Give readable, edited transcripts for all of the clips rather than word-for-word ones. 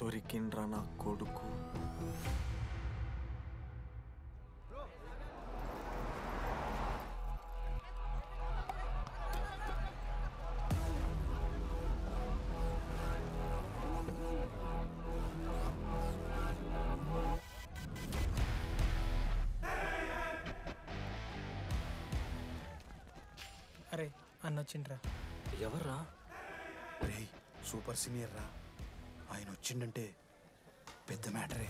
దొరికిండ్రా నా కొడుకు. అరే అన్నొచ్చిండ్రా. ఎవర్రా? రే సూపర్ సీనియర్ రా, ఆయన వచ్చిండంటే పెద్ద మ్యాటరే.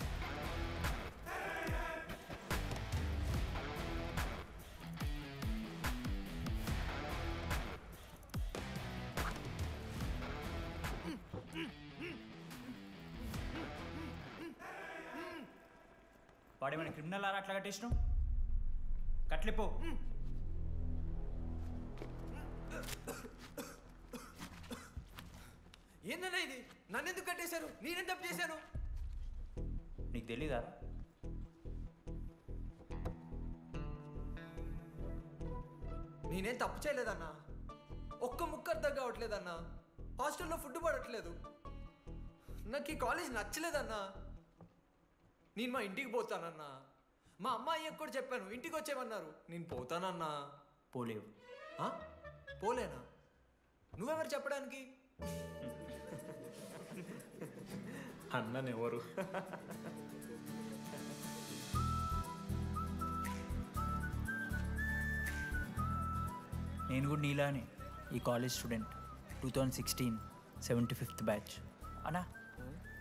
వాడేమైనా క్రిమినల్ ఆరా అట్లా కట్టేసినావు? కట్లిపో. ఏందన్నా ఇది? నన్నెందుకు కట్టేశారు? నేనేం తప్పు చేశాను? నీకు తెలీదా? నేనేం తప్పు చేయలేదన్నా. ఒక్క ముక్క అర్థం కావట్లేదన్నా. హాస్టల్లో ఫుడ్ పడట్లేదు. నాకు ఈ కాలేజ్ నచ్చలేదన్నా. నేను మా ఇంటికి పోతానన్నా. మా అమ్మాయి కూడా చెప్పాను, ఇంటికి వచ్చేమన్నారు. నేను పోతానన్నా. పోలేవు. పోలేనా? నువ్వెవరు చెప్పడానికి? అన్ననెవరు? నేను కూడా నీలానే ఈ కాలేజ్ స్టూడెంట్, 2016 75th బ్యాచ్. అన్నా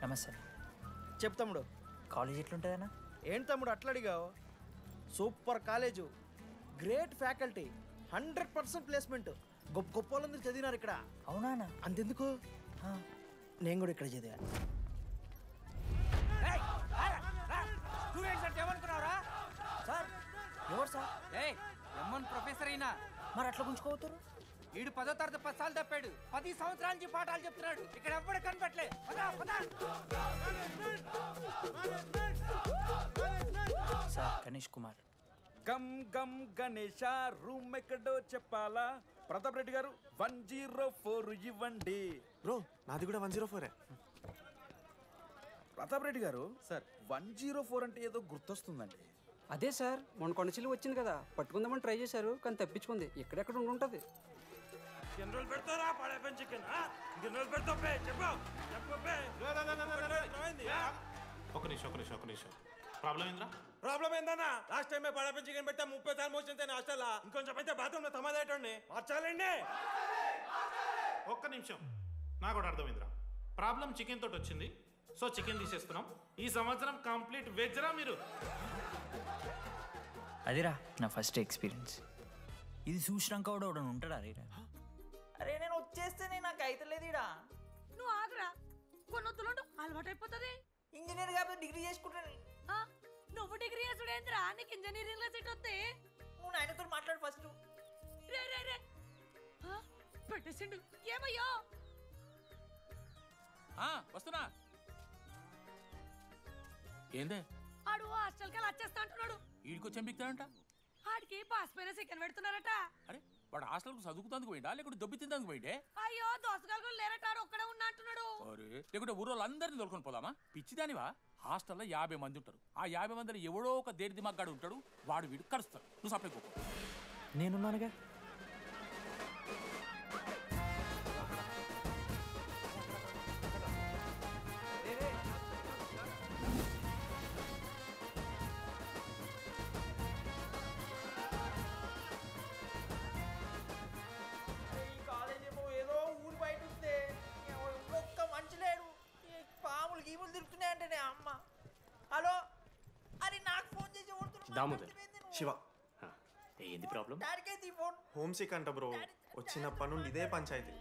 నమస్తే. చెప్పు తమ్ముడు. కాలేజ్ ఎట్లుంటుంది అన్న? ఏంటి తమ్ముడు అట్లా అడిగావు? Super college, great faculty, 100% placement. గొప్ప గొప్ప వాళ్ళందరూ చదివినారు ఇక్కడ. అవునా అన్న? అంతెందుకు, నేను కూడా ఇక్కడ చదివా. సార్ ఎవరు సార్? ప్రొఫెసర్ అయినా మరి అట్లా గుంజుకోవతారు? వీడు 10వ తరగతి 10 సార్లు తప్పాడు. 10 సంవత్సరాల నుంచి పాఠాలు చెప్తున్నాడు. ఇక్కడ ఎవ్వడు కనపట్లే. సార్ గణేష్ కుమార్. గమ్ గమ్ గణేష రూమ్ ఎక్కడో చెప్పాలా? ప్రతాప్ రెడ్డి గారు 104 ఇవ్వండి. బ్రో నాది కూడా 104. ప్రతాప్ రెడ్డి గారు సార్ 104 అంటే ఏదో గుర్తొస్తుందండి. అదే సార్, మొన్న కొండచిల్లి వచ్చింది కదా, పట్టుకుందామని ట్రై చేశారు కానీ తప్పించుకుంది. ఎక్కడెక్కడ ఉండుంటది. ఒక నిమిషం ప్రాబ్లం ఏంద్రా? ప్రాబ్లం ఏందన్నా? లాస్ట్ టైం పడపం చికెన్ పెట్టా 30 సార్లు మోషన్ హాస్టల్లా. ఇంకొంచెం అయితే బాత్రూమ్ లో తమాదేటండి మార్చాలండి. ఒక్క నిమిషం, నాకు కూడా అర్థమైందిరా. ప్రాబ్లం చికెన్ తోటి వచ్చింది, సో చికెన్ తీసేస్తున్నాం. ఈ సంవత్సరం కంప్లీట్ వెజ్ రా మీరు. అదేరా నా ఫస్ట్ ఎక్స్పీరియన్స్. ఇది చూసినాక కూడా ఒకడు ఉంటాడా రే? అరే నేను వచ్చేస్తేనే నాకు అయితే లేదు ఇడా. నువ్వు ఆగరా, కొన్నొత్తులు అలవాటు అయిపోతుంది. ఇంజనీర్ కాబట్టి డిగ్రీ చేసుకుంటాను. నువ్వు డిగ్రీ చేసుడేంద్రా? నీకు ఇంజనీరింగ్ లో సీట్ వస్తే నువ్వు నాయనతో మాట్లాడు ఫస్ట్. రే రే రే పెట్టేసిండు. ఏమయ్యో వస్తున్నా. ఏందే ఆడు హాస్టల్ కి వచ్చేస్తా అంటున్నాడు. ఈడికొచ్చి ఎంపిక్తాడంట. ఆడికి పాస్ పైన చికెన్ పెడుతున్నారట. అరే వాడు హాస్టల్కు చదువుకుతానికి పోయిండా లేకుంటే దొబ్బి తిందానికి పోయిండే? అయ్యో దోసగాలు లేరట, ఆడు ఒక్కడే ఉన్నా అంటున్నాడు. అరే లేకుంటే ఊరోళ్ళందరినీ దొరుకుని పోదామా? పిచ్చిదానివా? హాస్టల్లో 50 మంది ఉంటారు. ఆ 50 మందిలో ఎవడో ఒక దేడి దిమాగ్గాడు ఉంటాడు. వాడు వీడు కలుస్తాడు. నువ్వు సప్లై కోకు. నేనున్నానుగా. పాములు గీములు తిరుగుతున్నాయంటే అమ్మ. హలో, అరే నాకు ఫోన్ చేసి దామోదర్ శివ, ఏంది ప్రాబ్లం? డాడీకి ఫోన్. హోమ్ సిక్ అంట బ్రో. వచ్చినప్పటి నుండి ఇదే పంచాయతీ.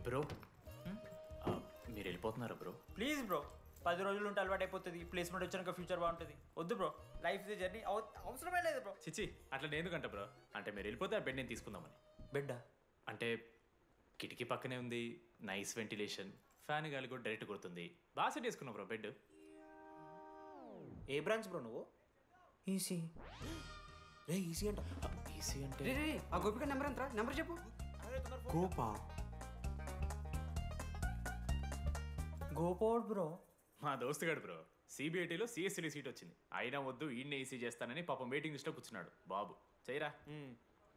బ్రో మీరు వెళ్ళిపోతున్నారా బ్రో? ప్లీజ్ బ్రో, 10 రోజులు ఉంటే అలవాటు అయిపోతుంది. ప్లేస్మెంట్ వచ్చాక ఫ్యూచర్ బాగుంటుంది. వద్దు బ్రో, లైఫ్ జర్నీ అవసరమే లేదు బ్రో. చిచి అట్లా నేను కంట బ్రో. అంటే మీరు వెళ్ళిపోతే ఆ బెడ్ నేను తీసుకుందామని. బెడ్డా? అంటే కిటికీ పక్కనే ఉంది, నైస్ వెంటిలేషన్, ఫ్యాన్ గాలి కూడా డైరెక్ట్ కొడుతుంది. బాగా సెట్ చేసుకున్నావు బ్రో బెడ్. ఏ బ్రాంచ్ బ్రో నువ్వు? ఈసీ. రే ఈసీ అంట. ఈసీ అంటే రే ఆ గోపిక నెంబర్ ఎంతరా? నెంబర్ చెప్పు. కోపా గోపోడ్ బ్రో. మా దోస్తుగాడు బ్రో సిబిఐటీలో సిఎస్సిడి సీట్ వచ్చింది. అయినా వద్దు ఈయన్నే ఈసీ చేస్తానని పాపం వెయిటింగ్ లిస్ట్లో కూర్చున్నాడు. బాబు చేయరా.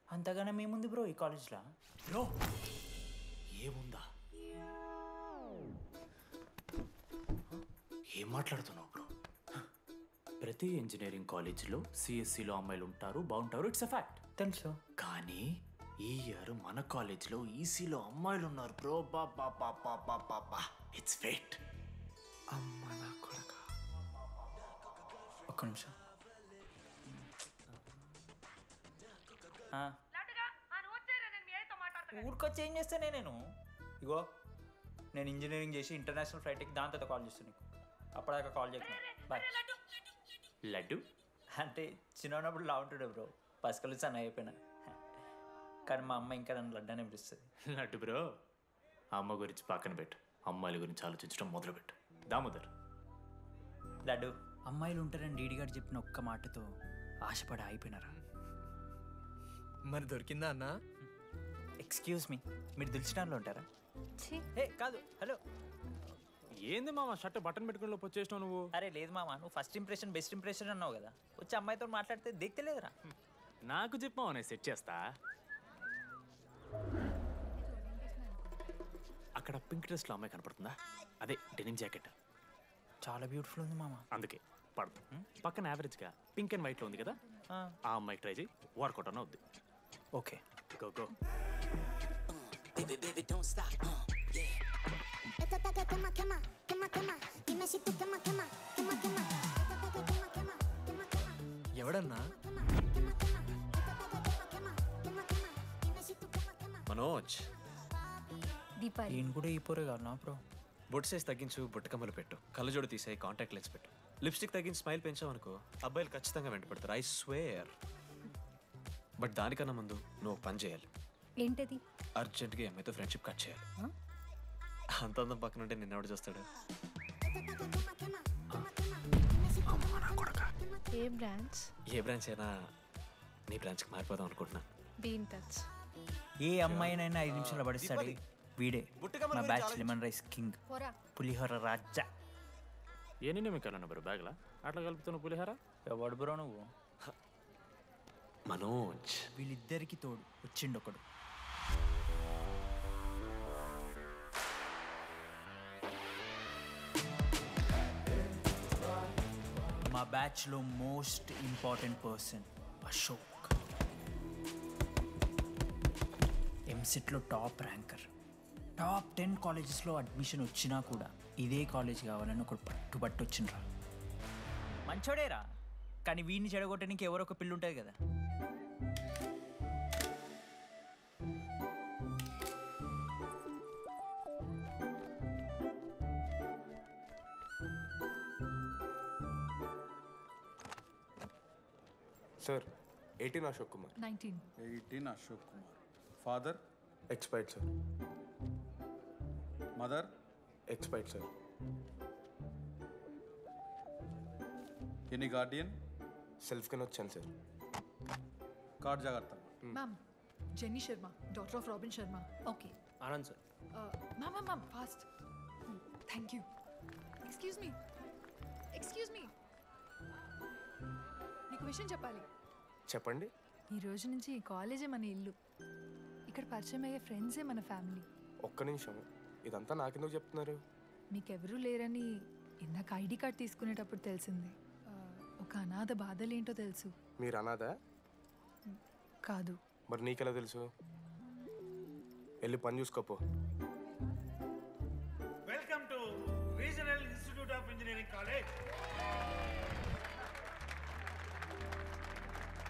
అంతగానే మేముంది బ్రో ఈ కాలేజ్లో. బ్రో ఏముందా? ఏం మాట్లాడుతున్నావు బ్రో? ప్రతి ఇంజనీరింగ్ కాలేజీలో సిఎస్సిలో అమ్మాయిలు ఉంటారు, బాగుంటారు. It's a fact. తెలుసు. కానీ ఈ ఇయర్ మన కాలేజీలో ఈసీలో అమ్మాయిలు ఉన్నారు బ్రో. Baba it's fate. అమ్మ నా కొడక. ఒక్క నిమిషం. ఊరికొచ్చి ఏం చేస్తానే నేను? ఇగో నేను ఇంజనీరింగ్ చేసి ఇంటర్నేషనల్ ఫ్లైట్కి దాని తర్వాత కాల్ చేస్తాను నీకు. అప్పటిదాకా కాల్ చేయకు. బాయ్. లడ్డు అంటే చిన్నప్పుడు లా ఉంటుండే బ్రో, పసుకలు సన్న అయిపోయినా. కానీ మా అమ్మ ఇంకా నన్ను లడ్డు అని పిలుస్తుంది. లడ్డు బ్రో అమ్మ గురించి పక్కన పెట్టు, అమ్మాయిల గురించి ఆలోచించడం మొదలుపెట్టు. దామోదర్ లడ్డు, అమ్మాయిలు ఉంటారని డీడీ గారు చెప్పిన ఒక్క మాటతో ఆశపడి అయిపోయినారా? మరి దొరికిందా అన్న? ఎక్స్క్యూజ్ మీ, మీరు దిల్చినార్లో ఉంటారా? ఏ కాదు, హలో. ఏంది మామ షర్ట్ బటన్ పెట్టుకుని లోపు వచ్చేసినావు నువ్వు? అరే లేదు మామ, నువ్వు ఫస్ట్ ఇంప్రెషన్ బెస్ట్ ఇంప్రెషన్ అన్నావు కదా, వచ్చి అమ్మాయితో మాట్లాడితే దిక్కలేదురా. నాకు చెప్పావు నేను సెట్ చేస్తా. అక్కడ పింక్ డ్రెస్లో అమ్మాయి కనపడుతుందా? అదే డెనిమ్ జాకెట్. చాలా బ్యూటిఫుల్ ఉంది మామ. అందుకే పడదు. పక్కన యావరేజ్గా పింక్ అండ్ వైట్లో ఉంది కదా, ఆ అమ్మాయి ట్రై చేయి, వర్కౌట్ అన్న వద్దు. Okay go go. ఎవడన్నా? మనోజ్. నేను కూడా ఈ పోరే కాదు నా బ్రో. బొట్టు సైజ్ తగ్గించు, బొట్టు కమ్మలు పెట్టు, కళ్ళజోడు తీసేయి, కాంటాక్ట్ లెన్స్ పెట్టు, లిప్స్టిక్ తగ్గించి స్మైల్ పెంచావనుకో అబ్బాయిలు ఖచ్చితంగా వెంట పెడతారు. I swear. బట్ దానికన్నా ముందు నువ్వు ఒక పని చేయాలి. ఏంటది? అర్జెంట్గా అమ్మాయితో ఫ్రెండ్షిప్ కట్ చేయాలి. అంత అందం పక్కన ఉంటే నిన్నెవడు చూస్తాడు? ఏ బ్రాంచ్? ఏ బ్రాంచ్ అయినా నీ బ్రాంచ్కి మారిపోదాం అనుకుంటున్నా. Be in touch. ఏ అమ్మాయినైనా 5 నిమిషాలు పడిస్తాడు వీడే. మా బ్యాచ్ లెమన్ రైస్ కింగ్, పులిహోర రాజా. ఎన్ని నిమిషాలు బ్రో బ్యాగ్లా అట్లా కలుపుతున్న పులిహోర? ఎవడు బ్రో నువ్వు? మనోజ్. వీళ్ళిద్దరికి తోడు వచ్చిండు ఒకడు. మా బ్యాచ్లో మోస్ట్ ఇంపార్టెంట్ పర్సన్ అశోక్. ఎంసెట్లో టాప్ ర్యాంకర్. టాప్ 10 కాలేజెస్లో అడ్మిషన్ వచ్చినా కూడా ఇదే కాలేజ్ కావాలని ఒకడు పట్టుబట్టి వచ్చిండ్రా. మంచోడేరా, కానీ వీడిని చెడగొట్టడానికి ఎవరో ఒక పిల్లు ఉంటుంది కదా. Sir 18 Ashok Kumar. 18 Ashok Kumar. Father? Expired sir. Mother? Expired sir. Any Guardian? Self కింద వచ్చాను సార్. కార్డ్ జాగ్రత్త. Ma'am, Jenny Sharma, daughter of Robin Sharma. Okay. Anand sir. Ma'am, fast. Thank you. Excuse me. నీకు విషయం చెప్పాలి. చెప్పండి. ఈ రోజు నుంచి ఈ కాలేజే మన ఇల్లు. ఇక్కడ పరిచయం అయ్యే ఫ్రెండ్సే మన ఫ్యామిలీ. ఒక్క నిమిషం, ఇదంతా నాకెందుకు చెప్తున్నారు? మీకెవరూ లేరని ఇందాక ఐడి కార్డ్ తీసుకునేటప్పుడు తెలిసింది. ఒక అనాథ బాధలేంటో తెలుసు. మీరు అనాథా? కాదు. మరి నీకెలా తెలుసు? వెళ్ళి పని చూసుకోపో. Welcome to regional institute of engineering college.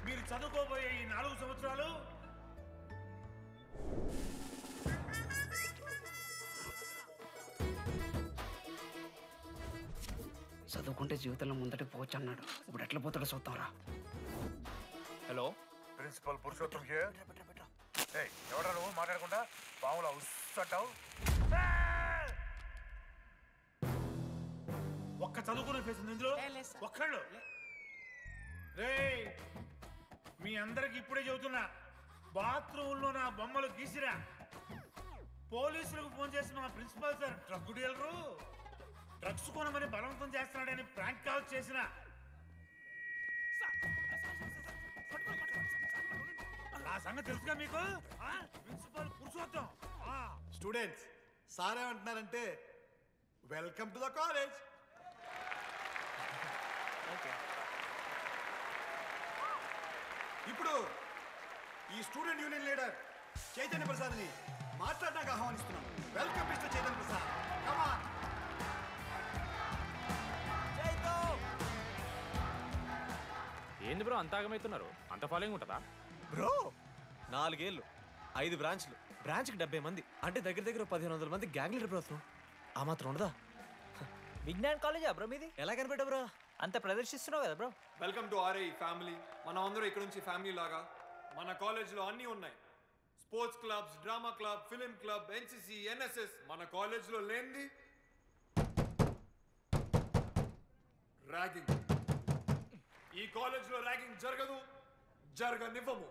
మీరు చదువుకోబోయే ఈ 4 సంవత్సరాలు చదువుకుంటే జీవితంలో ముందటి పోవచ్చు అన్నాడు. ఇప్పుడు ఎట్లా పోతాడో చూద్దాంరా. Hello, principal Purushottam here. ఎవడా నువ్వు మాట్లాడకుండా పాములా ఉస్సంటావు? ఒక్క చదువుకునే ఫేస్ ఉంది ఇందులో, ఒక్కళ్ళు. రేయ్, మీ అందరికి ఇప్పుడే చెబుతున్నా, బాత్రూంలో నా బొమ్మలు గీసిరా పోలీసులకు ఫోన్ చేసిన మా principal sir drug dealer drugs కొనమని బలవంతం చేస్తున్నాడని ప్రాంక్ కాల్ చేసిన ఆ సంగతి తెలుసుగా మీకు? ప్రిన్సిపల్ పురుషోత్తం. స్టూడెంట్స్ సార్ ఏమంటున్నారంటే వెల్కమ్ టు ద కాలేజ్. ఇప్పుడు ఈ స్టూడెంట్ యూనియన్ లీడర్ చైతన్య ప్రసాద్ని మాట్లాడడానికి ఆహ్వానిస్తున్నాం. Welcome mister Chaitanya Prasad. Come on. ఏంది బ్రో అంత ఆగమవుతున్నారు? అంత ఫాలోయింగ్ ఉంటుందా బ్రో? 4 ఏళ్ళు 5 బ్రాంచ్లు, బ్రాంచ్కి 70 మంది అంటే దగ్గర దగ్గర 1500 మంది గ్యాంగ్ లీడర్ బ్రో. ఆ మాత్రం ఉండదా? విజ్ఞాన్ కాలేజా బ్రో మీది? ఎలా కనిపెట్టా బ్రో? అంత ప్రదర్శిస్తున్నావు కదా bro. Welcome to RI family. మనం అందరూ ఇక్కడ నుంచి ఫ్యామిలీ లాగా. మన కాలేజ్లో అన్నీ ఉన్నాయి. Sports clubs, drama club, film club, NCC, NSS. మన కాలేజ్లో లేనిది ర్యాగింగ్. ఈ కాలేజ్లో ర్యాగింగ్ జరగదు, జరగనివ్వము.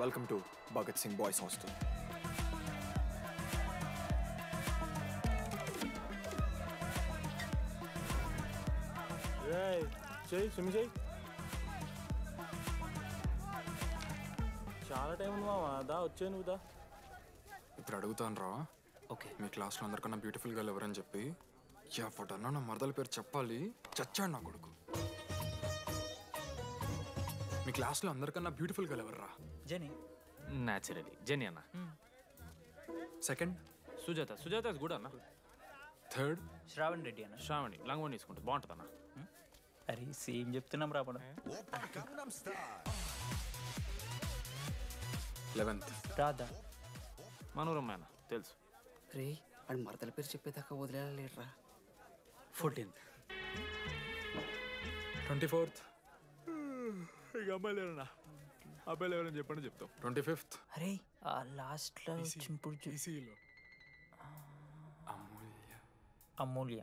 Welcome to Bhagat Singh boys hostel. చెయ్యి స్విమ్ చెయ్యి. చాలా టైం ఉంది మావా. దా వచ్చే నువ్వు దా. ఇప్పుడు అడుగుతాను రా. ఓకే. మీ క్లాస్లో అందరికన్నా బ్యూటిఫుల్ గర్ల్ ఎవరని చెప్పి ఎవడన్నా నా మరదల పేరు చెప్పాలి. చచ్చాడు నా కొడుకు. మీ క్లాస్లో అందరికన్నా బ్యూటిఫుల్ గర్ల్ ఎవర్రా? జెనీ. న్యాచురలీ జెనీ అన్న. Second Sujatha. Sujatha is good అన్న. థర్డ్ శ్రావణ్ రెడ్డి అన్న. శ్రావణి లంగోని తీసుకుంటుంది, బాగుంటుంది అన్న. అరే సేమ్ చెప్తున్నాం రాపడం. 11th రాధా. మనోరమ్మ అన్న తెలుసు. రే అని మరదల పేరు చెప్పేదాకా వదిలేరా. 14th 24th ఇక అమ్మాయిలు ఎవరన్నా అబ్బాయిలు ఎవరని చెప్పండి చెప్తాం. 25th అరే ఆ లాస్ట్లో చింపుడు ఈసీలో అమూల్య.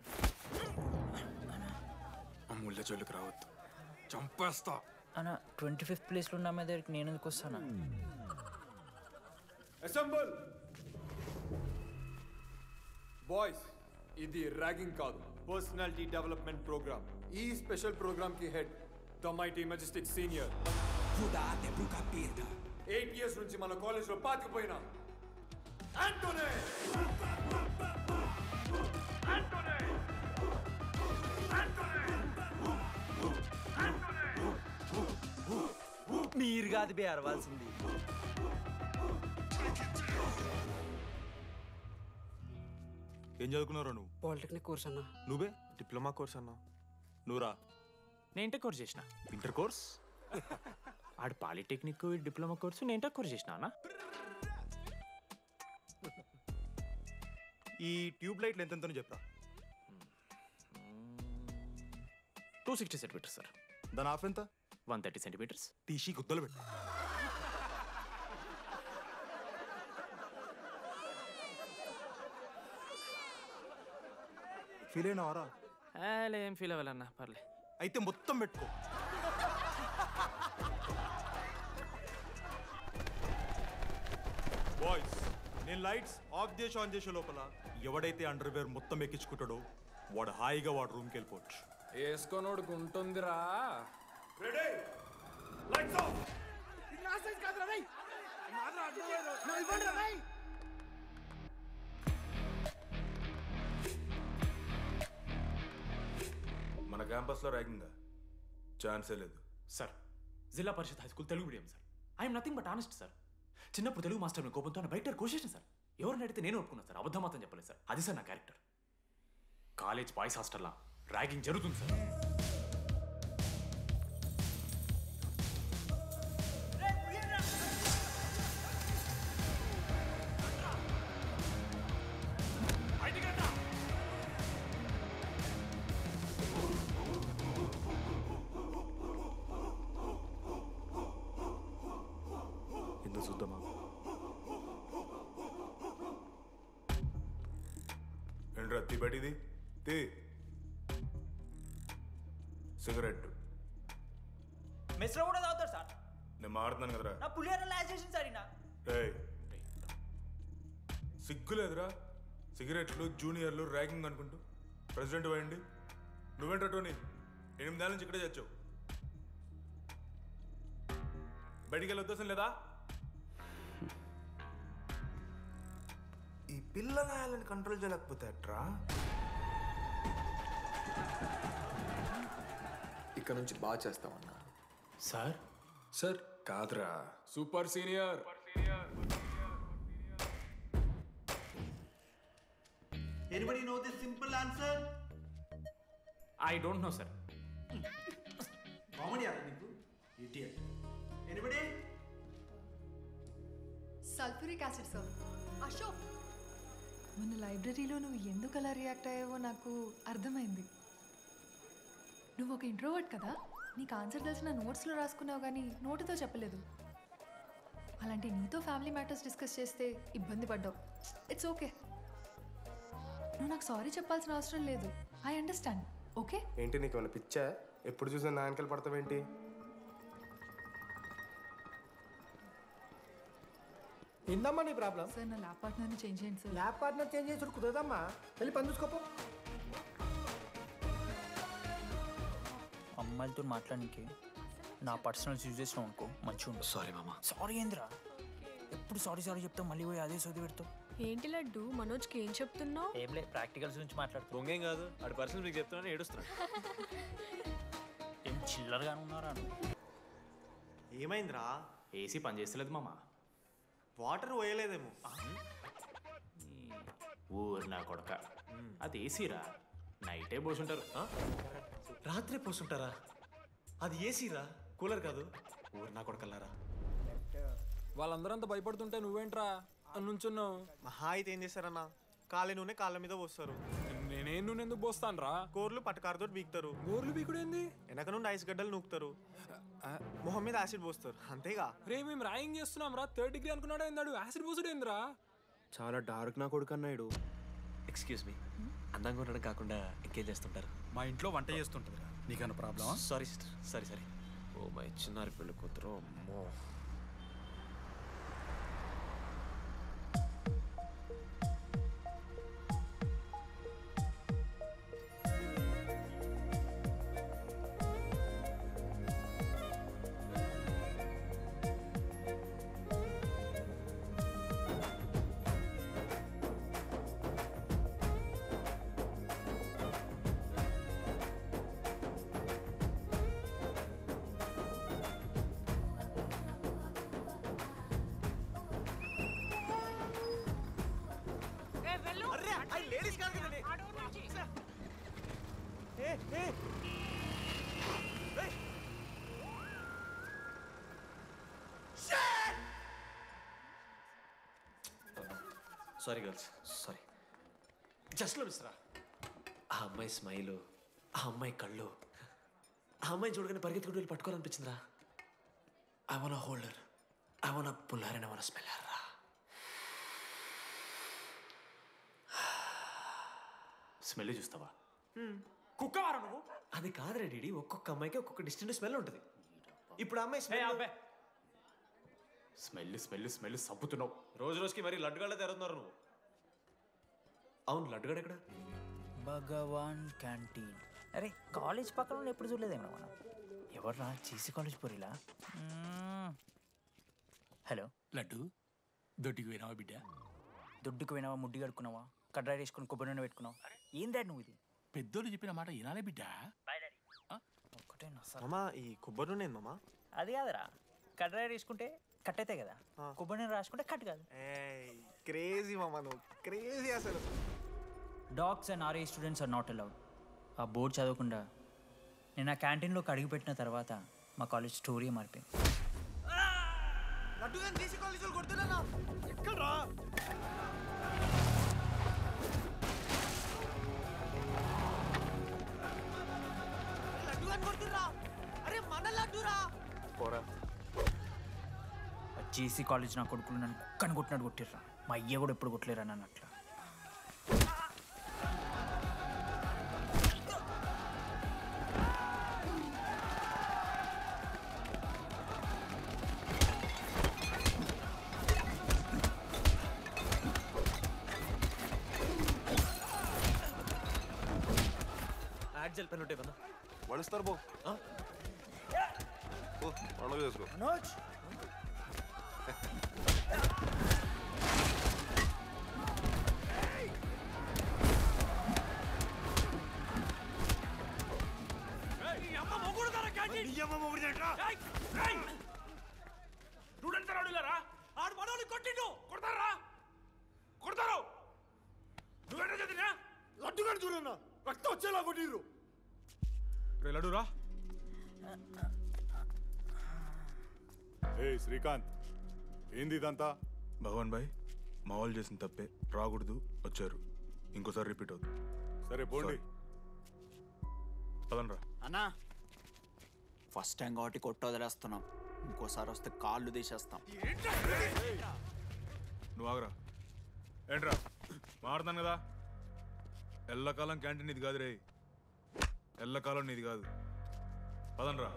అమూల్య జోలికి రావద్దు, చంపేస్తా. అన్న 25th ప్లేస్లో ఉన్న అమ్మాయి దగ్గరికి నేను ఎందుకు వస్తానా? Assemble boys. ఇది ర్యాగింగ్ కాదు, పర్సనాలిటీ డెవలప్మెంట్ ప్రోగ్రామ్. ఈ స్పెషల్ ప్రోగ్రామ్ కి head the mighty Majestic senior. 8 years నుంచి మన కాలేజ్లో పాతికిపోయిన ఆంటోనీ. మీరు కాదు బే అరవాల్సింది. ఏం చదువుకున్నారా నువ్వు? పాలిటెక్నిక్ కోర్స్ అన్నా. నువ్వే డిప్లొమా కోర్స్ అన్నా. నువ్వురా? నేను ఇంటర్ కోర్స్ చేసిన. Inter course? ఆడు పాలిటెక్నిక్ డిప్లొమా కోర్సు, నేను ఇంటర్ కోర్స్ చేసిన అన్న. ఈ ట్యూబ్ లైట్లు ఎంతెంతనో చెప్పరా. 260 సెంటీమీటర్స్ సార్. దాని ఆఫ్ ఎంత? 130 సెంటీమీటర్స్. టీసీ గుద్దలు పెట్టు. ఫీల్ అయినావారా? ఏం ఫీల్ అవ్వాలన్నా పర్లే. అయితే మొత్తం పెట్టుకో. బాయ్స్ నేను లైట్స్ ఆఫ్ చేసి ఆన్ చేసే లోపల ఎవడైతే అండర్వేర్ మొత్తం ఎక్కించుకుంటాడో వాడు హాయిగా వాడు రూమ్కి వెళ్ళిపోవచ్చు. వేసుకోనోడుకు ఉంటుందిరా. Ready lights off. మన క్యాంపస్లో ర్యాగింగ్ ఛాన్సే లేదు sir. Zilla Parishad high school Telugu medium sir. I'm nothing but honest sir. చిన్నప్పుడు తెలుగు మాస్టర్ మీ కోపంతో బయట కోసేసిన సార్. ఎవరిని అడిగితే నేను ఒప్పుకున్నాను సార్. అబద్ధం మాత్రం చెప్పలేదు సార్. అది సార్ నా క్యారెక్టర్. కాలేజ్ బాయ్స్ హాస్టల్లా ర్యాగింగ్ జరుగుతుంది సార్. ఎందుకు చూద్దామా? ఏంట్రా తీబడిది తీ. సిగరెట్ మెస్లో కూడా తాగుతారు సార్. నేను మాడుతున్నాను కదరా. నా పులిహోర లాస్ట్ చేసింది సార్ ఈయన. ఏయ్, సిగ్గులేదురా? సిగరెట్లు జూనియర్లు ర్యాగింగ్ అనుకుంటూ ప్రెసిడెంట్ పోయండి. నువ్వేంట్రా టోనీ 8 నెలల నుంచి ఇక్కడే చచ్చావు. బయటికి వెళ్ళే ఉద్దేశం లేదా? ఈ పిల్లగాయలను కంట్రోల్ చేయలేకపోతే అట్రా. ఇక్కడ నుంచి బాగా చేస్తామన్నా. సార్ సార్ కాదురా, super senior. Anybody know the simple answer? I don't know, sir. Comedy aapne niku idiot. Anybody? Sulphuric acid sir. Ashok, మొన్న లైబ్రరీలో నువ్వు ఎందుకు అలా రియాక్ట్ అయ్యావో నాకు అర్థమైంది. నువ్వు ఒక ఇంట్రోవర్ట్ కదా, నీకు ఆన్సర్ తెలిసిన నోట్స్లో రాసుకున్నావు కానీ నోటితో చెప్పలేదు. అలాంటి నీతో ఫ్యామిలీ మ్యాటర్స్ డిస్కస్ చేస్తే ఇబ్బంది పడ్డావు. ఇట్స్ ఓకే, నువ్వు నాకు సారీ చెప్పాల్సిన అవసరం లేదు. I understand. ఓకే? ఏంటి నీకు ఏమైనా పిచ్చా? ఎప్పుడు చూసినా నా వెనకాల పడతావేంటి? ఏందమ్మా నీ ప్రాబ్లం? సార్ నా ల్యాబ్ పార్ట్నర్ని చేంజ్ చేయండి సార్. ల్యాబ్ పార్ట్నర్ చేంజ్ చేసి కుదరదమ్మా. వెళ్ళి పని చూసుకోపో. అమ్మాయిలతో మాట్లాడడానికి నా పర్సనల్స్ యూజ్ చేసినావు అనుకో మంచిగా ఉండదు. సారీ మామ. సారీ ఏంద్రా, ఎప్పుడు సారీ సారీ చెప్తావు, మళ్ళీ పోయి అదే సోది పెడతావు. ఏంటి లడ్డు మనోజ్కి ఏం చెప్తున్నావు? ఏం లే, ప్రాక్టికల్స్ గురించి మాట్లాడుతూ. దొంగేం కాదు, ఆడి పర్సనల్ మీకు చెప్తున్నాను ఏడుస్తున్నాడు. ఏం చిల్లరగా ఉన్నారా? ఏమైందిరా? ఏసీ పని చేస్తలేదు మామ. వాటర్ పోయలేదేమో. ఊరు నా కొడక, అది ఏసీరా, నైటే పోసుంటారు. రాత్రి పోసుంటారా? అది ఏసీరా, కూలర్ కాదు. ఊరు నా కొడకల్లారా. వాళ్ళందరూ అంతా భయపడుతుంటే నువ్వేంట్రా నుంచున్నావు? మహా అయితే ఏం చేస్తారన్నా, కాళ్ళ నూనె కాళ్ళ మీద పోస్తారు. నేనేం నూనె ఎందుకు పోస్తాను రా? కూరలు పట్టకారుతో బీకుతారు. గోర్లు బీకుడు ఏంది? వెనక నుండి ఐస్ గడ్డలు నూకుతారు. మొహం మీద యాసిడ్ పోస్తారు, అంతేగా. రే మేము ర్యాగింగ్ చేస్తున్నాం రా. 3rd డిగ్రీ అనుకున్నాడు ఏందాడు, యాసిడ్ పోసుడు ఏందిరా? చాలా డార్క్ నా కొడుకు అన్నాడు. ఎక్స్క్యూజ్ మీ, అందంగా ఉండడం కాకుండా ఇంకేం చేస్తుంటారు? మా ఇంట్లో వంట చేస్తుంటారా? నీకన్నా ప్రాబ్లమా? Sorry sister, sorry. Oh my చిన్నారి పెళ్ళి కూతురు, అమ్మో. Sorry girls, sorry. జస్ట్ లో మిస్రా, ఆ అమ్మాయి స్మైలు, ఆ అమ్మాయి కళ్ళు, ఆ అమ్మాయి చూడగానే పరిగెత్తుకుంటూ వెళ్ళి పట్టుకోవాలనిపించిందిరా. I want holder, I want puller and I want smell her రా. స్మెల్ చూస్తావా? కుక్కవారా నువ్వు? అది కాదురా డీడీ, ఒక్కొక్క అమ్మాయికి ఒక్కొక్క డిస్టింట్ స్మెల్ ఉంటుంది. ఇప్పుడు అమ్మాయి స్మెల్ సబ్బుతున్నావు. రోజు రోజుకి మరి లడ్డుగడ్డ తెరుతున్నారు నువ్వు. అవును, లడ్డుగాడు ఎక్కడ? భగవాన్ క్యాంటీన్. అరే కాలేజ్ పక్కన ఎప్పుడు చూడలేదేమో మనం. ఎవర్రా జీసీ కాలేజ్ పోరిలా? హలో లడ్డు, దొడ్డికి పోయినావా బిడ్డ? దొడ్డుకు పోయినావా, ముడ్డి కడుక్కున్నావా, కడ్రాయి వేసుకుని కొబ్బరి నూనె పెట్టుకున్నావా? ఏం డాడ్ నువ్వు ఇది? పెద్దోళ్ళు చెప్పిన మాట వినాలే బిడ్డ. ఒక్కటే మామా, ఈ కొబ్బరి నూనె ఏంది మామా? అది కాదురా, కడ్రాయి వేసుకుంటే కట్ అవుతాయి కదా, కొబ్బరి నూనె రాసుకుంటే కట్ కాదు. క్రేజీ మామా, నువ్వు క్రేజీ అసలు. Dogs and R A students are not allowed. ఆ బోర్డు చదవకుండా నేను ఆ క్యాంటీన్లోకి అడుగుపెట్టిన తర్వాత మా కాలేజ్ స్టోరీ మారిపోయింది. లడ్డు గాని తీసి కాలేజీలో కొడుతున్నా. ఎక్కడ్రా? లడ్డు గాని కొడుతున్నా. అరే మన లడ్డురా. పోరా. జేసీ కాలేజ్ నా కొడుకులు నన్ను కుక్కని కొట్టినట్టు కొట్టిర్రా. మా అయ్య కూడా ఎప్పుడు కొట్టలేరా నన్ను అట్లా. బ్లాక్ జెల్ పెన్ ఉంటాయి కదా వాడిస్తారు బో పండుగ చేసుకో మనోజ్ ఆడు మనోని కొట్టిండు కొడతారా కొడతారు నువ్వేంటో చదివినా లడ్డుగాని చూడన్నా రక్తం వచ్చేలా కొట్టిర్రు రే లడ్డురా ఏ శ్రీకాంత్ ఏంది ఇదంతా భగవాన్ భాయ్ మా వాళ్ళు చేసిన తప్పే రాకూడదు వచ్చారు ఇంకోసారి రిపీట్ అవుతుంది సరే పోండి పదనరా అన్నా ఫస్ట్ టైం కాబట్టి కొట్టు వదిలేస్తున్నాం ఇంకోసారి వస్తే కాళ్ళు తీసేస్తాం నువ్వు ఆగరా ఏంట్రా మారుతాను కదా ఎల్లకాలం క్యాంటీన్ ఇది కాదు రే ఎల్లకాలం నీది కాదు పదనరా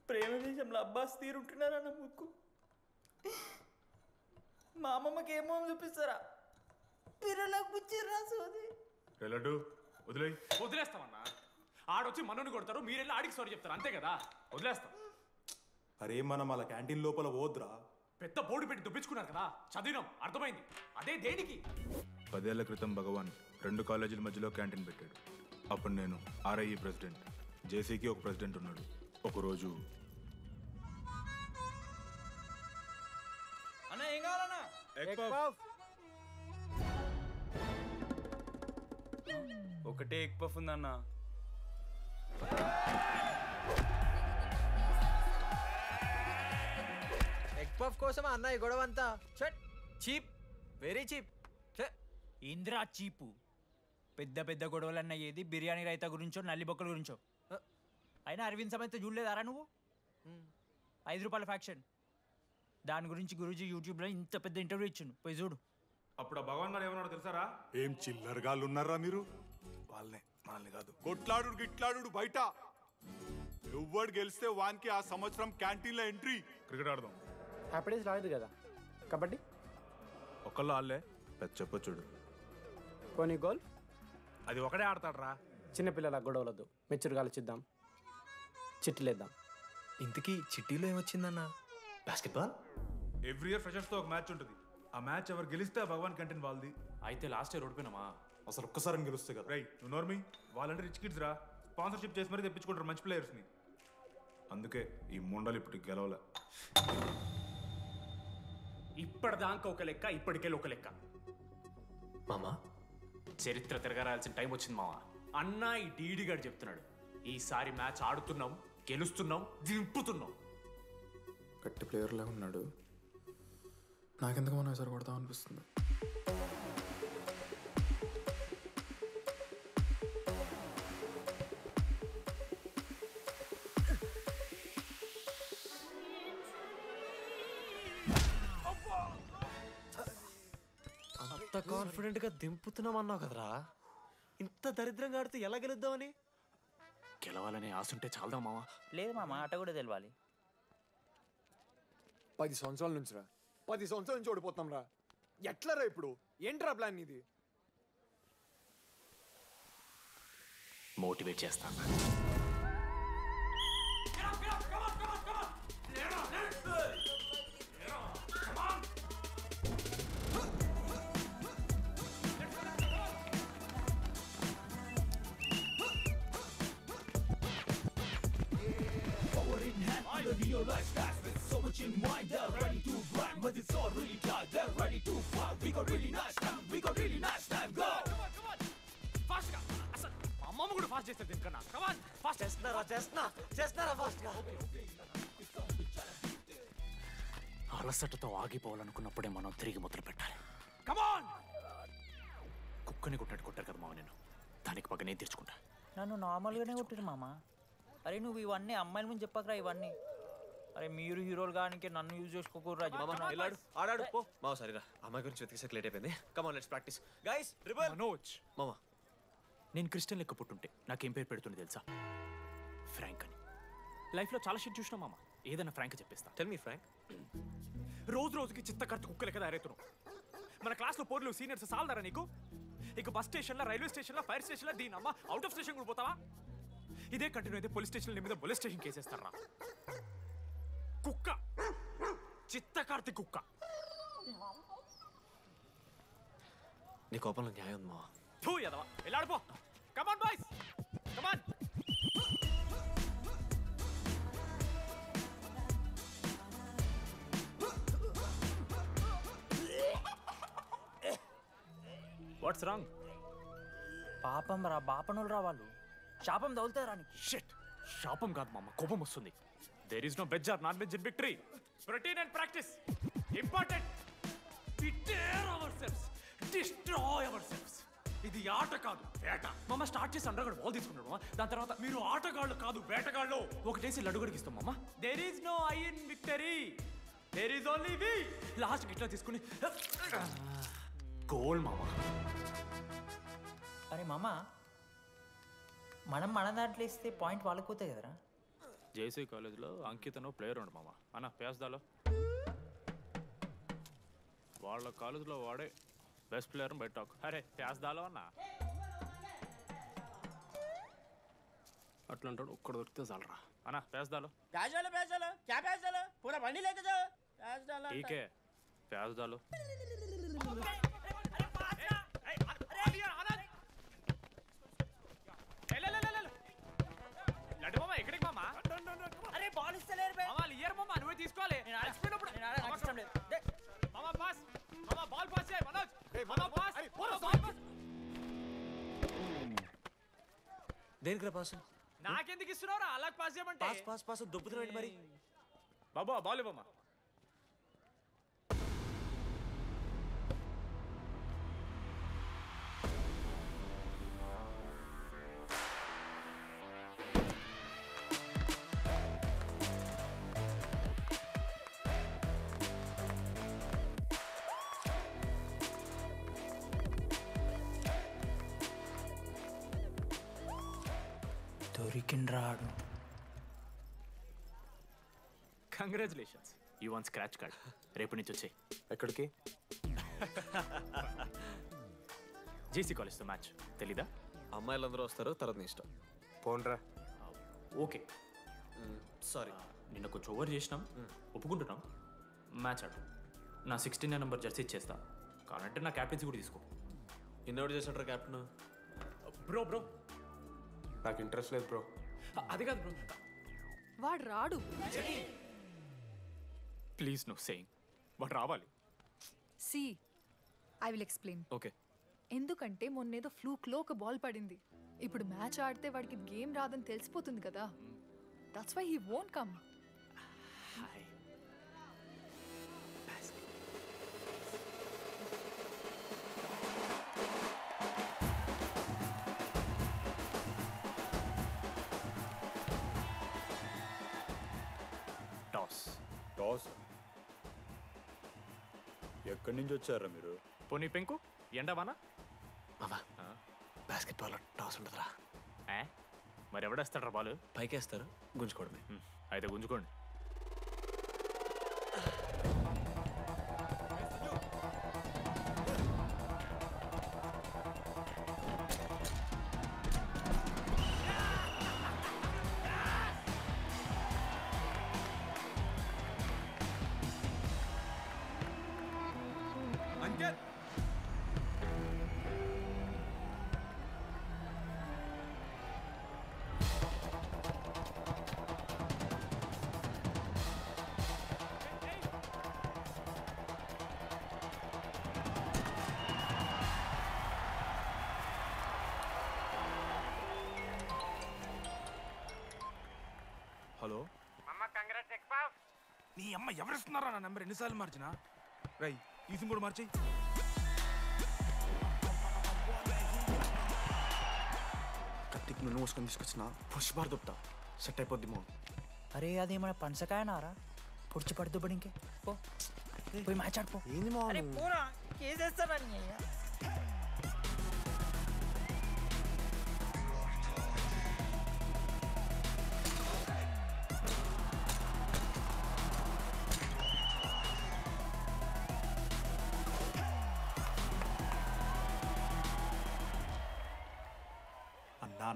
ప్రేమ దేశంలో అబ్బాస్ తీరుంటున్నారన్న ముక్కు మా అమ్మమ్మకి ఏమో చూపిస్తారా పిల్లలకు పుచ్చిర్రా సోది రే లడ్డు వదిలే వదిలేస్తామన్నా ఆడొచ్చి మనోని కొడతారు మీరెళ్ళి ఆడికి సారీ చెప్తారు అంతే కదా వదిలేస్తాం అరే మనం అలా క్యాంటీన్ లోపల పోద్రా పెద్ద బోర్డు పెట్టి దుబ్బించుకున్నారు కదా చదివినాం అర్థమైంది అదే దేనికి 10 ఏళ్ల క్రితం భగవాన్ 2 కాలేజీల మధ్యలో క్యాంటీన్ పెట్టాడు అప్పుడు నేను ఆర్ఐఈ ప్రెసిడెంట్ జేసీకి ఒక ప్రెసిడెంట్ ఉన్నాడు ఒకరోజు అన్న ఏం కావాలన్నా ఒకటే ఎగ్ పఫ్ ఉందన్న ఎగ్ పఫ్ కోసం అన్న ఈ గొడవ అంతా చీప్ వెరీ చీప్ ఇంద్రా చీపు పెద్ద పెద్ద గొడవలన్న ఏది బిర్యానీ రైతా గురించో నల్లి బొక్కల గురించో అయినా అరవింద్ సమేత చూడలేదారా నువ్వు 5 రూపాయల ఫ్యాక్షన్ దాని గురించి గురూజీ యూట్యూబ్లో ఇంత పెద్ద ఇంటర్వ్యూ ఇచ్చిండు పోయి చూడు అప్పుడు ఆ భగవాన్ గారు ఏమన్నాడు తెలుసారా ఏం చిల్లరగాళ్ళు ఉన్నారా మీరు వాళ్ళనే మనల్ని కాదు కొట్లాడు గిట్లాడు బయట ఎవ్వడు గెలిస్తే వానికి ఆ సంవత్సరం క్యాంటీన్లో ఎంట్రీ క్రికెట్ ఆడదాం హ్యాపీడేస్ రాలేదు కదా కబడ్డీ ఒకళ్ళు ఆడలే పెద్ద చెప్పొచ్చుడు కొన్ని గోల్ అది ఒకడే ఆడతాడు రా చిన్నపిల్లల గొడవలొద్దు మెచ్యూర్గా ఆలోచిద్దాం చిట్టిలేద్దాం ఇంతకీ చిట్టీలో ఏమొచ్చిందన్న బాస్కెట్బాల్ ఎవ్రీ ఇయర్ ఫ్రెషర్స్ తో ఒక మ్యాచ్ ఉంటుంది ఆ మ్యాచ్ ఎవరు గెలిస్తే ఆ భగవాన్ క్యాంటీన్ వాళ్ళది అయితే లాస్ట్ ఇయర్ ఓడిపోయినామా అసలు ఒక్కసారి గెలుస్తే కదా రై నువ్వు నోర్మి వాళ్ళంటే రిచ్ కిడ్స్ రా స్పాన్సర్షిప్ చేసి మరీ తెప్పించుకుంటారు మంచి ప్లేయర్స్ని అందుకే ఈ ముండలు ఇప్పుడు గెలవలే ఇప్పటిదాకా ఒక లెక్క ఇప్పటికెళ్ళి ఒక లెక్క మామా చరిత్ర తిరగరాల్సిన టైం వచ్చింది మావా అన్నా ఈ డీడీ గారు చెప్తున్నాడు ఈసారి మ్యాచ్ ఆడుతున్నాం గెలుస్తున్నాం దింపుతున్నాం గట్టి ప్లేయర్లా ఉన్నాడు నాకెందుకు మనం ఎసరు కొడతాం అనిపిస్తుంది అంత కాన్ఫిడెంట్ గా దింపుతున్నాం అన్నావు కదరా ఇంత దరిద్రంగా ఆడితే ఎలా గెలుద్దామని గెలవాలనే ఆశుంటే చాలదా మావా లేదు మామ ఆట కూడా తెలవాలి 10 సంవత్సరాల నుంచి రా 10 సంవత్సరాల నుంచి ఓడిపోతాం రా ఎట్లా రా ఇప్పుడు ఏంట్రా ప్లాన్ ఇది మోటివేట్ చేస్తాను అమ్మమ్మ కూడా ఫాస్ట్ చేస్తారు దీనికన్నా కమాన్ ఫాస్ట్ చేస్తున్నారా ఫాస్ట్ గా అలసటతో ఆగిపోవాలనుకున్నప్పుడే మనం తిరిగి మొదలు పెట్టాలి కమాన్ కుక్కని కొట్టాడు కొట్టారు కదా మావ నేను దానికి పక్క నేను తెచ్చుకుంటా నన్ను నార్మల్గానే కొట్టిరు మామ అరే నువ్వు ఇవన్నీ అమ్మాయిల ముందు చెప్పకరా ఇవన్నీ అరే మీరు హీరోలు కానీ నన్ను యూజ్ చేసుకోకూడరా ఆడాడు పో మావ సరిగా అమ్మాయి గురించి వెతికేసరికి లేట్ అయిపోయింది come on let's practice guys rebel Manoj మామ నేను క్రిస్టియన్ లెక్క పుట్టుంటే నాకేం పేరు పెడుతుంది తెలుసా ఫ్రాంక్ అని లైఫ్లో చాలా షిట్ చూసినా మామ ఏదైనా ఫ్రాంక్ చెప్పేస్తా. Tell me frank. రోజు రోజుకి చిత్తకర్త కుక్కలే కదా అరేతున్నావు. మన క్లాస్లో పోర్లు సీనియర్స్ సాల్దారా నీకు? ఇక బస్ స్టేషన్లో, రైల్వే స్టేషన్లో, ఫైర్ స్టేషన్లో దీని అమ్మ అవుట్ ఆఫ్ స్టేషన్ కూడా పోతావా? ఇదే కంటిన్యూ అయితే పోలీస్ స్టేషన్ మీద పోలీస్ స్టేషన్ కేసేస్తారా? కుక్క, చిత్తకార్తి కుక్క. నీ కోపంలో న్యాయం ఉందా? థూ యదవా, వెళ్ళాడిపో. Come on boys, come on. What's wrong? పాపం రా, బాపనులు రా వాళ్ళు. శాపం తగులుతారా నీకు? షిట్, శాపం కాదు మామ, కోపం వస్తుంది. There is no veg or non veg in victory. Routine and practice important. We dare ourselves, destroy ourselves. ఇది ఆట కాదు, వేట. మామ స్టార్ట్ చేసి అండర్గాడు బాల్ తీసుకున్నాడు మామ. దాని తర్వాత మీరు ఆటగాళ్ళు కాదు, వేటగాళ్ళు. ఒకటేసి లడ్డు గడిగిస్తాం మామ. There is no I in victory, there is only we. Last ఇట్లా తీసుకుని గోల్ మామ. అరే మామ, మనం మన దాంట్లో ఇస్తే పాయింట్ వాళ్ళకి పోతాయి కదరా. జేసీ కాలేజ్లో అంకితను ప్లేయర్ ఉండు మామ. అన్న పేస్దాలో వాళ్ళ కాలేజ్లో వాడే బెస్ట్ ప్లేయర్ బయట టాక్. అరే పేస్దాలో అన్న అట్లా అంటాడు. ఒక్కడ దొరికితే చాలరా అన్న. పేస్దాలో क्या प्याज डालो पूरा बंडी लेके जाओ प्याज डालो ठीक है प्याज डालो. లడ్డు మామ ఎక్కడికి మామ? अरे बॉल ఇస్తలేరు బే మామ ఇయర్ మామ, నువ్వే తీసుకోవాలి. నాకు ఇష్టం లేదు మామ పాస్, మామ బాల్ పాస్ చేయి మనోజ్. మామ పాస్, బాల్ పాస్. దేనికి పాస్? నాకెందుకు ఇస్తున్నావురా అలా పాస్ చేయమంటే? పాస్ పాస్ పాస్ దొబ్బుతున్నాడు మరి. బాబా బాల్ ఇవ్వమ్మా. దొరికిండ్రాడు. Congratulations, you won scratch card. రేపు నుంచి వచ్చాయి. ఎక్కడికి? జేసీ కాలేజ్తో మ్యాచ్ తెలీదా? అమ్మాయిలందరూ వస్తారు, తర్వాత నీ ఇష్టం. పోన్రా. ఓకే సారీ, నిన్న కొంచెం ఓవర్ చేసినాం, ఒప్పుకుంటున్నాం. మ్యాచ్ ఆడు. నా 69 నెంబర్ జెర్సీ ఇచ్చేస్తా. కావాలంటే నా క్యాప్టెన్సీ కూడా తీసుకో. ఇన్నోటి చేసాడు క్యాప్టెన్. బ్రో బ్రో నాకు ఇంట్రెస్ట్ లేదు బ్రో. అది కాదు బ్రో, వాడు రాడు. Please no saying. వాడు రావాలి. See I will explain. Okay. ఎందుకంటే మొన్నేదో ఫ్లూక్లో ఒక బాల్ పడింది. ఇప్పుడు మ్యాచ్ ఆడితే వాడికి గేమ్ రాదని తెలిసిపోతుంది కదా. That's why he won't come. Toss. Toss? ఎక్కడి నుంచి వచ్చారా మీరు? పోనీ పెంకు ఎండవానా? మామా బాస్కెట్బాల్ టాస్ ఉండదురా. మరి ఎవడేస్తాడ్రా బాల్? పైకేస్తారు, గుంజుకోవడమే. అయితే గుంజుకోండి. అంకిత్, హలో. నీ అమ్మ ఎవరిస్తున్నారా నా నెంబర్? ఎన్నిసార్లు మార్చినా? రై ఈ సిమ్ కూడా మార్చేయి. కత్తికి నూనె పోసుకొని తీసుకొచ్చిన పుష్పార్ దొప్తా సెట్ అయిపోద్ది మో. అరే అది మన పనసకాయనారా? పొడిచి పడుతూ ఇంకే పో, పోయి మ్యాచ్ ఆడిపో. ఏంది మా अरे पूरा కేసేస్తారా నీ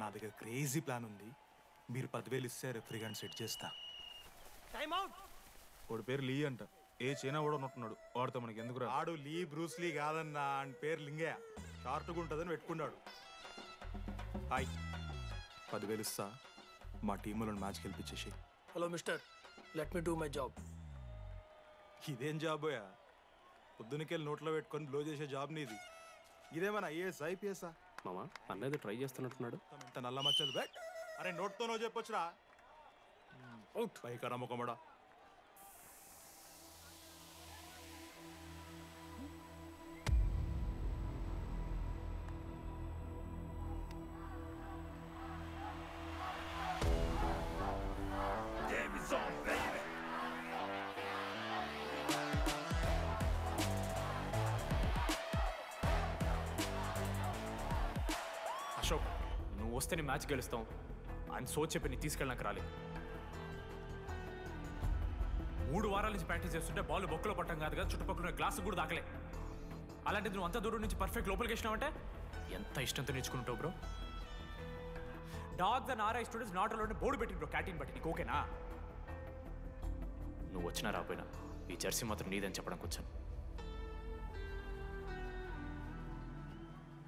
నా దగ్గర క్రేజీ ప్లాన్ ఉంది. మీరు 10,000 ఇస్తే రెఫ్రీ గారిని సెట్ చేస్తా. Time out. వాడి పేరు లీ అంట. ఏ చైనా కూడా ఉన్నట్టున్నాడు. వాడితో మనకి ఎందుకు రా? ఆడు లీ బ్రూస్ లీ కాదన్నా, అని పేరు లింగయ్య. షార్ట్గా ఉంటుందని పెట్టుకున్నాడు. హాయ్, 10,000 ఇస్తా. మా టీంలో మ్యాచ్ గెలిపించేసి. Hello mister, let me do my job. ఇదేం జాబోయా? పొద్దునకెళ్ళి నోట్లో పెట్టుకొని బ్లో చేసే జాబ్ నీది. ఇదేమన్నా ఐఏఎస్ ఐపీఎస్ఆ? మామా అన్నది ట్రై చేస్తున్నట్టున్నాడు. ఇంత నల్ల మచ్చలు బెట్. అరే నోట్తోనో చెప్పొచ్చురా. అవుట్ పైకరా ముఖమడా. అశోక్, నువ్వు వస్తే నీ మ్యాచ్ గెలుస్తాం అని సోచ్ చెప్పి నీ తీసుకెళ్ళడానికి రాలేదు. 3 వారాల నుంచి ప్రాక్టీస్ చేస్తుంటే బాల్ బొక్కలో పట్టం కాదు కదా, చుట్టుపక్కల గ్లాసు కూడా దాకలే. అలాంటిది నువ్వు అంత దూరం నుంచి పర్ఫెక్ట్ లోపలికి వేసినావంటే ఎంత ఇష్టంతో నేర్చుకుంటావు bro. Dogs and RI students not allowed board పెట్టి బ్రో, క్యాటీన్ బట్టి. నీకు ఓకేనా? నువ్వు వచ్చినా రాపోయినా ఈ జెర్సీ మాత్రం నీదని చెప్పడానికి వచ్చాను.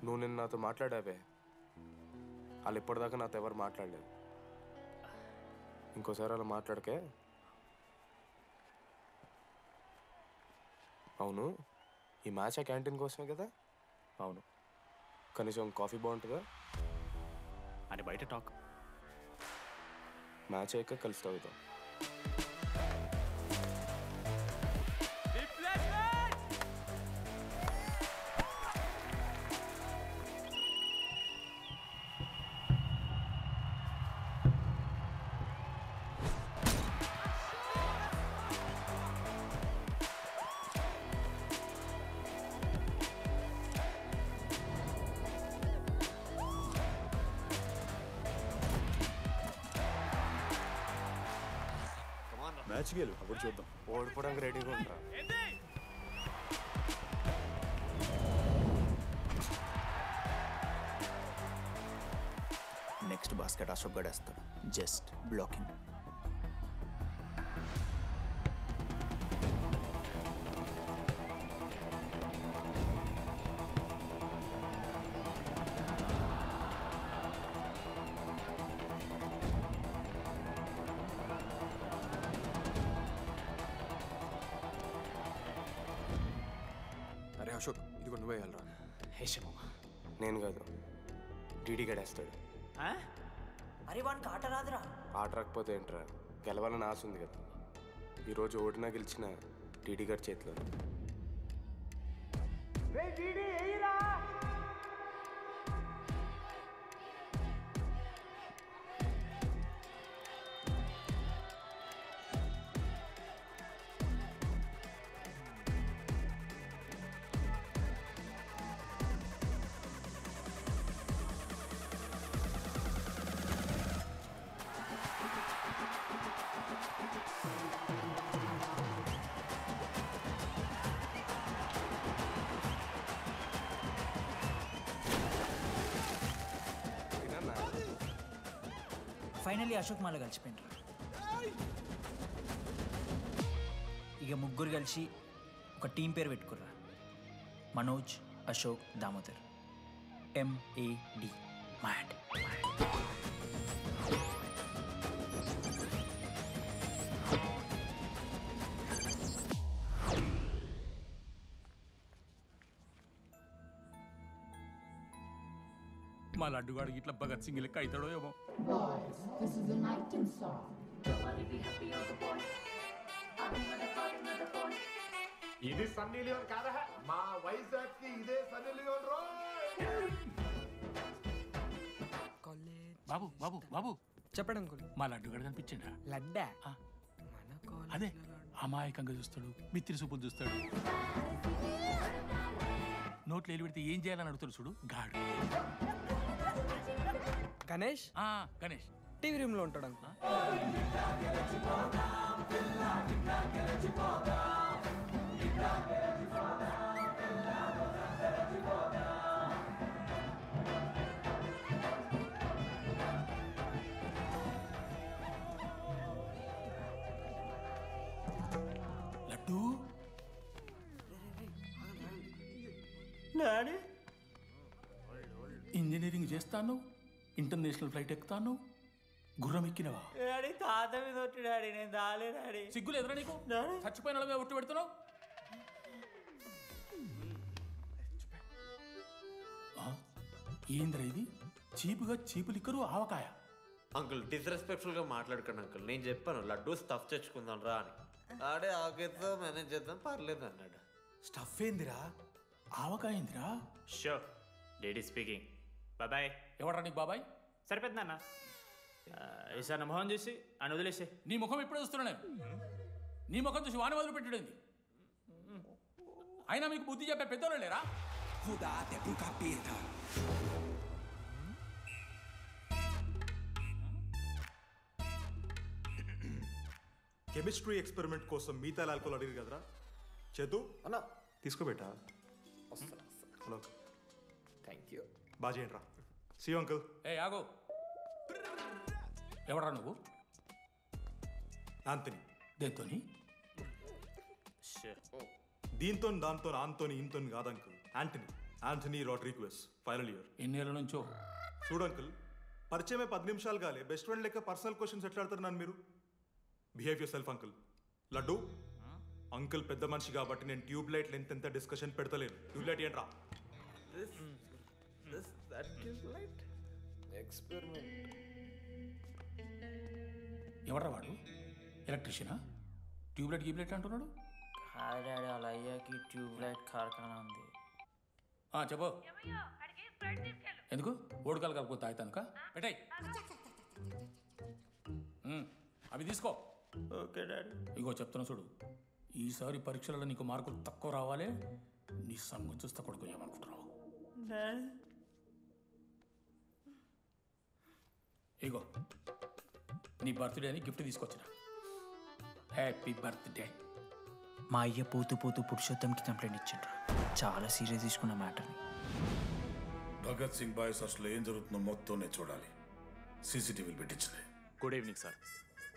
నువ్వు నిన్న నాతో మాట్లాడావే, వాళ్ళు ఇప్పటిదాకా నాతో ఎవరు మాట్లాడలేదు. ఇంకోసారి అలా మాట్లాడకే. అవును, ఈ మ్యాచ్ ఆ క్యాంటీన్ కోసమే కదా? అవును. కనీసం కాఫీ బాగుంటుందా అని బయట టాక్. మ్యాచ్ అయ్యాక కలిసి తాగుతాం. మ్యాచ్ గెలు, అప్పుడు చూద్దాం. ఓడిపోవడానికి రెడీగా ఉంటా. నెక్స్ట్ బాస్కెట్ అశోక్ గడేస్తాడు. Just blocking. అరే అశోక్, ఇది నువ్వే వెళ్ళరా. హేషమా నేను కాదు, డీడీ గడేస్తాడు. అరే వానికి ఆట రాదురా. ఆట రాకపోతే ఏంట్రా, గెలవాలని ఆశ ఉంది కదా. ఈరోజు ఓడినా గెలిచిన డీడీ గారి చేతిలో. ఫైనలీ అశోక్ మాల కలిసిపోయినరా. ఇక ముగ్గురు కలిసి ఒక టీం పేరు పెట్టుకుర్రా. మనోజ్, అశోక్, దామోదర్. MAD. మ్యాడ్. మా లడ్డుగాడికి ఇట్లా భగత్ సింగ్ లెక్క అవుతాడో ఏమో. ఇది సన్నీ లియోన్ కాదా? మా వైజాగ్ కి ఇదే సన్నీ లియోన్ రో. బాబు బాబు బాబు చెప్పండి అంకుల్. మా లడ్డుగాడు కనిపించిండా? లడ్డా? అదే అమాయకంగా చూస్తాడు, మిత్రి చూపులు చూస్తాడు. నోట్లు ఎల్లి పెడితే ఏం చేయాలని అడుగుతాడు చూడు, గాడు. గణేష్? గణేష్ టీవీ రూమ్ లో ఉంటాడు అంకుల్. డాడీ ఇంజనీరింగ్ చేస్తాను, ఇంటర్నేషనల్ ఫ్లైట్ ఎక్కుతాను, గుర్రం ఎక్కినవా? డాడీ తాత మీద ఒట్టు డాడీ, నేను దాలే డాడీ. సిగ్గులు ఎదురా నీకు? చచ్చిపోయిన వాళ్ళ మీద ఒట్టు పెడుతున్నావు. ఏంద్రా ఇది? చీపుగా చీపు లిక్కరు ఆవకాయ. అంకుల్ డిస్రెస్పెక్ట్ఫుల్ గా మాట్లాడకండి అంకుల్. నేను చెప్పాను లడ్డూ స్టఫ్ తెచ్చుకుందాం రా అని. ఆడే ఆకేతో మేనేజ్ చేద్దాం పర్లేదు అన్నాడు. స్టఫ్ ఏందిరా? ఆవకాయ ఏందిరా? Show lady speaking. బాబాయ్. ఎవడ్రా నీకు బాబాయ్? సరిపోతుంది అన్న. ఈసారి నా మొహం చూసి అని వదిలేసే. నీ ముఖం ఎప్పుడే చూస్తున్నా నేను. నీ ముఖం చూసి వాని వదిలి పెట్టడండి. అయినా మీకు బుద్ధి చెప్పే పెద్దోళ్ళు లేరా? కెమిస్ట్రీ ఎక్స్పెరిమెంట్ కోసం మిగతా ఆల్కహాల్ అడిగారు కదరా చేతు అన్న తీసుకోబెట్టా. Hello thank you. బాగా చేయండి రా. See uncle. ఏ ఆగో, ఎవడరా నువ్వు? ఆంథనీ. దేంతోని? దీంతో దాంతో ఆంతోని ఇంతో కాదు uncle. Anthony Rodrigues, final year. ఎన్నేళ్ళ నుంచో? చూడు అంకుల్, పరిచయమే 10 నిమిషాలు కాలే బెస్ట్ ఫ్రెండ్ లెక్క పర్సనల్ క్వశ్చన్స్ ఎట్లా ఆడతారు నన్ను మీరు? Behave yourself uncle. Laddu uncle పెద్ద మనిషి కాబట్టి నేను ట్యూబ్ లైట్ లెంత్ ఎంత డిస్కషన్ పెడతలేను. ట్యూబ్ లైట్ ఏంట్రా? ఎవడ్రా వాడు? ఎలక్ట్రీషియనా? ట్యూబ్లైట్ గీబ్లైట్ అంటున్నాడు. డాడీ అలా అయ్యాకి ట్యూబ్లైట్ కార్ఖానా ఉంది. చెప్పు. ఎందుకు? ఓడికాలు కలుపుతా అవుతానుక పెట్టాయి. అవి తీసుకో. Okay daddy. ఇగో చెప్తున్నా చూడు, ఈసారి పరీక్షలలో నీకు మార్కులు తక్కువ రావాలి. నీ సంగతి చూస్తా కొడుకు ఏమనుకుంటున్నావు? ఇగో నీ బర్త్డే అని గిఫ్ట్ తీసుకొచ్చిన. Happy birthday. మా అయ్య పోతూ పోతూ పురుషోత్తంకి కంప్లైంట్ ఇచ్చిండ్రు. చాలా సీరియస్ తీసుకున్న మ్యాటర్ని. భగత్ సింగ్ బాయ్స్ అసలు ఏం జరుగుతుందో మొత్తం నేను చూడాలి. సీసీటీవీలు పెట్టించలే. Good evening sir.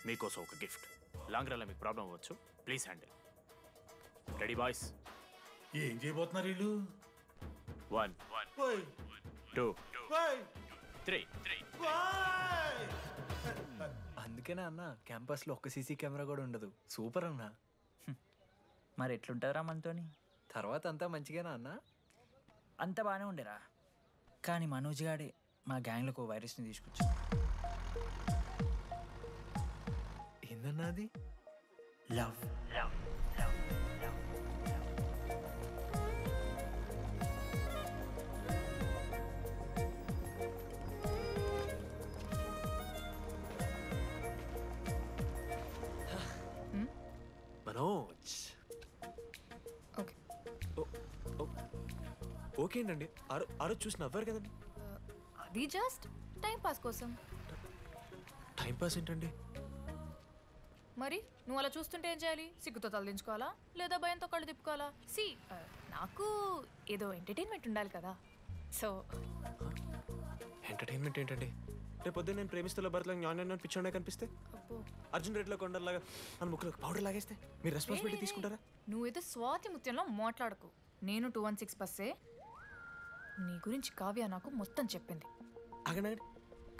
మీకోసం ఒక గిఫ్ట్. లాంగ్ రన్లో మీకు ప్రాబ్లం అవ్వచ్చు, ప్లీజ్ హ్యాండిల్. Ready boys? ఏం చేయబోతున్నారు వీళ్ళు? 1 2 3. అందుకేనా అన్న క్యాంపస్లో ఒక్క సీసీ కెమెరా కూడా ఉండదు. సూపర్ అన్న. మరి ఎట్లుంటారా మనతోని? తర్వాత అంతా మంచిగానా అన్న? అంత బాగానే ఉండేరా, కానీ మనోజ్ గాడే మా గ్యాంగ్లకు వైరస్ని తీసుకొచ్చా. ఏందన్నా అది? లవ్. మనోజ్. ఓకే అండి. ఆ రోజు చూసి నవ్వారు కదండి. అది జస్ట్ టైం పాస్ కోసం. టైం పాస్ ఏంటండి? మరి నువ్వు అలా చూస్తుంటే ఏం చేయాలి? సిగ్గుతో తలదించుకోవాలా లేదా భయంతో కళ్ళు తిప్పుకోవాలా? నాకు ఏదో ఎంటర్టైన్మెంట్ ఉండాలి కదా. సో ఎంటర్టైన్మెంట్ ఏంటండి? రేపు పొద్దున్న నేను ప్రేమిస్తున్న భర్తలో జ్ఞానం పిచ్చోడే కనిపిస్తే, అర్జున్ రెడ్డిలో కొండలాగా మన ముక్కులకు పౌడర్ లాగేస్తే మీరు రెస్పాన్సిబిలిటీ తీసుకుంటారా? నువ్వేదో స్వాతి ముత్యంలో మాట్లాడకు. నేను 216 బస్సే. నీ గురించి కావ్య నాకు మొత్తం చెప్పింది. అగనండి.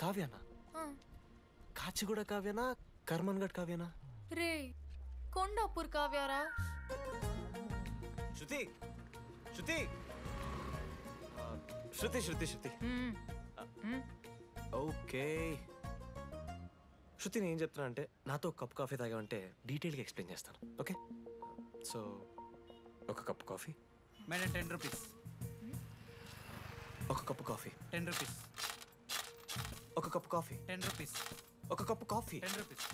కావ్యానా? కాచిగూడ కావ్యానా? కర్మన్ గడ్ కావ్యానా? రే కొండాపూర్ కావ్యారా? శృతి శృతి శృతి శృతి శృతి ఓకే. శృతి నేను ఏం చెప్తున్నా అంటే, నాతో ఒక కప్ కాఫీ తాగామంటే డీటెయిల్గా ఎక్స్ప్లెయిన్ చేస్తాను. ఓకే? సో ఒక కప్ కాఫీ. Madam 10 rupees. ఒక కప్పు కాఫీ. 10 రూపీస్. ఒక కప్పు కాఫీ. 10 రూపీస్. ఒక కప్పు కాఫీ. 10 రూపీస్.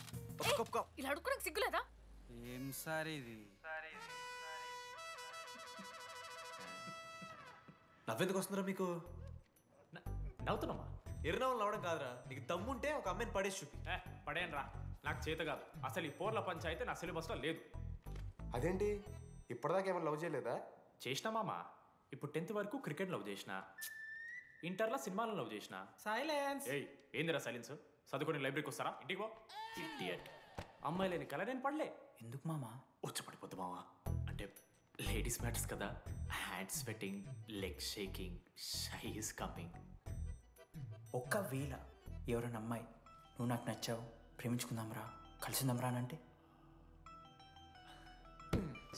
ఒక కప్పు కాఫీ. ఇలా అడుక్కోడానికి సిగ్గులేదా? ఏం సార్ ఇది? నవ్వెందుకు వస్తుందిరా మీకు? నవ్వుతున్నామా? ఎర్రనవ్వులు నవ్వడం కాదురా, నీకు దమ్ముంటే ఒక అమ్మాయిని పడేసి చూపి. పడేయను రా, నాకు చేత కాదు. అసలు ఈ పోర్ల పంచాయితీ నా సిలబస్లో లేదు. అదేంటి ఇప్పటిదాకా ఏమైనా లవ్ చేయలేదా? చేసినా మామ. ఇప్పుడు 10th వరకు క్రికెట్ లవ్ చేసిన, ఇంటర్లో సినిమాలను లవ్ చేసిన. సైలెన్స్. ఏయ్ ఏందిరా సైలెన్స్? చదువుకొని లైబ్రరీకి వస్తారా? ఇంటికి పో. ఇడియట్. అమ్మాయి లేని కల నేను పడలే. ఎందుకు మామా? వచ్చి పడిపోద్దు మావా. అంటే లేడీస్ మ్యాటర్స్ కదా, hand sweating, leg shaking, shy is coming. ఒక్కవేళ ఎవరైనా అమ్మాయి నువ్వు నాకు నచ్చావు, ప్రేమించుకుందాంరా, కలిసిందాంరా అని అంటే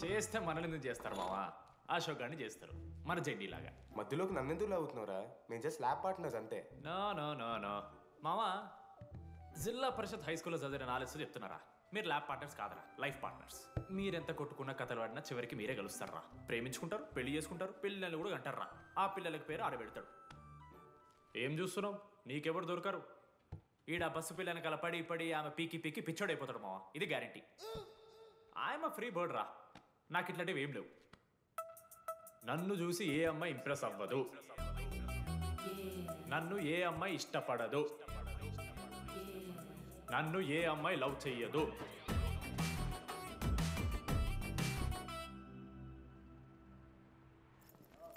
చేస్తే మనల్ని ఎందుకు చేస్తారు మావా? అశోక్ గారిని చేస్తారు, మన జెండీలాగా. మధ్యలోకి నన్నెందుకు లాగుతున్నావురా? మేము జస్ట్ ల్యాబ్ పార్ట్నర్స్ అంతే. నో నో నో నో మావా, జిల్లా పరిషత్ హై స్కూల్లో చదివిన నాలెడ్జ్ చెప్తున్నారా? మీరు ల్యాబ్ పార్ట్నర్స్ కాదరా, లైఫ్ పార్ట్నర్స్. మీరెంత కొట్టుకున్న కథలు ఆడినా చివరికి మీరే కలుస్తారా. ప్రేమించుకుంటారు, పెళ్లి చేసుకుంటారు, పిల్లల్ని కూడా అంటారా. ఆ పిల్లలకి పేరు ఆడబెడతాడు. ఏం చూస్తున్నావు? నీకెవరు దొరకరు. ఈడ బస్సు పిల్లని కల పడి పడి ఆమె పీకి పీకి పిచ్చోడైపోతాడు మావా, ఇది గ్యారంటీ. ఆయమ ఫ్రీ బర్డ్ రా, నాకు ఇట్లాంటివి ఏం లేవు. నన్ను చూసి ఏ అమ్మాయి ఇంప్రెస్ అవ్వదు, నన్ను ఏ అమ్మాయి ఇష్టపడదు, నన్ను ఏ అమ్మాయి లవ్ చెయ్యదు.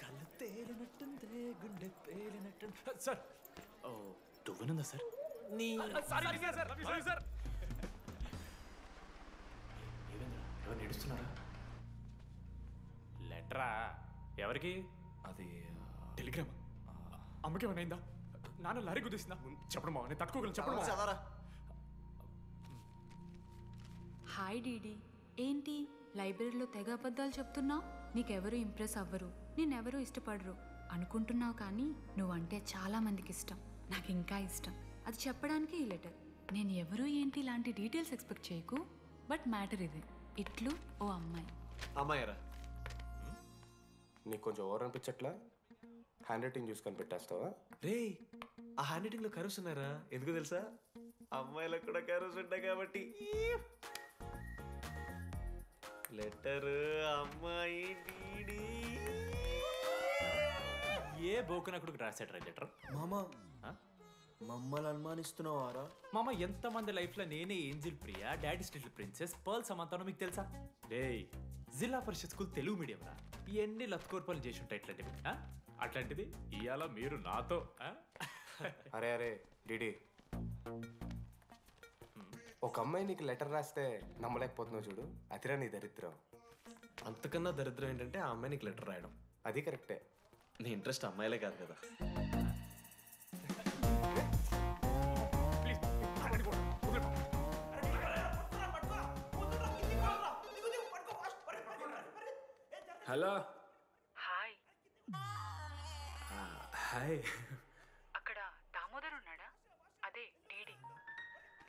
కళ్ళు తేలినట్టుందే, గుండె పేలినట్టు. సార్, ఓ దువ్వనుందా సార్? నీ సార్ ఎవరు నడుస్తున్నారా? లెటరా? ఎవరికి? అది టెలిగ్రామ్. అమ్మకి ఏమైనా నాన్న లారీ గుద్దేసిందా? చెప్పడం మా నేను తట్టుకోగలను. చెప్పడం. హాయ్ డీడీ, ఏంటి లైబ్రరీలో తెగ అబద్ధాలు చెప్తున్నావు? నీకెవరు ఇంప్రెస్ అవ్వరు, నేనెవరూ ఇష్టపడరు అనుకుంటున్నావు, కానీ నువ్వంటే చాలా మందికి ఇష్టం, నాకు ఇంకా ఇష్టం. అది చెప్పడానికి ఈ లెటర్. నేను ఎవరు ఏంటి ఇలాంటి డీటెయిల్స్ ఎక్స్పెక్ట్ చేయకు, బట్ మ్యాటర్ ఇది. ఇట్లు ఓ అమ్మాయి. అమ్మాయిరా, నీకు కొంచెం ఓవర్ అనిపించట్లా? హ్యాండ్ రైటింగ్ చూసి కనిపెట్టేస్తావా? రే, ఆ హ్యాండ్ రైటింగ్లో కర్వ్స్ ఉన్నారా? ఎందుకు తెలుసా? అమ్మాయిలకు కూడా కర్వ్స్ ఉంటాయి కాబట్టి. లెటర్ అమ్మాయి డీడీ. ఏ బోకనకుడికి రాశాడు లెటర్? మామా, మమ్మల్ని అనుమానిస్తున్నావారా? మామ, ఎంతమంది లైఫ్లో నేనే angel Priya, daddy still princess, pearl సమంతానో మీకు తెలుసా? డే, జిల్లా పరిషత్ స్కూల్ తెలుగు మీడియం రా, ఎన్ని లత్కోర్పాలు చేసి ఉంటాయి ఇట్లాంటివి. అట్లాంటిది ఇవాళ మీరు నాతో. అరే అరే డిడి, ఒక అమ్మాయి నీకు లెటర్ రాస్తే నమ్మలేకపోతున్నావు చూడు, అదిరా నీ దరిద్రం. అంతకన్నా దరిద్రం ఏంటంటే ఆ అమ్మాయి నీకు లెటర్ రాయడం. అది కరెక్టే. నీ ఇంట్రెస్ట్ అమ్మాయిలే కాదు కదా. హలో. హాయ్. హాయ్. అక్కడ దామోదర్ ఉన్నాడా? అదే డీడీ.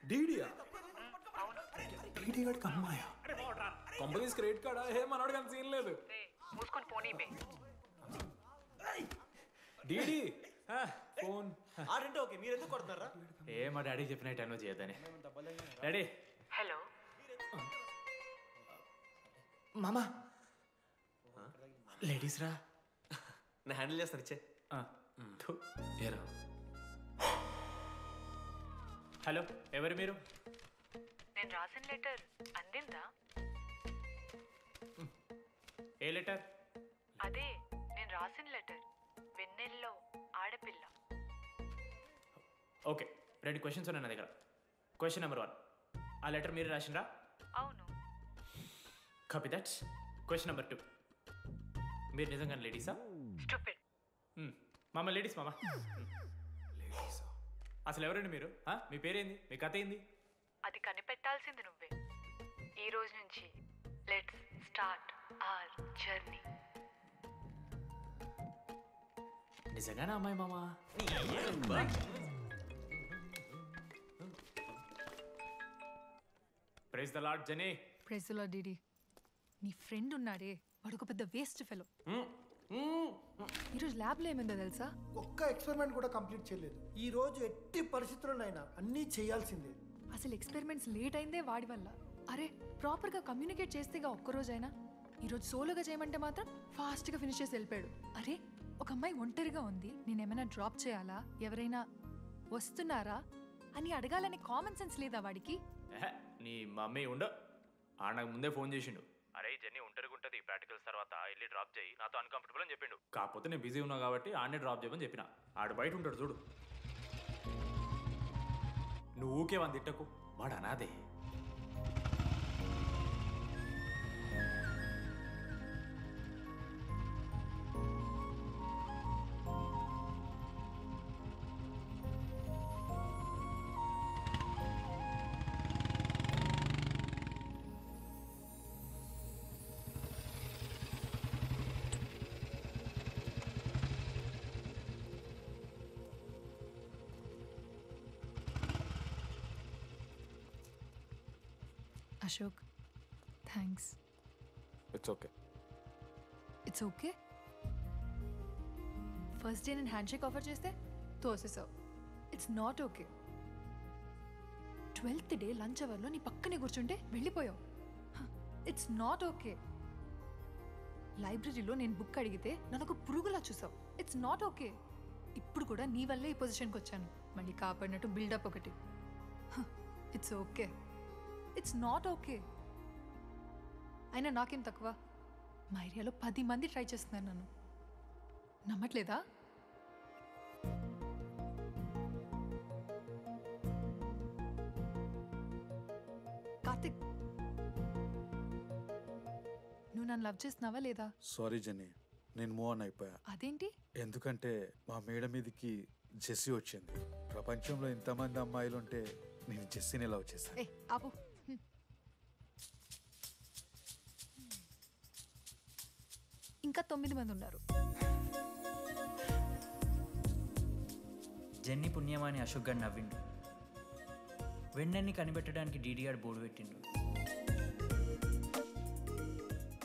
డీడీయా? అవును. డీడీ గడికి అమ్మాయా? Companies credit కార్డా? ఏ మనోడు కానీ సీన్ లేదు. మూసుకొని పోనీ బే. DD phone. ఆడంటే ఓకే, మీరు ఎందుకు కొడుతున్నారా? ఏ మా డాడీ చెప్పిన టైంలో చేయొద్దని. డాడీ. హలో మామా. లేడీస్ రా, నేను హ్యాండిల్ చేస్తాను. ఇచ్చే. ఏరా. హలో, ఎవరు మీరు? నేను రాసిన లెటర్ అందిందా? ఏ లెటర్? అదే నేను రాసిన లెటర్, వెన్నెల్లో ఆడపిల్ల. ఓకే, 2 క్వశ్చన్స్ ఉన్నాయి నా దగ్గర. క్వశ్చన్ నెంబర్ 1, ఆ లెటర్ మీరు రాసిండ్రా? అవును. Copy that. క్వశ్చన్ నెంబర్ 2, మీరు నిజంగా లేడీసా? స్టూపిడ్. మామ లేడీస్ మామ. అసలు ఎవరండి మీరు? మీ పేరేంది? మీ కథ ఏంది? అది కనిపెట్టాల్సింది నువ్వే. ఈ రోజు నుంచి లెట్స్ స్టార్ట్ అవర్ జర్నీ. నిజంగానే అమ్మాయి మామ? Praise the lord Jenny. Praise the lord DD. నీ ఫ్రెండ్ ఉన్నాడే, వాడు ఒక పెద్ద వేస్ట్ ఫెలో. ఈరోజు ల్యాబ్లో ఏమైందో తెలుసా? ఒక్క ఎక్స్పెరిమెంట్ కూడా కంప్లీట్ చేయలేదు. ఈ రోజు ఎట్టి పరిస్థితుల్లోనైనా అన్నీ చేయాల్సిందే. అసలు ఎక్స్పెరిమెంట్స్ లేట్ అయిందే వాడి వల్ల. అరే, ప్రాపర్గా కమ్యూనికేట్ చేస్తేగా ఒక్కరోజైనా. ఈరోజు సోలోగా చేయమంటే మాత్రం ఫాస్ట్గా ఫినిష్ చేసి వెళ్ళిపోయాడు. అరే, ఒక అమ్మాయి ఒంటరిగా ఉంది, నేనేమైనా డ్రాప్ చేయాలా, ఎవరైనా వస్తున్నారా అని అడగాలనే కామన్ సెన్స్ లేదా వాడికి? నీ మమ్మీ ఉండ నాకు ముందే ఫోన్ చేసిండు. అరే జర్నీ ఒంటరిగా ఉంటుంది, ప్రాక్టికల్స్ తర్వాత వెళ్ళి డ్రాప్ చేయి, నాతో అన్కంఫర్టబుల్ అని చెప్పిండు. కాకపోతే నేను బిజీ ఉన్నా కాబట్టి ఆడనే డ్రాప్ చేయమని చెప్పిన. ఆడు బయట ఉంటాడు చూడు. నువ్వు ఊకే వాని తిట్టకు, వాడు అనాదే. Ashok thanks. It's okay. It's okay. First day నేను హ్యాండ్ షేక్ ఆఫర్ చేస్తే తోసేసావు. It's not okay. 12th day lunch అవర్లో నీ పక్కనే కూర్చుంటే వెళ్ళిపోయావు. It's not okay. లైబ్రరీలో నేను బుక్ అడిగితే నన్ను ఒక పురుగులా చూసావు. It's not okay. ఇప్పుడు కూడా నీ వల్లే ఈ పొజిషన్కి వచ్చాను. మళ్ళీ కాపాడినట్టు బిల్డప్ ఒకటి. It's okay. It's not okay. అయినా నాకేం తక్కువ? మా ఏరియాలో 10 మంది ట్రై చేస్తున్నారు నన్ను. నమ్మట్లేదా? కార్తిక్, నువ్వు నన్ను లవ్ చేస్తున్నావా లేదా? సారీ జెన్నీ, నేను మూవ్ ఆన్ అయిపోయా. అదేంటి? ఎందుకంటే మా మేడ మీదకి జెస్సీ వచ్చింది. ప్రపంచంలో ఇంతమంది అమ్మాయిలు ఉంటే నేను జెస్సీని లవ్ చేశాను. ఆపు. ఇంకా 9 మంది ఉన్నారు. జెన్నీ పుణ్యమాని అశోక్ గారు నవ్విండు. వెన్నెన్ని కనిపెట్టడానికి డీడీఆర్ బోర్డు పెట్టిండు.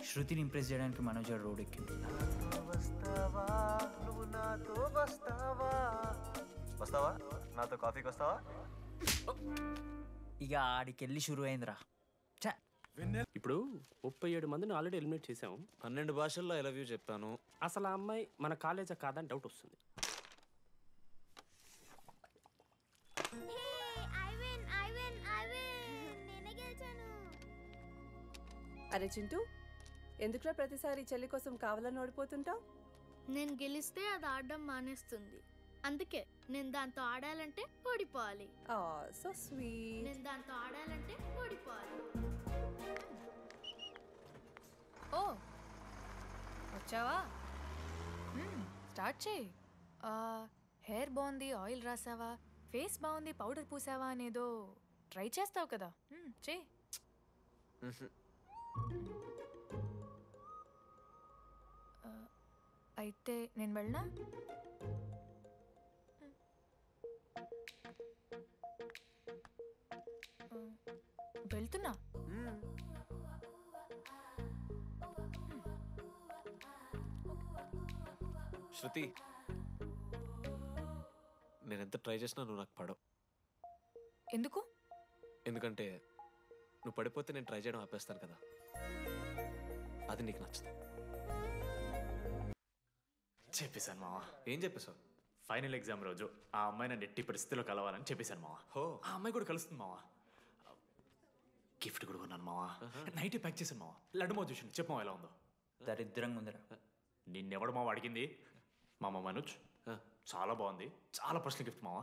శృతిని ఇంప్రెస్ చేయడానికి మనోజ్ గారు రోడ్ ఎక్కిండు. వస్తావా నాతో కాఫీకి వస్తావా? ఇక ఆడికెళ్ళి షురు అయిందిరా. ఇప్పుడు 37 మందిని ఆల్రెడీ ఎలిమినేట్ చేసాము. 12 భాషల్లో ఐ లవ్ యూ చెప్పాను. అసలు ఆ అమ్మాయి మన కాలేజా కాదని డౌట్ వస్తుంది. అరే చింటూ, ఎందుకురా ప్రతిసారి చెల్లి కోసం కావాలని ఓడిపోతుంటావు? నేను గెలిస్తే అది ఆడడం మానేస్తుంది. అందుకే నేను దాంతో ఆడాలంటే ఓడిపోవాలి. So sweet. నేను దాంతో ఆడాలంటే ఓడిపోవాలి. ఓ వచ్చావా? స్టార్ట్ చేయి. హెయిర్ బాగుంది, ఆయిల్ రాసావా, ఫేస్ బాగుంది, పౌడర్ పూసావా అనేదో ట్రై చేస్తావు కదా. చేయి. అయితే నేను వెళ్ళనా? వెళ్తున్నా. శృతి, నేను ఎంత ట్రై చేసినా నువ్వు నాకు పడవు. ఎందుకు? ఎందుకంటే నువ్వు పడిపోతే నేను ట్రై చేయడం ఆపేస్తాను కదా. అది నీకు నచ్చదు. చెప్పేశాను మావా. ఏం చెప్పేశావు? ఫైనల్ ఎగ్జామ్ రోజు ఆ అమ్మాయి నన్ను ఎట్టి పరిస్థితిలో కలవాలని చెప్పేశాను మావా. ఆ అమ్మాయి కూడా కలుస్తుంది మావా. గిఫ్ట్ కూడా కొన్నాను మావా. నైట్ ప్యాక్ చేశాను మావా. లడ్డు మావ చూసిండు. చెప్పు మావా ఎలా ఉందో. దరిద్రంగా ఉందిరా. నిన్నెవడు మావ అడిగింది? మామ మనోజ్. చాలా బాగుంది. చాలా పర్సనల్ గిఫ్ట్ మావా.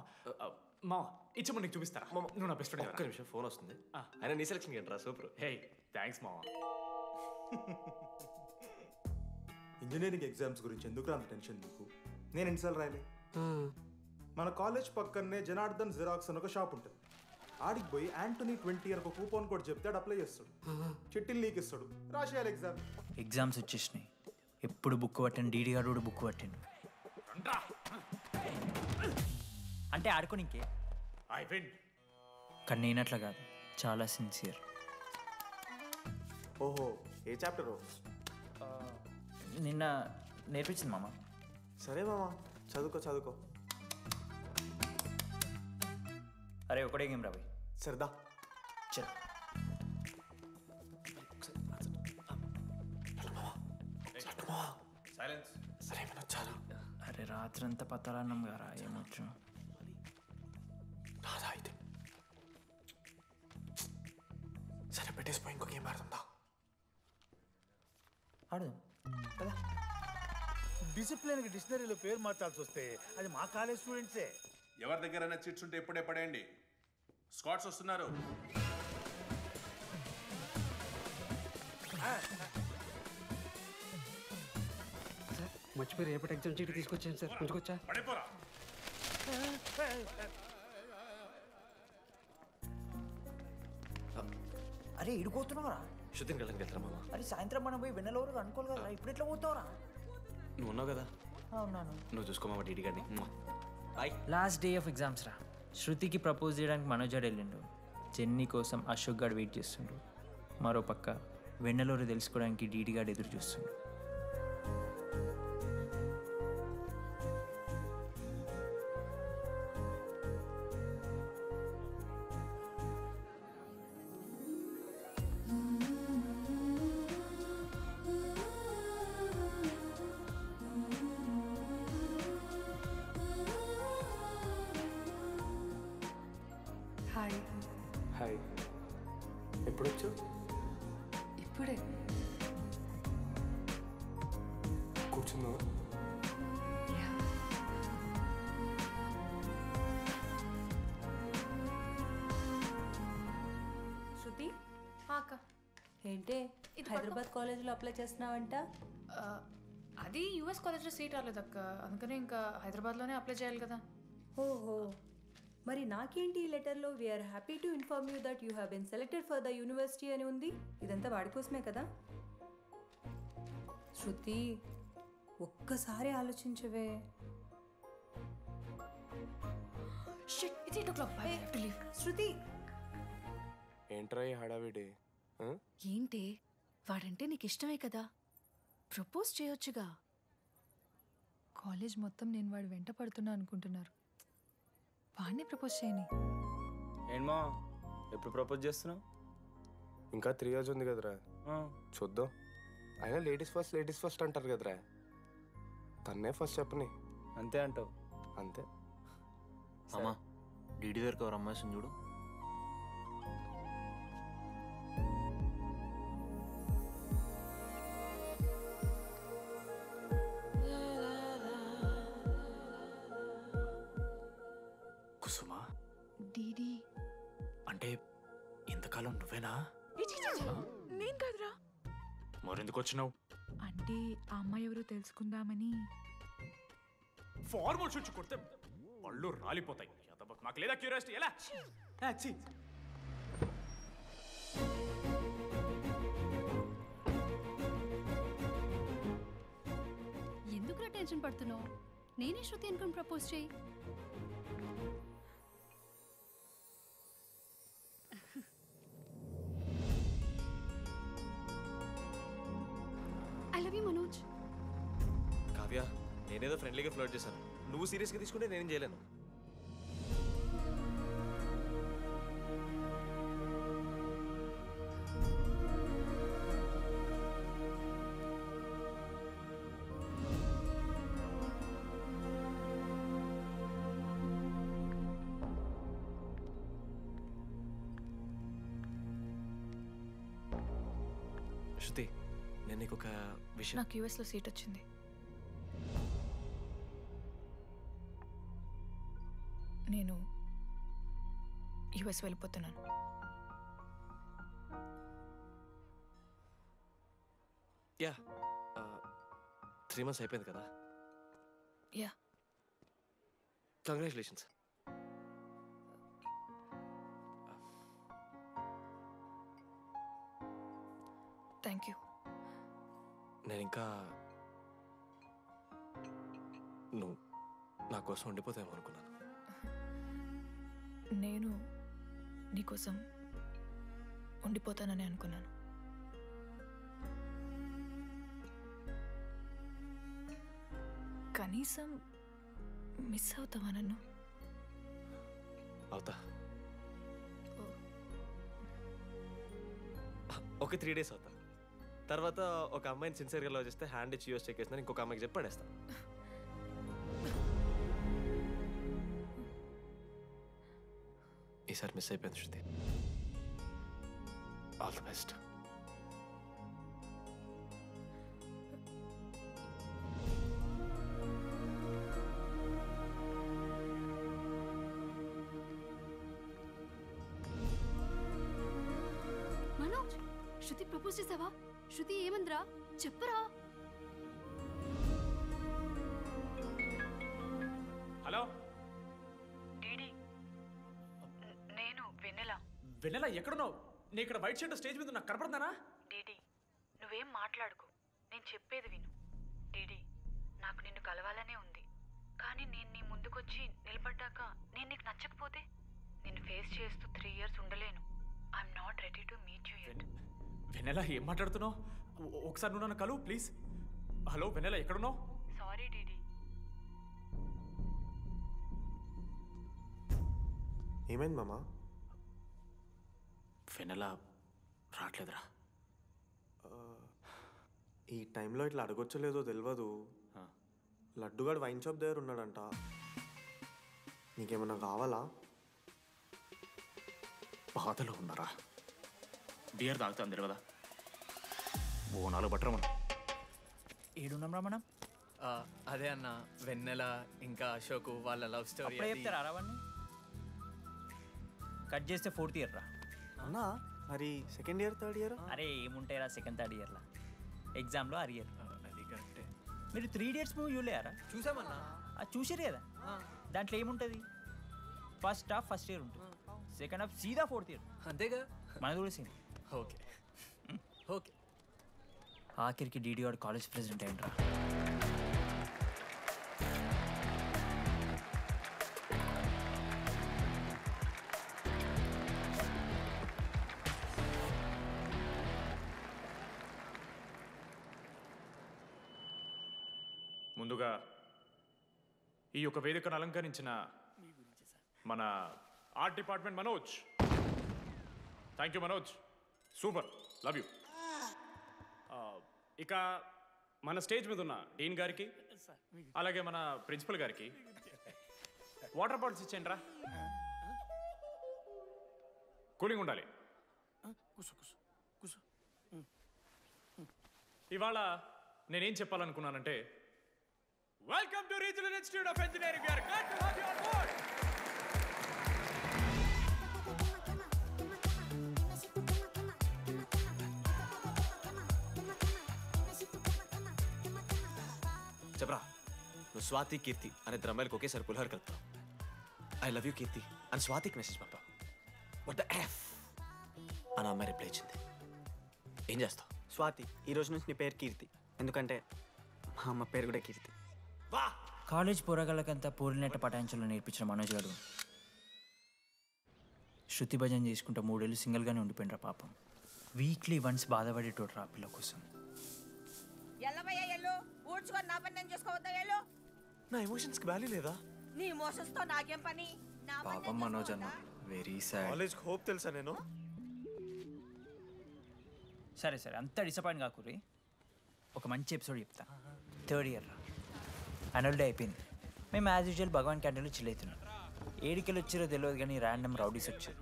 మావా ఇచ్చమని నీకు చూపిస్తారా? నువ్వు నా బెస్ట్ ఫ్రెండ్. ఒక్క నిమిషం, ఫోన్ వస్తుంది. అయినా నీ సెలక్షన్ ఏంట్రా? సూపర్. హే థ్యాంక్స్ మావా. ఇంజనీరింగ్ ఎగ్జామ్స్ గురించి ఎందుకు అంత టెన్షన్ నీకు? నేను ఎన్నిసార్లు రాయలే. మన కాలేజ్ పక్కనే జనార్దన్ జిరాక్స్ అని ఒక షాప్ ఉంటుంది. ఆడికి పోయి యాంటనీ 20 అని ఒక కూపన్ కోడ్ చెప్తే అప్లై చేస్తాడు. చిట్టిల్ నీకు ఇస్తాడు, రాసేయాలి ఎగ్జామ్. ఎగ్జామ్స్ వచ్చేసినాయి. ఎప్పుడు బుక్ పట్టాను, డీడీ గారు కూడా బుక్ పట్టిండు. అంటే ఆడుకోనికే. కానీ నేనట్లా కాదు, చాలా సిన్సియర్. ఓహో, ఏ చాప్టరు? నిన్న నేర్పించింది మామ. సరే మామ, చదువుకో చదువుకో. అరే ఒకటే గేమ్ రాబోయ్. సరదా చల్. అరే రాత్రంతా పతరాన్నం గారా, ఏమొచ్చు? సరే పెట్టేసిపోయి ఇంకో గేమ్ ఆడుతుందా? ఆడు. డిసిప్లిన్కి డిక్షనరీలో పేరు మార్చాల్సి వస్తే అది మా కాలేజ్ స్టూడెంట్సే. ఎవరి దగ్గర చిట్స్ ఉంటే ఎప్పుడే పడేయండి. స్కాట్స్ వస్తున్నారు. మర్చిపోయి రేపటి ఎగ్జామ్ చీటి తీసుకొచ్చాను సార్. ఉంచుకొచ్చా? అరే ఇడిపోతున్నావురా? శృతిని వెళ్ళడానికి వెళ్తారా మామ? అరే సాయంత్రం మనం పోయి వెన్నెల వరకు అనుకోవాలి కదా. ఇప్పుడు ఎట్లా పోతావురా? నువ్వు ఉన్నావు కదా. అవునాను. నువ్వు చూసుకోమా డీడీ గారిని. లాస్ట్ డే ఆఫ్ ఎగ్జామ్స్ రా. శృతికి ప్రపోజ్ చేయడానికి మనోజ్ గారు వెళ్ళిండు. జెన్నీ కోసం అశోక్ గారు వెయిట్ చేస్తుండ్రు. మరోపక్క వెన్నెలూరు తెలుసుకోవడానికి డీడీగాడు ఎదురు చూస్తుంది. హాయ్. హాయ్, ఎప్పుడొచ్చు? ఇప్పుడే. కూర్చున్నావా? శృతి అక్క ఏంటే హైదరాబాద్ కాలేజ్లో అప్లై చేస్తున్నావంట? అది యూఎస్ కాలేజ్లో సీట్ రాలేదు అక్క, అందుకనే ఇంకా హైదరాబాద్లోనే అప్లై చేయాలి కదా. ఓహో, మరి నాకేంటి ఈ లెటర్లో we are happy to inform you that you have been selected for the university అని ఉంది. ఇదంతా వాడి కోసమే కదా. శృతి ఒక్కసారి ఆలోచించవే. శృతి ఏంట్రా ఈ హడావిడి? ఏంటి వాడంటే నీకు ఇష్టమే కదా, ప్రపోజ్ చేయొచ్చుగా. కాలేజ్ మొత్తం నేను వాడు వెంట పడుతున్నా అనుకుంటున్నారు, వాడిని ప్రపోజ్ చేయని. ఏంటమ్మా ఎప్పుడు ప్రపోజ్ చేస్తున్నావు? ఇంకా 3 years ఉంది కదరా, చూద్దాం. అయినా లేడీస్ ఫస్ట్ అంటారు కదరా, తన్నే ఫస్ట్ చెప్పని. అంతే అంటావు? అంతే. అమ్మా డీడీ దగ్గర ఎవరు అమ్మాయిని చూడు. కుసుమా డీడీ అంటే ఇంతకాలం నువ్వేనా? నేను కాదురా. మరెందుకు వచ్చినావు? అంటే ఆ అమ్మాయి ఎవరో తెలుసుకుందామని. ఫార్మల్ షూట్ కొడితే పళ్ళు రాలిపోతాయి. మాకు లేదా క్యూరియాసిటీ? ఎలా ఎందుకు టెన్షన్ పడుతున్నావు? నేనే శృతి అనుకుని ప్రపోజ్ చేయి. I love you Manoj. Kavya, నేనేదో ఫ్రెండ్లీగా ఫ్లర్ట్ చేశాను, నువ్వు సీరియస్గా తీసుకుంటే నేనేం చేయలేను. శృతి, నేను నీకు ఒక విషయం. నాకు యూఎస్లో సీట్ వచ్చింది. నేను యూఎస్ వెళ్ళిపోతున్నాను. యా, 3 months అయిపోయింది కదా. Yeah, congratulations. Thank you. నేను ఇంకా నువ్వు నా కోసం ఉండిపోతాయేమో అనుకున్నాను. నేను నీకోసం ఉండిపోతానని అనుకున్నాను. కనీసం మిస్ అవుతావా నన్ను? అవుతా. ఒక 3 days అవుతా. తర్వాత ఒక అమ్మాయిని సిన్సియర్గా లవ్ చేస్తే హ్యాండ్ ఇచ్చి యూస్ చెక్ చేసిన ఇంకొక అమ్మాయికి చెప్పి పడేస్తాను. ఈసారి మిస్ అయిపోయింది Shruti. All the best. Manoj, Shruti propose చేసావా? శృతి ఏమందిరా చెప్పరా? హలో నేను వెన్నెల. వెన్నెల ఎక్కడున్నావు? నీ ఇక్కడ వైట్ షర్ట్ స్టేజ్ మీద నాకు కనపడుతున్నానా? డీడీ నువ్వేం మాట్లాడుకో, నేను చెప్పేది విను. డీడీ నాకు నిన్ను కలవాలనే ఉంది, కానీ నేను నీ ముందుకొచ్చి నిలబడ్డాక నేను నీకు నచ్చకపోతే నిన్ను ఫేస్ చేస్తూ 3 years ఉండలేను. I'm not ready to meet you yet. Vennela ఏం మాట్లాడుతున్నావు? ఒకసారి నువ్వు నన్ను కలువు ప్లీజ్. హలో వెన్నెల, ఎక్కడున్నావు? Sorry DD. ఏమైంది మామ? వెన్నెల రావట్లేదురా. ఈ టైంలో ఇట్లా అడగొచ్చలేదో తెలియదు. లడ్డుగాడు వైన్ షాప్ దగ్గర ఉన్నాడంట. నీకేమన్నా కావాలా? బాధలో ఉన్నారా? బియర్ తాగుతా అందరు కదా. ఓ 4 బట్టరా మనం. ఏడున్నాం రా మనం? అదే అన్న, వెన్నెల ఇంకా అశోక్ వాళ్ళ లవ్ స్టోరీ. అప్పుడే చెప్తారా రావన్నీ? కట్ చేస్తే 4th ఇయర్ రా అన్నా. మరి 2nd ఇయర్ 3rd ఇయర్? అరే ఏముంటాయి రా 2nd 3rd ఇయర్లో. ఎగ్జామ్లో అరియర్. అది కరెక్టే. మీరు 3 Idiots మూవీ చూడలేరా? చూసామన్నా. చూసారు కదా. దాంట్లో ఏముంటుంది? ఫస్ట్ హాఫ్ ఫస్ట్ ఇయర్ ఉంటుంది, సెకండ్ హాఫ్ సీదా 4th ఇయర్. అంతేగా మనది కూడా సేమ్. Okay okay. ఆఖరికి డీడీ వాడు కాలేజ్ ప్రెసిడెంట్ ఏంట్రా. ముందుగా ఈ యొక్క వేదికను అలంకరించిన మన art department Manoj, thank you Manoj, super, love you. ఇక మన స్టేజ్ మీద ఉన్న డీన్ గారికి, అలాగే మన ప్రిన్సిపల్ గారికి వాటర్ బాటిల్స్ ఇచ్చేయండి రా, కూలింగ్ ఉండాలి. ఇవాళ నేనేం చెప్పాలనుకున్నానంటే, welcome to regional institute of engineering. We are glad to have you on board. చెప్పరా, నువ్వు స్వాతి కీర్తి అనే ద్రమ్మాయిలకు ఒకేసారి పులిహోర కలుపుతావు. ఐ లవ్ యూ కీర్తి అని స్వాతికి మెసేజ్ పంపావు. వాట్ ద ఎఫ్ అని అమ్మాయి రిప్లై ఇచ్చింది. ఏం చేస్తావు? స్వాతి, ఈ రోజు నుంచి నీ పేరు కీర్తి, ఎందుకంటే మా అమ్మ పేరు కూడా కీర్తి. కాలేజ్ పోరగాళ్ళకంతా పూరినట్ట పటాయించలో నేర్పించిన మనోజ్ గారు శృతి భజన చేసుకుంటూ 3 ఏళ్ళు సింగిల్గానే ఉండిపోయినరా పాపం. వీక్లీ వన్స్ బాధపడేటోడు ఆ పిల్ల కోసం. నా పని నేను చేసుకోవద్దా? నా ఎమోషన్స్కి వాల్యూ లేదా? నీ ఎమోషన్స్ తో నాకేం పని? పాపం మనోజ్ అన్న, వెరీ సాడ్. కాలేజ్కి హోప్ తెలుసా నేను? సరే సరే, అంత డిసప్పాయింట్ కాకూరి. ఒక మంచి ఎపిసోడ్ చెప్తా. 3rd ఇయర్ యాన్యువల్ డే అయిపోయింది. మేము యాజ్ యూజువల్ భగవాన్ క్యాంటీన్లో చిల్ అవుతున్నాం. ఏడికెళ్ళి వచ్చారో తెలియదు కానీ ర్యాండమ్ రౌడీస్ వచ్చారు.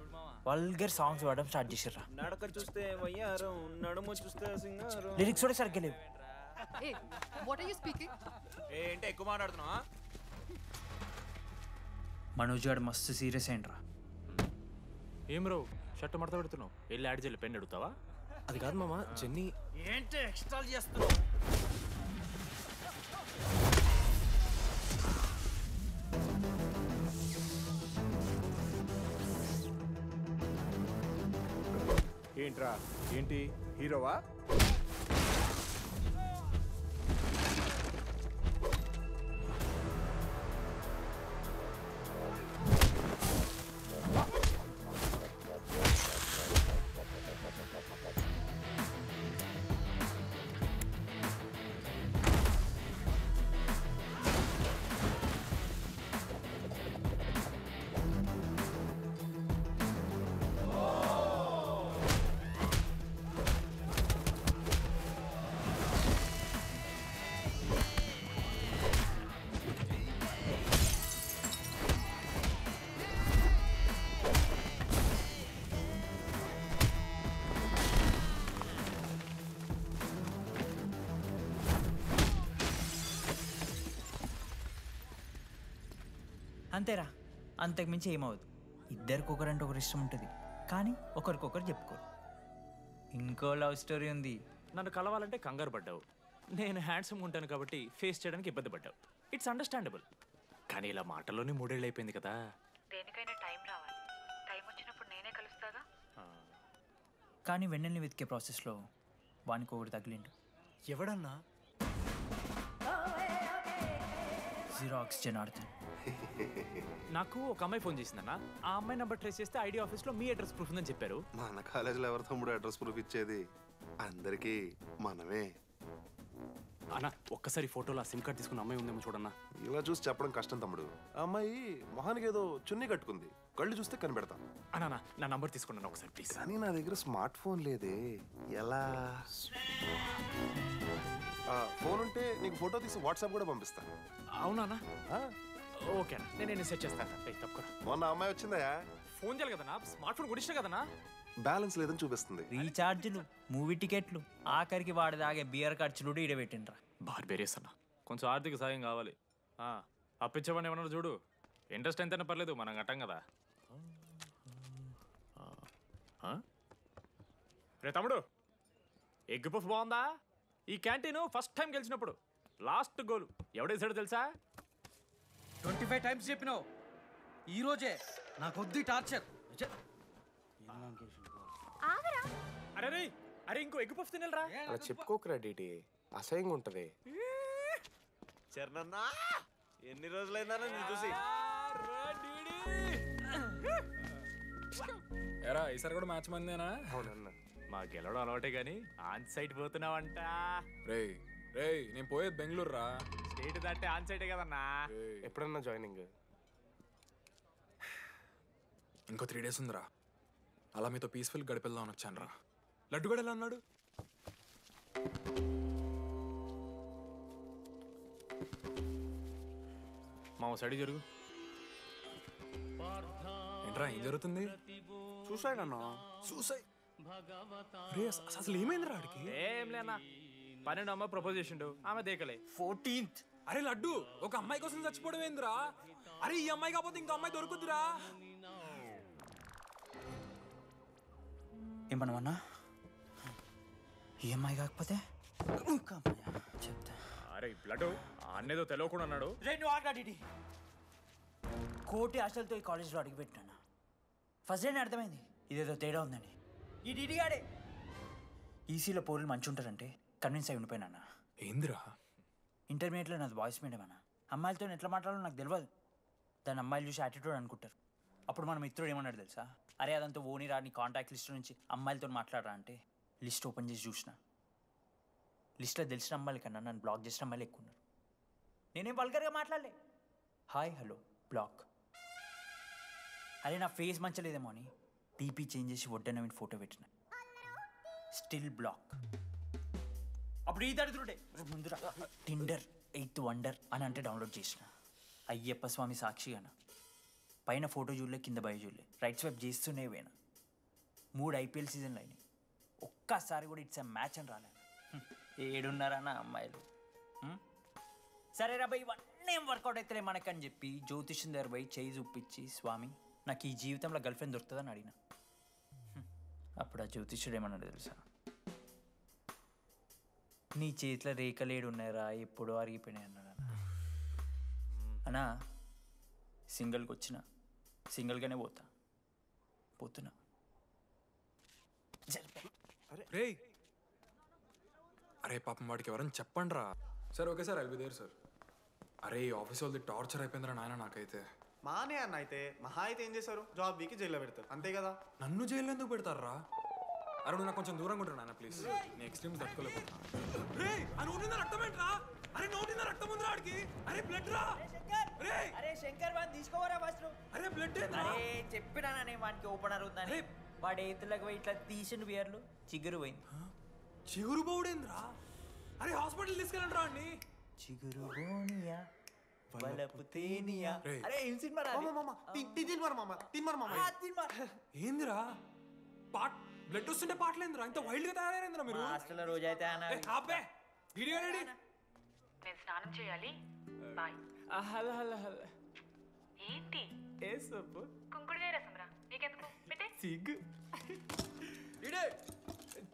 వల్గర్ సాంగ్స్ పాడడం స్టార్ట్ చేసారా. నడక చూస్తే వయ్యారం, నడుము చూస్తే సింగారం. లిరిక్స్ కూడా సరిగ్గా లేవు. What are you speaking? ఏంటి ఎక్కువ మాట్లాడుతున్నావా? మనోజ్ గారు మస్తు సీరియస్ అయిండ్రా. ఏం రో షర్ట్ మడత పెడుతున్నావు? వెళ్ళి యాడ్ చేయాలి, పెన్ అడుగుతావా? అది కాదు మామ, జెన్నీ. ఏంటి ఎక్స్ట్రా చేస్తున్నావు? ఏంట్రా, ఏంటి హీరోవా? అంతేరా, అంతకుమించి ఏమవద్దు. ఇద్దరికి ఒకరంటే ఒకరు ఇష్టం ఉంటుంది, కానీ ఒకరికొకరు చెప్పుకోరు. ఇంకో లవ్ స్టోరీ ఉంది. నన్ను కలవాలంటే కంగారు పడ్డావు. నేను హ్యాండ్సమ్ ఉంటాను కాబట్టి ఫేస్ చేయడానికి ఇబ్బంది పడ్డావు. It's understandable. కానీ ఇలా మాటల్లోనే 3 ఏళ్ళు అయిపోయింది కదా. దేనికైనా టైం రావాలి. టైం వచ్చినప్పుడు నేనే కలుస్తాగా. కానీ వెన్నెల్ని వెతికే ప్రాసెస్లో వానికి ఒకటి తగిలిండు. ఎవడన్నా? జిరాక్స్ జనార్దన్. నాకు ఒక అమ్మాయి ఫోన్ చేసిందన్న. ఆ అమ్మాయి నెంబర్ ట్రేస్ చేస్తే ఐడి ఆఫీస్లో మీ అడ్రస్ ప్రూఫ్ ఉందని చెప్పారు. మన కాలేజీలో ఎవరి తమ్ముడు అడ్రస్ ప్రూఫ్ ఇచ్చేది? అందరికీ మనమే. అన్న ఒక్కసారి ఫోటోలో సిమ్ కార్డ్ తీసుకున్న అమ్మాయి ఉందేమో చూడన్నా. ఇలా చూసి చెప్పడం కష్టం తమ్ముడు. ఆ అమ్మాయి మొహానికి ఏదో చున్నీ కట్టుకుంది, కళ్ళు చూస్తే కనిపెడతా. అన్నా నా నంబర్ తీసుకున్నాను ఒకసారి ప్లీజ్. కానీ నా దగ్గర స్మార్ట్ ఫోన్ లేదే, ఎలా? ఫోన్ ఉంటే నీకు ఫోటో తీసి వాట్సాప్ కూడా పంపిస్తా. అవునా? ఓకే అన్న, నేను సెట్ చేస్తాను. తప్పకుండా. మొన్న అమ్మాయి వచ్చిందా? ఫోన్ చేయాలి కదన్నా, స్మార్ట్ ఫోన్ కొనిచ్చిన కదన్నా. బ్యాలెన్స్ లేదని చూపిస్తుంది. రీఛార్జ్లు, మూవీ టికెట్లు, ఆఖరికి వాడి దాగే బియర్ ఖర్చులు కూడా ఇడబెట్టిండ్రా. బార్బేరియస్ అన్న, కొంచెం ఆర్థిక సాయం కావాలి. అప్పించమని ఏమన్నా చూడు, ఇంట్రెస్ట్ ఎంతైనా పర్లేదు, మనం కట్టాం కదా. రే తమ్ముడు, ఎగ్ పఫ్ బాగుందా? ఈ క్యాంటీన్ ఫస్ట్ టైం గెలిచినప్పుడు లాస్ట్ గోల్ ఎవడేసాడో తెలుసా? 25 టైమ్స్ చెప్పినావు, ఈ రోజే నాకు వద్దు టార్చర్. అరే అరే ఇంకో ఎగ్ పఫ్ తినరా? అలా చెప్పుకోకరా డీటీ, అసహ్యంగా ఉంటది. చరణన్నా ఎన్ని రోజులైందా నేను చూసి. ఎరా ఈసారి కూడా మ్యాచ్ మందేనా? అవునన్నా. మా గెలవడం అలవాటే గానీ ఆన్ సైట్ పోతున్నావంట. రే నేను పోయేది బెంగళూరు రా. స్టేట్ దాటే ఆన్ సైటే కదన్నా. ఎప్పుడన్నా జాయినింగ్? ఇంకో 3 days ఉందిరా. అలా మీతో పీస్ఫుల్ గడిపెళ్దామని వచ్చాను రా. లడ్డు కూడా ఎలా అన్నాడు? మా సైడ్ జరుగు. ఏంట్రా ఏం జరుగుతుంది? సూసైడ్ అన్నా. సూసైడ్? అసలు ఏమైందిరా ఆడికి? ఏం లేనా, 12 అమ్మాయి ప్రపోజ్ చేసిండు, ఆమె దేకలే. 14th. అరే లడ్డు, ఒక అమ్మాయి కోసం చచ్చిపోవడం ఏందిరా? అరే ఈ అమ్మాయి కాకపోతే ఇంకో అమ్మాయి దొరుకుతురా? ఏమన్నా ఈ అమ్మాయి కాకపోతే చెప్తా. అరే బ్లడ్ అన్నేదో తెలియకుండా అన్నాడు. కోటి ఆశలతో ఈ కాలేజ్లో అడిగిపెట్టాను. ఫస్ట్ డే అర్థమైంది ఇదేదో తేడా ఉందని. ఈ డీడీగాడే ఈసీలో పౌరులు మంచి ఉంటారంటే కన్విన్స్ అయి ఉండిపోయినా. ఏందిరా? ఇంటర్మీడియట్లో నాది బాయ్స్ మీడియం అన్న. అమ్మాయిలతో ఎట్లా మాట్లాడాలో నాకు తెలియదు. దాని అమ్మాయిలు చూసి యాటిట్యూడ్ అనుకుంటారు. అప్పుడు మన మిత్రుడు ఏమన్నాడు తెలుసా? అరే అదంతా ఓని రాని కాంటాక్ట్ లిస్ట్ నుంచి అమ్మాయిలతో మాట్లాడరా అంటే లిస్ట్ ఓపెన్ చేసి చూసిన. లిస్ట్లో తెలిసిన అమ్మాయిల కన్నా నన్ను బ్లాక్ చేసిన అమ్మాయిలు ఎక్కువ ఉన్నారు. నేనేం వల్గర్గా మాట్లాడలే. Hi hello block. అరే నా ఫేస్ మంచలేదేమో అని డీపీ చేంజ్ చేసి వడ్డన ఫోటో పెట్టిన, స్టిల్ బ్లాక్. అప్పుడు ఈ దరిద్రుడే ముందు టిండర్ 8th వండర్ అని అంటే డౌన్లోడ్ చేసిన. అయ్యప్ప స్వామి సాక్షిగాన పైన ఫోటో చూడలే, కింద బయ చూడలే, రైట్ స్వైప్ చేస్తూనే పోయినా. 3 IPL సీజన్లు అయినాయి, ఒక్కసారి కూడా ఇట్స్ మ్యాచ్ అని రాలేదు. 7.5 అమ్మాయిలు. సరే రా భయ్, ఇవన్నీ ఏం వర్కౌట్ అవుతాయి మనకని చెప్పి జ్యోతిష్యం దగ్గర పోయి చేయి చూపించి, స్వామి నాకు ఈ జీవితంలో గర్ల్ ఫ్రెండ్ దొరుకుతుందని అడిగిన. అప్పుడు ఆ జ్యోతిష్యుడు ఏమన్నాడు తెలుసా? నీ చేతిలో రేఖలేడు ఉన్నాయరా, ఎప్పుడో అరిగిపోయినాయి అన్నాడు. అన్నా సింగిల్కి వచ్చిన సింగిల్గానే పోతున్నా. అరే పాపం వాడికి ఎవరైనా చెప్పండి రా. Sir okay sir, I'll be there sir. అరే ఈ ఆఫీస్ వాళ్ళది టార్చర్ అయిపోయిందిరా నాయన నాకైతే. మానే అన్న అయితే మహా అయితే ఏం చేశారు? జాబ్ వీకి జైల్లో పెడతారు, అంతే కదా? నన్ను జైల్లో ఎందుకు పెడతారా? అరే నువ్వు నాకు కొంచెం దూరంగా ఉంటారు నాన్న ప్లీజ్. నేను ఎక్స్ట్రీమ్స్ తట్టుకోలేకపోతున్నా. రక్తం ఉందిరా ఆడికి. అరే బ్లడ్ రా. అరే శంకర్ వాడిని తీసుకోవరా ఫస్ట్. అరే బ్లడ్ అరే చెప్పినా నేను వాడికి ఓపెనర్ అవుతుందని. వాడి ఎత్తులకు పోయి ఇట్లా తీసిన బియర్లు చిగురు పోయింది. చిగురు బోడేంద్రా? అరే హాస్పిటల్ తీసుకెళ్ళండి రా అండి. చిగురు బోనియా వలపు తేనియా. అరే ఏం సినిమా రా? ఏందిరా బ్లడ్ వస్తుంటే పాటలేందిరా? ఇంత వైల్డ్ గా తయారైందిరా మీరు. హాస్టల్లో రోజైతే అబ్బే వీడియో రెడీ. నేను స్నానం చేయాలి, బాయ్. Hello hello hello. ఏంటి? ఏ సోపు? కుంకుడుకాయ రసం రా, నీకెందుకు? పెట్టే. సిగ్గు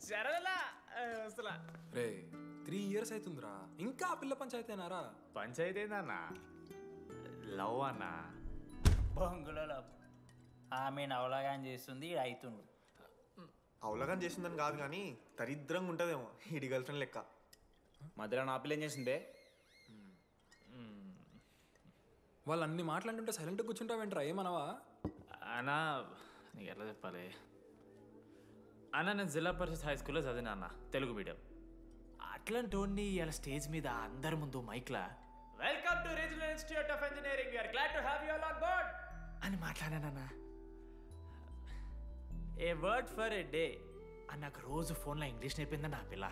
జరగలా అసలు. రే 3 years అవుతుందిరా, ఇంకా ఆ పిల్ల పంచాయతీనారా? పంచాయతీ ఏందన్నా? లవ్ అన్నా. బొంగులో లవ్. ఆమె నవలగాని చేస్తుంది, అవుతుండు. అవలగాని చేసిందని కాదు కానీ దరిద్రంగా ఉంటుందేమో ఈడి గర్ల్ ఫ్రెండ్ లెక్క. మధ్యలో నా పిల్ల ఏం చేసిందే? వాళ్ళు అన్ని మాట్లాడుతుంటే సైలెంట్గా కూర్చుంటావేంట్రా? ఏమనవా అన్నా నీకు ఎట్లా చెప్పాలి? అన్న నేను జిల్లా పరిషత్ హై స్కూల్లో చదివినా అన్న తెలుగు మీడియం. అట్లాంటి వాడిని ఇలా స్టేజ్ మీద అందరి ముందు మైక్లా welcome to regional institute of engineering, we are glad to have you all on board అని మాట్లాడానన్నా. A word for a day అని నాకు రోజు ఫోన్లో ఇంగ్లీష్ నేర్పిందన్న ఆ పిల్ల.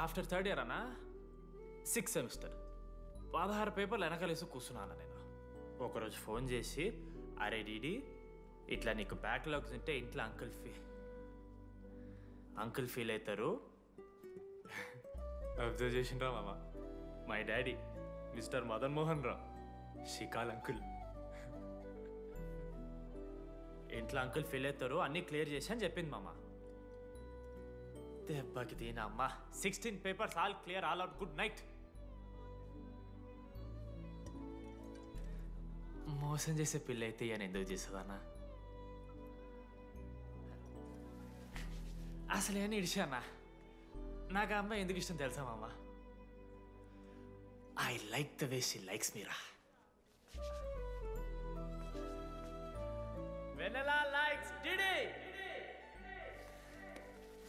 ఆఫ్టర్ థర్డ్ ఇయర్ అన్న 6th సెమిస్టర్ 16 పేపర్లు వెనకాలేసి కూర్చున్నాను నేను. ఒకరోజు ఫోన్ చేసి, అరే డీడీ ఇట్లా నీకు బ్యాక్లాగ్స్ ఉంటే ఇంట్లో అంకుల్ ఫీల్ అవుతారు. అబ్జర్వ్ చేసిండ్రా మామ, my daddy mister Madan Mohan Rao షికాల్ అంకుల్. ఇంట్లో అంకుల్ ఫీల్ అవుతారు, అన్నీ క్లియర్ చేసి అని చెప్పింది మామ. దెబ్బకి దీని అమ్మ 16 papers all clear, all out, good night. మోసం చేసే పిల్ల అయితే ఈయన ఎందుకు చేస్తుందన్నా? అసలు ఏమని ఇడిచానా? నాకు ఆ అమ్మాయి ఎందుకు ఇష్టం తెలుసా మామ? I like the way she likes Meera. Vennela likes DD.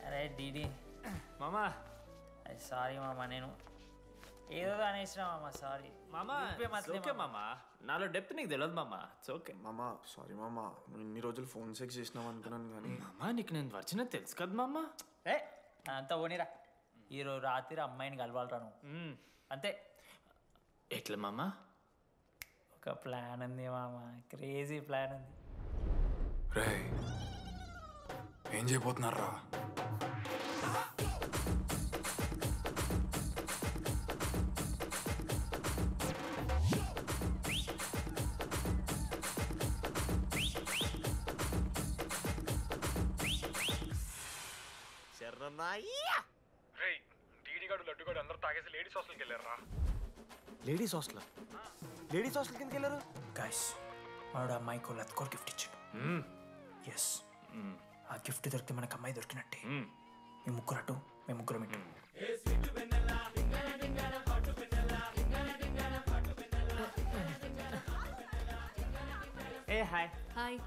అరే డీడీ మామా, సారీ మామ, నేను ఏదో అనేసిన మామ, సారీ మామా. ఓకే మామా, నాలో డెప్త్ నీకు తెలియదు మామా. ఇట్స్ ఓకే మామా. సారీ మామా, నువ్వు ఇన్ని రోజులు ఫోన్ సెక్స్ చేసినావు అనుకున్నాను కానీ. మామా నీకు నేను వచ్చిన తెలుసు కదా మామా. ఏ అంతా ఓనిరా, ఈరోజు రాత్రి అమ్మాయిని కలవాలరా నువ్వు, అంతే. ఎట్లా మామా? ఒక ప్లాన్ ఉంది మామ, క్రేజీ ప్లాన్ ఉంది. రే ఏం చేయబోతున్నారా? లడ్డుగాడు అందరూ తాగేసి లేడీస్ హాస్టల్కి వెళ్ళారా? Ladies hostel? లేడీస్ హాస్టల్ కిందకి వెళ్ళారు? గైస్ వాడు అమ్మాయికి లత్కోర్ గిఫ్ట్ ఇచ్చాడు. ఎస్, ఆ గిఫ్ట్ దొరికితే మనకు అమ్మాయి దొరికినట్టే. మీ ముగ్గురు అటు, మేము ముగ్గురం ఇటు. ఏ హాయ్. హాయ్,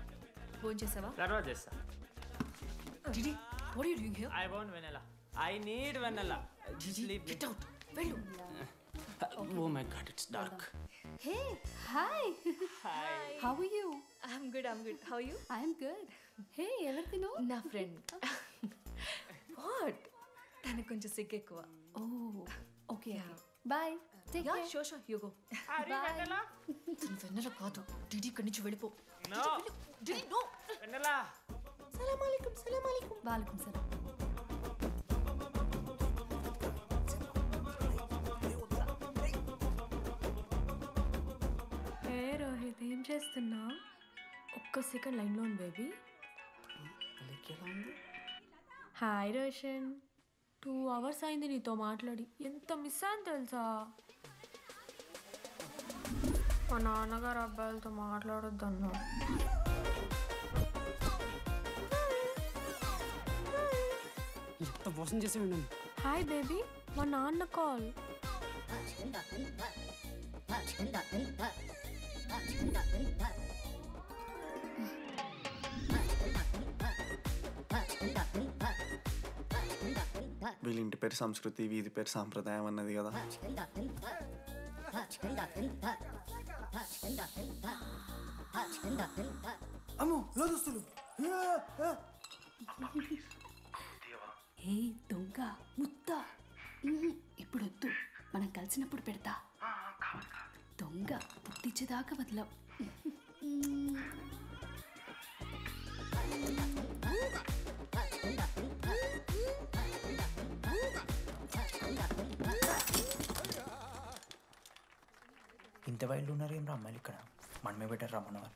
ఫోన్ చేసావా? తర్వాత చేస్తా. DD, what are you doing here? I want vanilla. I need vanilla. Sleep. Get out. వెళ్ళు. Oh my god, it's dark. Hey, hi. Hi. How are you? I'm good. How are you? I'm good. Hey, ఎవరిదిను? నా friend. What? తనకు కొంచెం సిగ్గు ఎక్కువ. Oh, okay. Bye. Take care. Sure. You go. Bye. తను వెన్నెల కాదు. DD ఇక్కడి నుంచి వెళ్ళిపో. No. DD, no. Vanilla. సలాం అలైకుం. వాలేకుం సలాం. రోహిత్ ఏం చేస్తున్నా? ఒక్క సెకండ్ లైన్లో ఉంది బేబీ. హాయ్ రోషన్, 2 hours అయింది నీతో మాట్లాడి, ఎంత మిస్ అని తెలుసా? మా నాన్నగారు అబ్బాయిలతో మాట్లాడొద్దన్నా. ఎంత మోసం చేసేవాడిని. హాయ్ బేబీ, మా నాన్న కాల్. వీళ్ళ ఇంటి పేరు సంస్కృతి, వీధి పేరు సాంప్రదాయం అన్నది కదా. అమ్మో లోదుస్తులు. ఏ దొంగ ముత్త, ఇప్పుడు వద్దు, మనం కలిసినప్పుడు పెడతా. దొంగ పుట్టించేదాకా వదలం. ఇంత వైల్డ్ ఉన్నారు ఏం రా అమ్మాయిలు ఇక్కడ? మనమే బెటర్ రా మనవారు.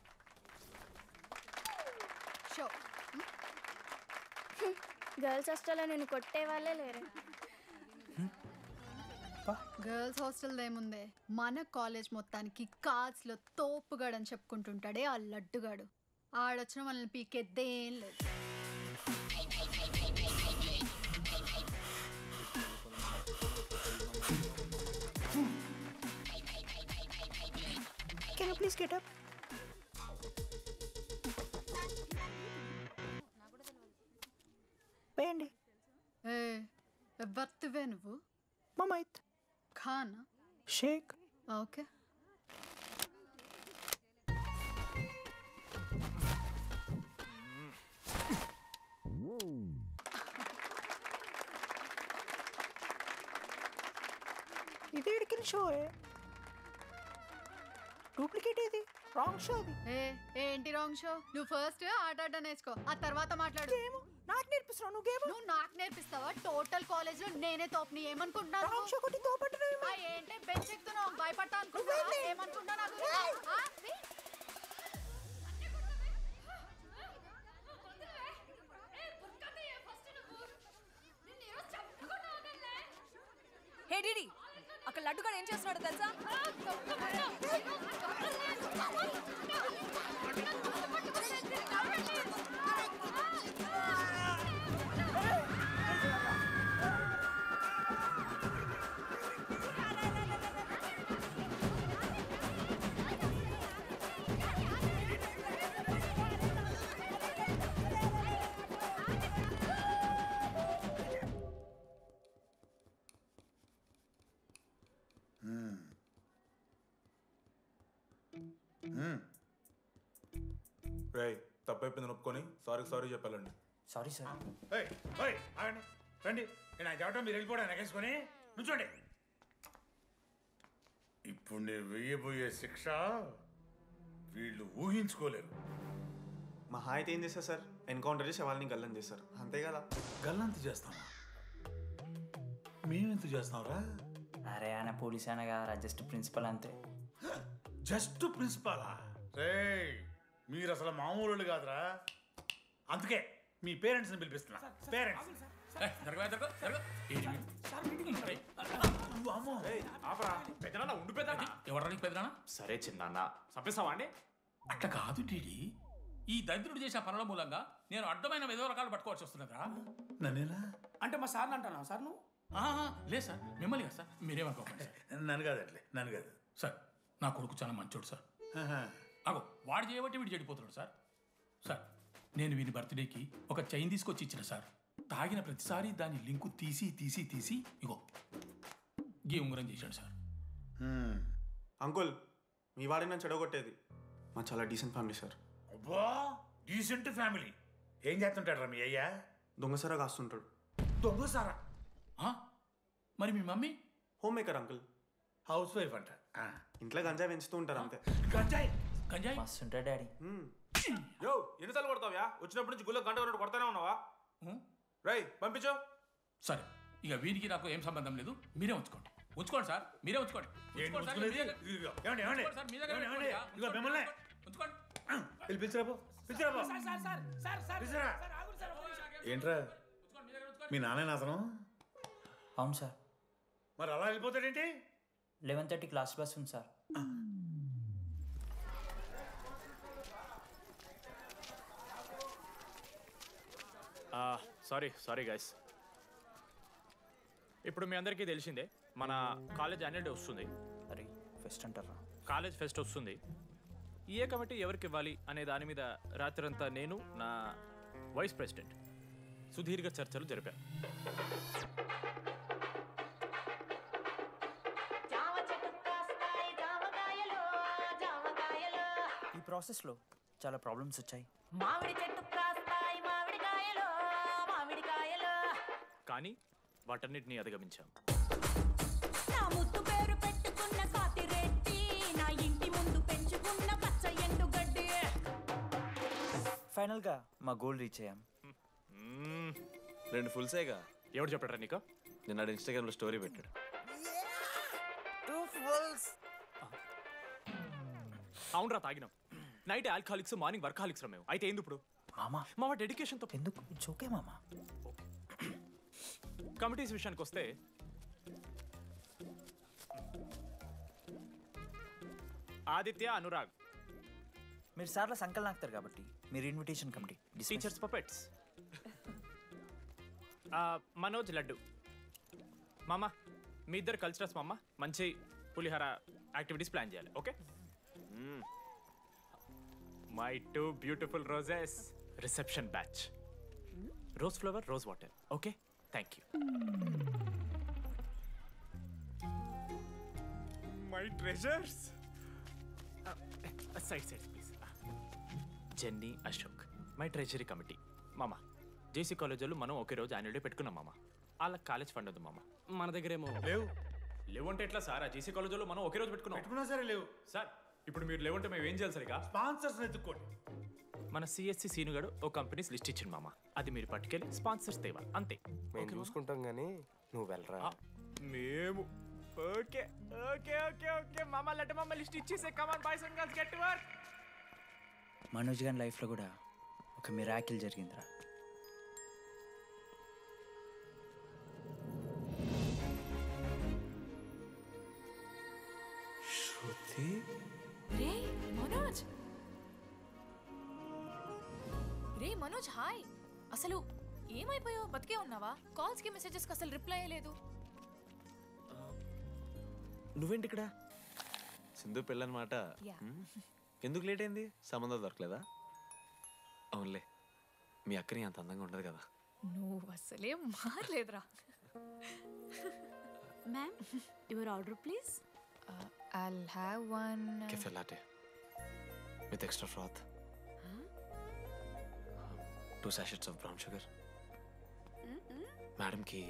గర్ల్స్ హాస్టల్లో నేను కొట్టే వాళ్ళే లేరు. గర్ల్స్ హాస్టల్ ఏముందే, మన కాలేజ్ మొత్తానికి కార్డ్స్లో తోపుగాడని చెప్పుకుంటుంటాడే ఆ లడ్డుగాడు. ఆడొచ్చిన మనల్ని పీకెద్దేం లేదు. Can you please get up? ఎవరివే నువ్వు? మమైత్ ఖానా? షేక్. ఓకే. ఇది ఎడికిన షో డూప్లికేట్ ఇది రాంగ్ షో అది. ఏంటి రాంగ్ షో? నువ్వు ఫస్ట్ ఆట ఆట నేర్చుకో, ఆ తర్వాత మాట్లాడు. నాకు నేర్పిస్తున్నావు నువ్వు గేమ్? నువ్వు నాకు నేర్పిస్తావా? టోటల్ కాలేజ్ లో నేనే తోపుని ఏమనుకుంటున్నావు? రాంగ్ షో కొట్టి తోపంటున్నావు. ఏంటి బెంచ్ ఎక్కుతున్నావు? భయపడతా అనుకుంటున్నావా? ఏమనుకుంటున్నా నాకు? హే డిడి, అక్కడ లడ్డుగాడు ఏం చేస్తున్నాడు తెలుసా? రే తప్పైపోయింది ఒప్పుకొని సారీ చెప్పాలండి. Sorry sir. రండి, నేను చెప్పడం మీరు వెళ్ళిపోవడం ఎగేసుకొని నుంచోండి. ఇప్పుడు నేను వేయబోయే శిక్ష వీళ్ళు ఊహించుకోలేరు. మా హాయితే ఏం చేస్తారు సార్? ఎన్కౌంటర్ చేసి వాళ్ళని గల్లం చేస్తారు అంతే కదా? గల్లంత చేస్తామా? మేమెంత చేస్తాంరా? అరే ఆయన పోలీస్ అయినా కదా, జస్ట్ ప్రిన్సిపల్ అంతే. జస్ట్ ప్రిన్సిపాలా? రే మీరు అసలు మామూలు కాదురా. అందుకే మీ పేరెంట్స్ని పిలిపిస్తున్నా. పేరెంట్స్ ఎవరికి పెద్దనా? సరే చిన్న చంపేస్తావా అండి? అట్లా కాదు డీడీ, ఈ దరిద్రుడు చేసిన పనుల మూలంగా నేను అడ్డమైన విధవ రకాలు పట్టుకోవాల్సి వస్తున్నదా? నన్నేనా అంటే మా సార్ని అంటున్నా సార్ నువ్వు? లేదు సార్, మిమ్మల్ని కదా సార్, మీరేమనుకోకండి సార్. నన్ను కాదు అట్లే, నన్ను కాదు సార్. నా కొడుకు చాలా మంచోడు సార్. అగో వాడు చేయబట్టి వీడు చెడిపోతున్నాడు సార్. సార్ నేను వీని బర్త్డేకి ఒక చైన్ తీసుకొచ్చి ఇచ్చిన సార్. తాగిన ప్రతిసారి దాని లింకు తీసి ఇగో గీ ఉంగరం చేశాడు సార్. అంకుల్ మీ వాడిని నన్ను చెడగొట్టేది. మా చాలా డీసెంట్ ఫ్యామిలీ సార్. అబ్బా డీసెంట్ ఫ్యామిలీ. ఏం చేస్తుంటాడు రా మీ అయ్యా? దొంగసారా కాస్తుంటాడు. దొంగసారా? మరి మీ mummy? Home maker uncle. House wife అంట. ఇంట్లో గంజాయి పెంచుతూ ఉంటారు అంతే. గంజాయి మస్తు ఉంటాడు డాడీ. యో ఎన్నిసార్లు కొడతావ్యా? వచ్చినప్పటి నుంచి గుళ్ళో గంట కొట్టు కొడతానే ఉన్నావా? రై పంపించు. సరే ఇక వీరికి నాకు ఏం సంబంధం లేదు, మీరే ఉంచుకోండి. ఉంచుకోండి సార్, మీరే ఉంచుకోండి. ఏంట్రా మీ నాన్న అతను? అవును సార్. మరి అలా వెళ్ళిపోతాడేంటి? 11:30 క్లాస్ బస్ ఉంది సార్. Sorry guys. ఇప్పుడు మీ అందరికీ తెలిసిందే మన కాలేజ్ యాన్యువల్ డే వస్తుంది. అరే ఫెస్ట్ అంటారా? కాలేజ్ ఫెస్ట్ వస్తుంది. ఏ కమిటీ ఎవరికి ఇవ్వాలి అనే దాని మీద రాత్రంతా నేను నా వైస్ ప్రెసిడెంట్ సుదీర్ఘ చర్చలు జరిపాను. ఈ ప్రాసెస్లో చాలా ప్రాబ్లమ్స్ వచ్చాయి. మామిడి చెట్టు కాస్తాయి మామిడికాయలు మామిడికాయలు. కానీ వాటన్నిటిని అధిగమించాం. నా ముద్దు పేరు పెట్టుకున్న కాతిరెట్టి, నా ఇంటి ముందు పెంచుకున్న పచ్చ ఎండుగడ్డి. ఫైనల్గా మా గోల్ రీచ్ అయ్యాం. 2 ఫుల్సేగా. ఎవరు చెప్పారా నీకు? నిన్న ఇన్స్టాగ్రామ్లో స్టోరీ పెట్టాడు. 2 ఫుల్స్. అవునరా తాగినాం. నైట్ ఆల్కహాలిక్స్, మార్నింగ్ వర్కాలిక్స్ రా మేము. అయితే ఏంది ఇప్పుడు? మా డెడికేషన్తో ఎందుకు జోకే మామా. కమిటీస్ విషయానికి వస్తే ఆదిత్య, అనురాగ్ మీరు సార్ల సంకలనం ఆగుతారు కాబట్టి మీరు invitation committee. Teachers puppets. Manoj, laddu. మామ మీ ఇద్దరు కల్చరల్స్ మామ. మంచి పులిహార యాక్టివిటీస్ ప్లాన్ చేయాలి. Okay? My 2 beautiful roses reception batch. Rose flower, rose water. Okay, thank you. My treasures. Side please. Jenny, Ashok, my treasury committee. మామ, జేసీ కాలేజ్ వాళ్ళు మనం ఒకే రోజు యాన్యువల్ డే పెట్టుకున్నాం మామ. వాళ్ళకి కాలేజ్ ఫండ్ ఉంది మామ. మన దగ్గర ఏమో లేవు అంటే ఎట్లా సార్? ఆ జేసీ కాలేజ్ వాళ్ళు మనం ఒకే రోజు పెట్టుకున్నా సరే లేవు సార్. ఇప్పుడు మీరు లేవంటే మేము ఏం చేయాలి సరిగా? స్పాన్సర్స్ ఎత్తుక్కోండి. మన సిఎస్సి సీనుగాడు ఓ కంపెనీస్ లిస్ట్ ఇచ్చింది మామ. అది మీరు పట్టుకెళ్ళి స్పాన్సర్స్ తేవాలి అంతే. మేము చూసుకుంటాం కానీ నువ్వు వెళ్ళరా. మేము ఓకే ఓకే ఓకే ఓకే మామ. లెట్ మామ లిస్ట్ ఇచ్చేసే. Come on boys and girls, get to work. Manoj గారి లైఫ్లో కూడా ఒక మిరాకిల్ జరిగిందిరా. శృతి. రే మనోజ్, రే మనోజ్, హాయ్. అసలు ఏమైపోయావు? బతికే ఉన్నావా? కాల్స్కి మెసేజెస్కి అసలు రిప్లై అయ్యలేదు. నువ్వేంటి ఇక్కడ? సింధు పెళ్ళనమాట. Yeah. ఎందుకు లేట్ అయింది? సంబంధం దొరకలేదా? అవునులే, మీ అక్కని అంత అందంగా ఉండదు కదా. నువ్వు అసలే మారలేదురా. Ma'am, your order please. I'll have one. Cafe latte with extra froth. 2 sachets of brown sugar. Madam కి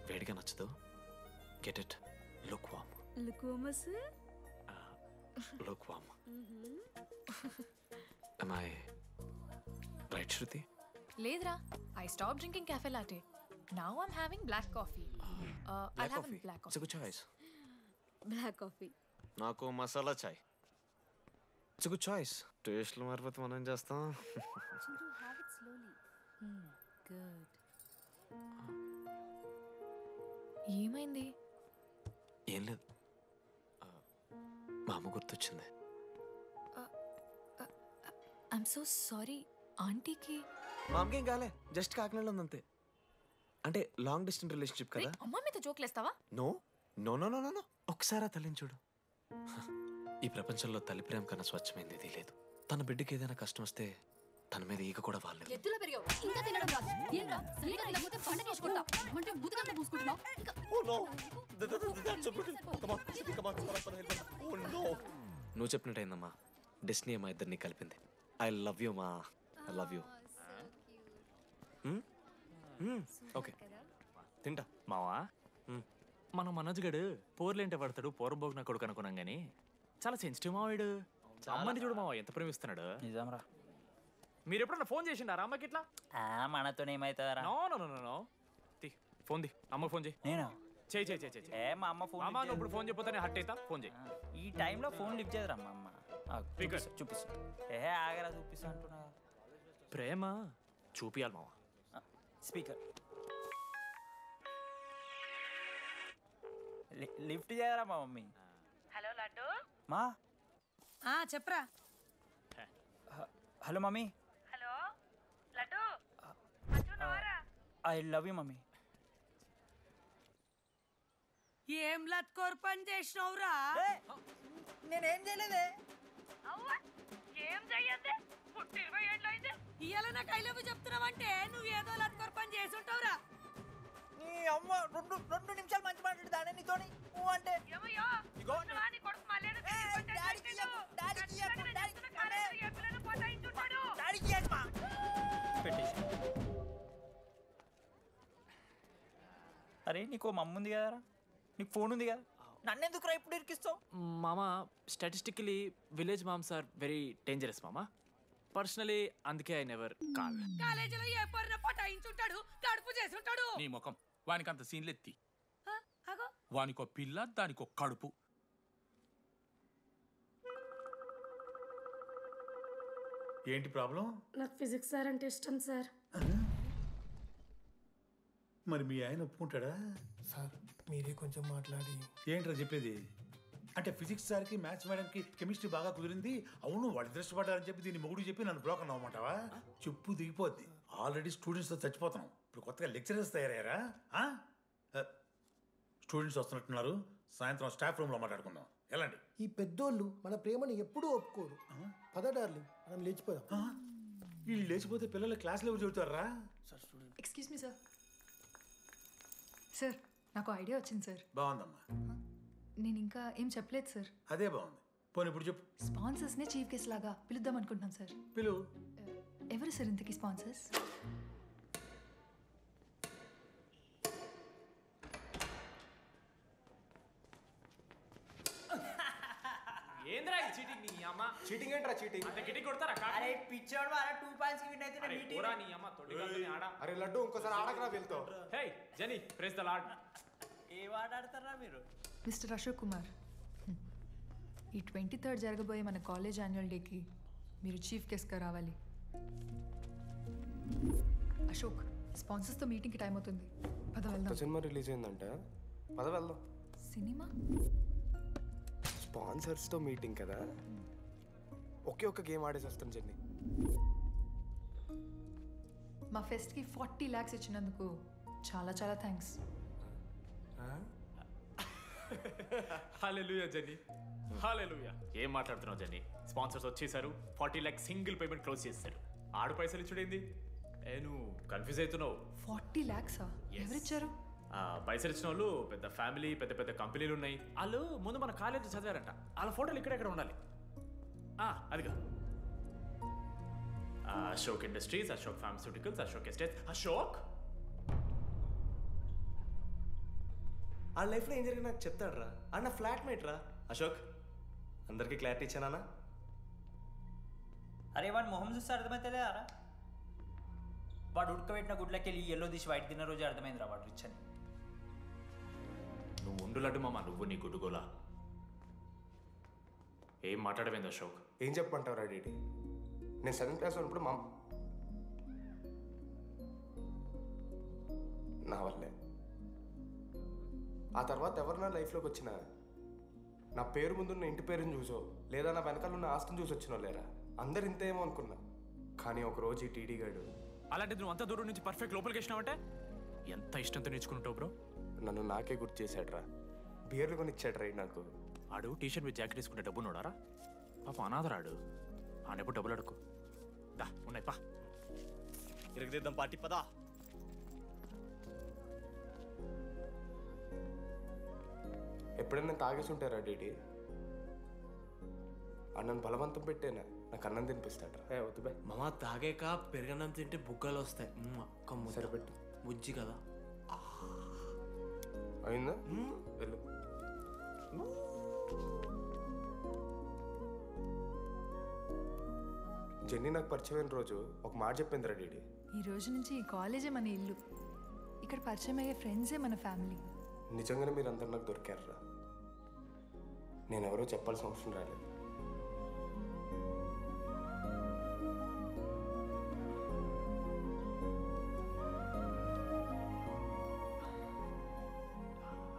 వేడిగా నచ్చదు. Get it lukewarm. Lukewarm, sir. Lukewarm. Am I right, Shruti? లేదురా, I stopped drinking cafe latte. Now I'm having black coffee. I'll have a black It's a coffee. good choice. Black coffee. నాకు masala chai. It's good choice. టేస్ట్లు మారిపోతే మనం ఏం చేస్తాం? Chintu, have it slowly. Good. ఏమైంది? ఏం లేదు, మా అమ్మ గుర్తొచ్చింది. I'm so sorry. ఆంటీకి మా అమ్మకి ఏం కాలే, జస్ట్ కాకినాడలో ఉంది అంతే. అంటే లాంగ్ డిస్టెన్స్ రిలేషన్షిప్ కదా. అమ్మ మీద జోక్లేస్తావా? No no no no no no. ఒకసారి ఆ తల్లిని చూడు. ఈ ప్రపంచంలో తల్లి ప్రేమ కన్నా స్వచ్ఛమైంది ఇది లేదు. తన బిడ్డకి ఏదైనా కష్టం వస్తే తన మీద ఈగ కూడా వాళ్ళలేదు. ఎత్తులో పెరిగావు, ఇంకా తినడం రాదు. ఏంట్రా, సరిగా తినకపోతే పంట చేసుకుంటా అంటే బుద్ధకంటే పూసుకుంటున్నావు. నువ్వు చెప్పినట్టయిందమ్మా, డెస్టినీ మా ఇద్దరిని కలిపింది. ఐ లవ్ యూ మా, ఐ లవ్ యూ. ఓకే తింటా. మావా, మన మనోజ్ గడు పోర్లేంటే పడతాడు, పోరబోగు నా కొడుకు అనుకున్నాం కానీ చాలా సెన్సిటివ్ మావాడు. అమ్మని చూడు మావా ఎంత ప్రేమిస్తున్నాడు. నిజంరా. మీరు ఎప్పుడన్నా ఫోన్ చేసిండారా అమ్మకి ఇట్లా? మనతో ఏమవుతుందరా? No no no no. Phone ది, అమ్మకి ఫోన్ చేయి. నేను చేయి చేయి చేయి చేయి. మా అమ్మ ఫోన్. అమ్మ నువ్వు ఇప్పుడు ఫోన్ చెప్పితే హట్ అవుతా. ఫోన్ చేయి. ఈ టైంలో ఫోన్ లిఫ్ట్ చేయదురా మా అమ్మ. చూపిస్తా. ఆగరా చూపిస్తా అంటున్నా. ప్రేమ చూపియాలి మావా. స్పీకర్ లిఫ్ట్ చేయరా మా మమ్మీ. హలో లడ్డు. మా చెప్పరా. Hello mummy. హలో లడ్డు, మంచున్నావారా? I love you mummy. ఏం లత్కోర్ పని చేసినావురా? నేనేం చేయలేదే. ఏం చెయ్యద్దే, పుట్టి 20 ఏళ్ళు అయింది. ఇవాళ నాకు ఐ లవ్ యూ చెప్తున్నావంటే నువ్వు ఏదో లత్కోర్ పని చేసి ఉంటావురా. నీ అమ్మ రెండు నిమిషాలు మంచి మాట్లాడుతానే నీతోని. నువ్వు అంటే ఏమయ్యో, నీ కొడుకు మళ్ళీ అరే నీకు మమ్మ ఉంది కదరా, నీకు ఫోన్ ఉంది కదా, నన్నెందుకు రా ఇప్పుడు ఇరికిస్తావు? మామా, statistically village moms are very dangerous మామా. పర్సనలీ అందుకే ఐ నెవర్ కాల్. కాలేజీలో ఏ పొరిన పటాయించుంటాడు, కడుపు చేసి ఉంటాడు. నీ ముఖం వానికి అంత సీన్లెత్తి. వానికో పిల్ల, దానికో కడుపు. ఏంటి ప్రాబ్లం? నాకు ఫిజిక్స్ సార్ అంటే ఇష్టం సార్. మరి మీ ఆయన ఒప్పుకుంటాడా? సార్ మీరే కొంచెం మాట్లాడి. ఏంట్రా చెప్పేది? అంటే ఫిజిక్స్ సార్కి మ్యాథ్స్ మేడంకి కెమిస్ట్రీ బాగా కుదిరింది, అవును వాళ్ళు ఇష్టపడ్డారని చెప్పి దీన్ని మొగుడు చెప్పి నన్ను బ్రోకన్ అవ్వమంటావా? చెప్పు దిగిపోద్ది. ఆల్రెడీ స్టూడెంట్స్తో చచ్చిపోతున్నాం, ఇప్పుడు కొత్తగా లెక్చరర్స్ తయారయ్యారా? స్టూడెంట్స్ వస్తున్నట్టున్నారు, సాయంత్రం స్టాఫ్ రూమ్లో మాట్లాడుకుందాం. వెళ్ళండి. ఈ పెద్దోళ్ళు మన ప్రేమని ఎప్పుడూ ఒప్పుకోరు. పద డార్లింగ్, మనం లేచిపోదాం. వీళ్ళు లేచిపోతే పిల్లలు క్లాస్లో ఎవరు చెబుతారా? Excuse me sir. సార్ నాకు ఐడియా వచ్చింది సార్. బాగుందమ్మా. నేను ఇంకా ఏం చెప్పలేదు సార్. అదే బాగుంది. పోనీ ఇప్పుడు చెప్పు. స్పాన్సర్స్నే చీఫ్ గెస్ట్ లాగా పిలుద్దాం అనుకుంటున్నాం సార్. పిలువు. ఎవరు సార్ ఇంతకీ స్పాన్సర్స్? ఏంద్రా ఈ చీటింగ్ నీ అమ్మ? చీటింగ్ ఏంట్రా చీటింగ్? అంత గిటి కొడతారా? అరే పిచ్చోడు వారా 2 పాయింట్స్ విన్ అయితే అరే మీటింగ్. పోరా నీ అమ్మ తొడిగాల్ని ఆడ. అరే లడ్డు ఇంకోసారి ఆడకరా వెళ్తావు. హే జెనీ ప్రెస్ ద లార్డ్. ఏ వాడాడతారా మీరు? మిస్టర్ అశోక్ కుమార్, ఈ 23rd జరగబోయే మన కాలేజ్ యాన్యువల్ డేకి మీరు చీఫ్ గెస్ట్గా రావాలి. అశోక్, స్పాన్సర్స్తో మీటింగ్కి టైం అవుతుంది. పద వెళ్దాం. సినిమా రిలీజ్ అయిందంట. పద వెళ్దాం. సినిమా? స్పాన్సర్స్తో మీటింగ్ కదా, ఒకే ఒక్క గేమ్ ఆడేసి వస్తాం జెన్నీ. మా ఫెస్ట్కి 40 lakhs ఇచ్చినందుకు చాలా చాలా థ్యాంక్స్. హల్లెలూయా జెన్నీ, హల్లెలూయా. ఏం మాట్లాడుతున్నావు జెన్నీ? స్పాన్సర్స్ వచ్చేసారు, 40 lakhs సింగిల్ పేమెంట్ క్లోజ్ చేస్తారు. ఆడు పైసలు ఇచ్చుడేంది? నువ్వు కన్ఫ్యూజ్ అవుతున్నావు. 40 lakhs ఎవరిచ్చారు? పైసలు ఇచ్చిన వాళ్ళు పెద్ద ఫ్యామిలీ, పెద్ద పెద్ద కంపెనీలు ఉన్నాయి. వాళ్ళు ముందు మన కాలేజ్ చదివారంట. వాళ్ళ ఫోటోలు ఇక్కడెక్కడ ఉండాలి. అదిగా Ashok industries, Ashok pharmaceuticals, Ashok estates. Ashok ఆ లైఫ్లో ఏం జరిగింది నాకు చెప్తాడు రా. అన్న ఫ్లాట్ మేట్ రా అశోక్. అందరికీ క్లారిటీ ఇచ్చానా? అరే వాడు మొహం చూస్తే అర్థమైతే అరా. వాడు ఉడకబెట్టిన గుడ్లకి వెళ్ళి ఎల్లో తీసి వైట్ తిన్న రోజు అర్థమైందిరా వాడు రిచ్ అని. నువ్వు ఉండు లడ్డు మామ, నువ్వు నీ గుడ్డుగోలా. ఏం మాట్లాడమైంది అశోక్? ఏం చెప్పమంటావు డీడీ? నేను 7th క్లాస్ ఉన్నప్పుడు నా వల్లే. ఆ తర్వాత ఎవరు నా లైఫ్లోకి వచ్చినా నా పేరు ముందున్న ఇంటి పేరుని చూసో లేదా నా వెనకాల ఉన్న ఆస్తిని చూసి వచ్చినో లేరా, అందరు ఇంతేమో అనుకున్నా. కానీ ఒకరోజు ఈ టీడీ గాడు. అలాంటిది నువ్వు అంత దూరం నుంచి పర్ఫెక్ట్ లోపలికి వచ్చినావంటే ఎంత ఇష్టంతో నేర్చుకుంటావు బ్రో? నన్ను నాకే గుర్తు చేశాడు రా. బియర్లు కొని ఇచ్చాడు రా నాకు. ఆడు టీషర్ట్ మీద జాకెట్ వేసుకుంటే డబ్బు నోడారా? పాప అనాథరాడు. ఆడెప్పుడు డబ్బులు అడుకు. దా ఉన్నాయి పా, ఇరగదిద్దాం పార్టీ పదా. ఎప్పుడైనా తాగేసి ఉంటారా డీడీ? అన్నను బలవంతం పెట్టేనా నాకు అన్నం తినిపిస్తాడు. వద్దు బాయ్ మామ, తాగాక పెరగన్నం తింటే బుగ్గలు వస్తాయి. సరిపెట్టు. బుజ్జి కదా. అయిందా? వెళ్ళు. జెన్నీ నాకు పరిచయమైన రోజు ఒక మాట చెప్పింది రా డీడీ. ఈ రోజు నుంచి ఈ కాలేజే మన ఇల్లు. ఇక్కడ పరిచయం అయ్యే ఫ్రెండ్సే మన ఫ్యామిలీ. నిజంగానే మీరందరూ నాకు దొరికారు రా. నేను ఎవరో చెప్పాల్సిన అవసరం రాలేదు.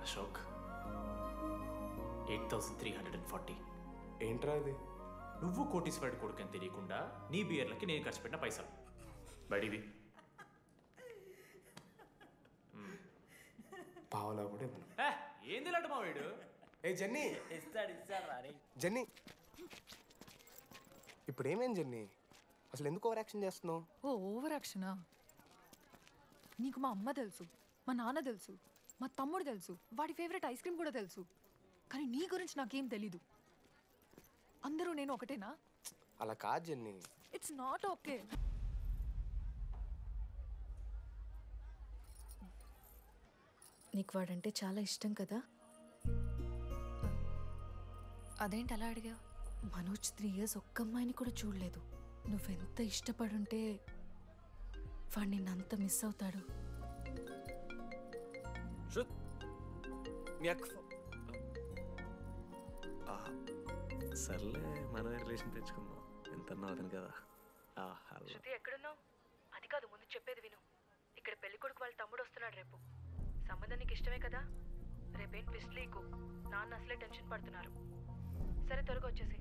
అశోక్, 8,340. ఏంట్రా ఇది? నువ్వు కోటీశ్వరుడి కొడుకు అని తెలియకుండా నీ బియర్లకి నేను ఖర్చు పెట్టిన పైసలు బడివి. పావలా కూడా ఏంది లాంటి మా వీడు? ఏ జెన్నీ, ఇస్తాడు రా. జెన్నీ ఇప్పుడు ఏమేం జెన్నీ? అసలు ఎందుకు ఓవర్ యాక్షన్ చేస్తున్నావు? ఓవర్ యాక్షనా? నీకు మా అమ్మ తెలుసు, మా నాన్న తెలుసు, మా తమ్ముడు తెలుసు, వాడి ఫేవరెట్ ఐస్ క్రీమ్ కూడా తెలుసు. కానీ నీ గురించి నాకేం తెలీదు. అందరూ నేను ఒకటేనా? అలా కాదు జెన్నీ. It's not okay. నీకు వాడంటే చాలా ఇష్టం కదా? అదేంటి అలా అడిగావు? మనోజ్ 3 years ఒక్క అమ్మాయిని కూడా చూడలేదు. నువ్వెంత ఇష్టపడుంటే వాడు నిన్నంత మిస్ అవుతాడు. సర్లే, మన రిలేషన్ తెచ్చుకుందాం. ఎంత అతను కదా. శృతి ఎక్కడున్నావు? అది కాదు, ముందు చెప్పేది విను. ఇక్కడ పెళ్లి కొడుకు వాళ్ళ తమ్ముడు వస్తున్నాడు రేపు. సంబంధం నీకు ఇష్టమే కదా? రేపేం ట్విస్ట్ లీకు. నాన్న అసలే టెన్షన్ పడుతున్నారు. సరే త్వరగా వచ్చేసి.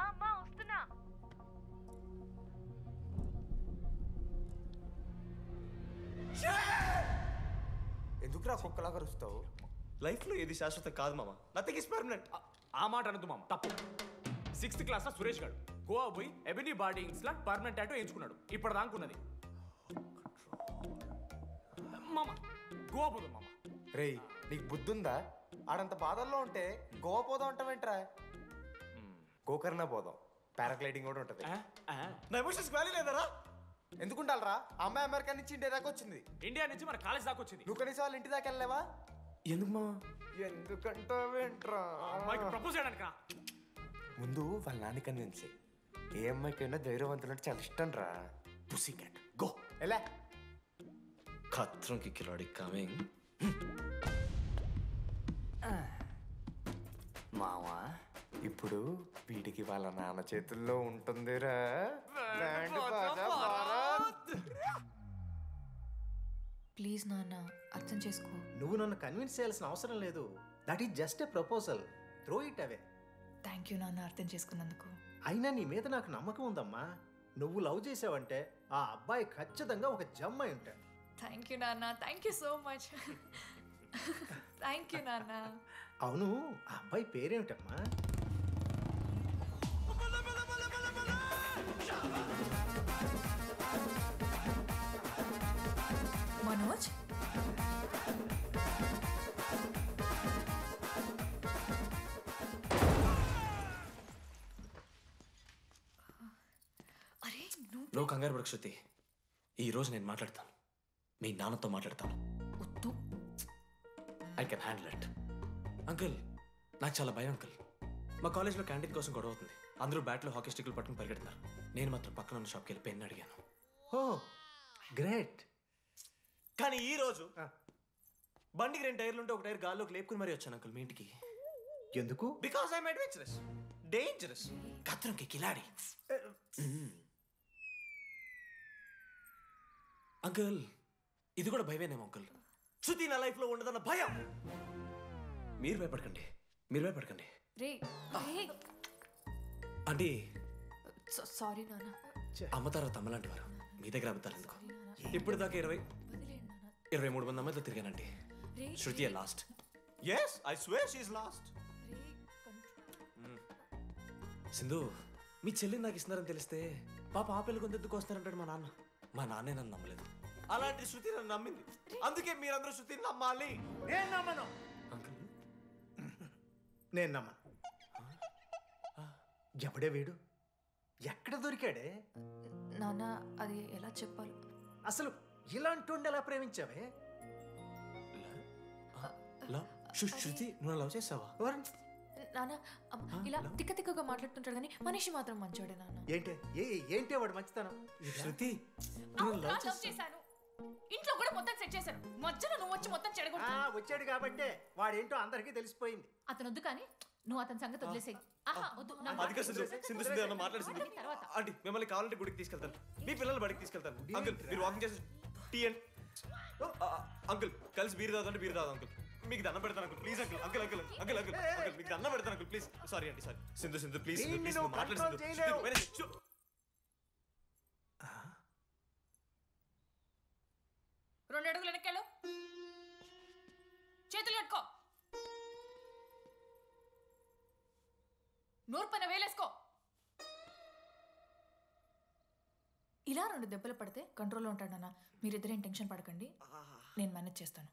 అమ్మా వస్తున్నా. ఎందుకురా కుక్కలా కరుస్తావు? లైఫ్లో ఏది శాశ్వతం కాదు మామ. Nothing is permanent. ఆ మాట అనదు మామ, తప్పు. 6th క్లాస్లో సురేష్ గారు గోవా పోయి ఎబినీ బార్డింగ్స్ లా పర్మనెంట్ టాటూ ఎంచుకున్నాడు. ఇప్పుడు దానుకున్నది మామ. గోవా పోదు మామ. రేయ్, నీకు బుద్ధుందా? ఆడంత బాధల్లో ఉంటే గోవా పోదాం అంటావేంట్రా? గోకర్ణ పోదాం, పారాగ్లైడింగ్ కూడా ఉంటుంది. నా ఎమోషన్స్ వాల్యూ లేదరా? ఎందుకుంటారా? అమ్మాయి అమెరికా నుంచి ఇండియా దాకా వచ్చింది. ఇండియా నుంచి మన కాలేజ్ దాకా వచ్చింది. నువ్వు కనీసం వాళ్ళ ఇంటి దాకా వెళ్ళలేవా? ఎందుకు మా ఎందుకంటావేంట్రా? అమ్మాయికి ప్రపోజ్ చేయడానికి ముందు వాళ్ళ నాన్న కన్విన్స్ చేయి. ఏ అమ్మాయికైనా ధైర్యవంతులంటే చాలా ఇష్టం రా. పుసి క్యాట్ గో. ఎలా ఖత్రం కి కిలాడి కమింగ్. మావా ఇప్పుడు వీడికి వాళ్ళ నాన్న చేతుల్లో ఉంటుందిరా. ప్లీజ్ నాన్న అర్థం చేసుకో. నువ్వు నన్ను కన్విన్స్ చేయాల్సిన అవసరం లేదు. That is just a proposal. Throw it away. Thank you నాన్న అర్థం చేసుకున్నందుకు. అయినా నీ మీద నాకు నమ్మకం ఉందమ్మా. నువ్వు లవ్ చేసావంటే ఆ అబ్బాయి ఖచ్చితంగా ఒక జమ్మాయి ఉంటాడు. థ్యాంక్ యూ నాన్న, thank you so much. Thank you నాన్న. అవును, ఆ అబ్బాయి పేరేమిటమ్మా? మనోజ్. అరే నువ్వు కంగారు పడకు శృతి. ఈ రోజు నేను మాట్లాడతాను, మీ నాన్నతో మాట్లాడతాను. I can handle it. Uncle, నాకు చాలా భయం అంకుల్. మా కాలేజ్లో క్యాంటీన్ కోసం గొడవ అవుతుంది. అందరూ బ్యాట్లో హాకీ స్టిక్లు పట్టుకుని పరిగెడుతున్నారు. నేను మాత్రం పక్కన ఉన్న షాప్కి వెళ్ళి పెన్ అడిగాను. ఓ గ్రేట్. కానీ ఈ రోజు బండికి 2 టైర్లు ఉంటే ఒక టైర్ గాల్లోకి లేపుకుని మరీ వచ్చాను అంకుల్ మీ ఇంటికి. ఎందుకు? బికాస్ ఐఎమ్ అడ్వెంచరస్, డేంజరస్, ఖత్రంకి కిలాడి. అంకుల్, ఇది కూడా భయమేనేమో అంకుల్. శృతి నా లైఫ్లో ఉండదన్న భయం. మీరు భయపడకండి, మీరు భయపడకండి. రే అంటే సారీ నాన్న. అమ్మ తర్వాత అమ్మలాంటి వారు, మీ దగ్గర అబద్ధాలు ఎందుకు? ఇప్పుడు దాకా 23 మంది అమ్మాయితో తిరిగానండి. Shruti last. Yes, I swear she is last. Sindhu, మీ చెల్లిని నాకు ఇస్తున్నారని తెలిస్తే పాప ఆ పెళ్లి కొంతెందుకు వస్తారంటాడు మా నాన్న. మా నాన్నే నన్ను నమ్మలేదు. అలాంటి శృతి నన్ను నమ్మింది. అందుకే మీరందరూ శృతిని నమ్మాలి. నేను నమ్మను. నేను నమ్మను. ఎవడే వీడు? ఎక్కడ దొరికాడే? నాన్న అది ఎలా చెప్పాలి? అసలు ఇలాంటి ఎలా ప్రేమించావే? శృతి, నువ్వు లవ్ చేసావా? నాన్న ఇలా తిక్క తిక్కగా మాట్లాడుతుంటాడు కానీ మనిషి మాత్రం మంచోడే నాన్న. ఏంటే వాడు మంచితనం? శృతి, లవ్ చేశాను. ఇంట్లో కూడా మొత్తం సెట్ చేశాను. మధ్యలో నువ్వు వచ్చి మొత్తం చెడగొట్టావు. వచ్చాడు కాబట్టే వాడేంటో అందరికీ తెలిసిపోయింది. అతను వద్దు కానీ నువ్వు అతని సంగతి వదిలేసేయి. ఆంటీ, మిమ్మల్ని కావాలంటే గుడికి తీసుకెళ్తాను, మీ పిల్లలు బడికి తీసుకెళ్తాను. అంకుల్, మీరు వాకింగ్ చేసి టీ అండ్ అంకుల్ కలిసి బీర్ తాగుతుంటే బీర్ తాగు అంకుల్. మీకు దండం పెడతాను uncle, please uncle. Uncle uncle uncle uncle uncle మీకు దండం పెడతాను అంకుల్, ప్లీజ్. సారీ అండి, సారీ. సింధు ప్లీజ్ ప్లీజ్ మాట్లాడు. 2 అడుగులు వెనక్కెళ్ళు. చేతులు కట్టుకో. నోరు పైన వేలేసుకో. ఇలా 2 దెబ్బలు పడితే కంట్రోల్లో ఉంటాడన్నా. మీరిద్దరేం టెన్షన్ పడకండి, నేను మేనేజ్ చేస్తాను.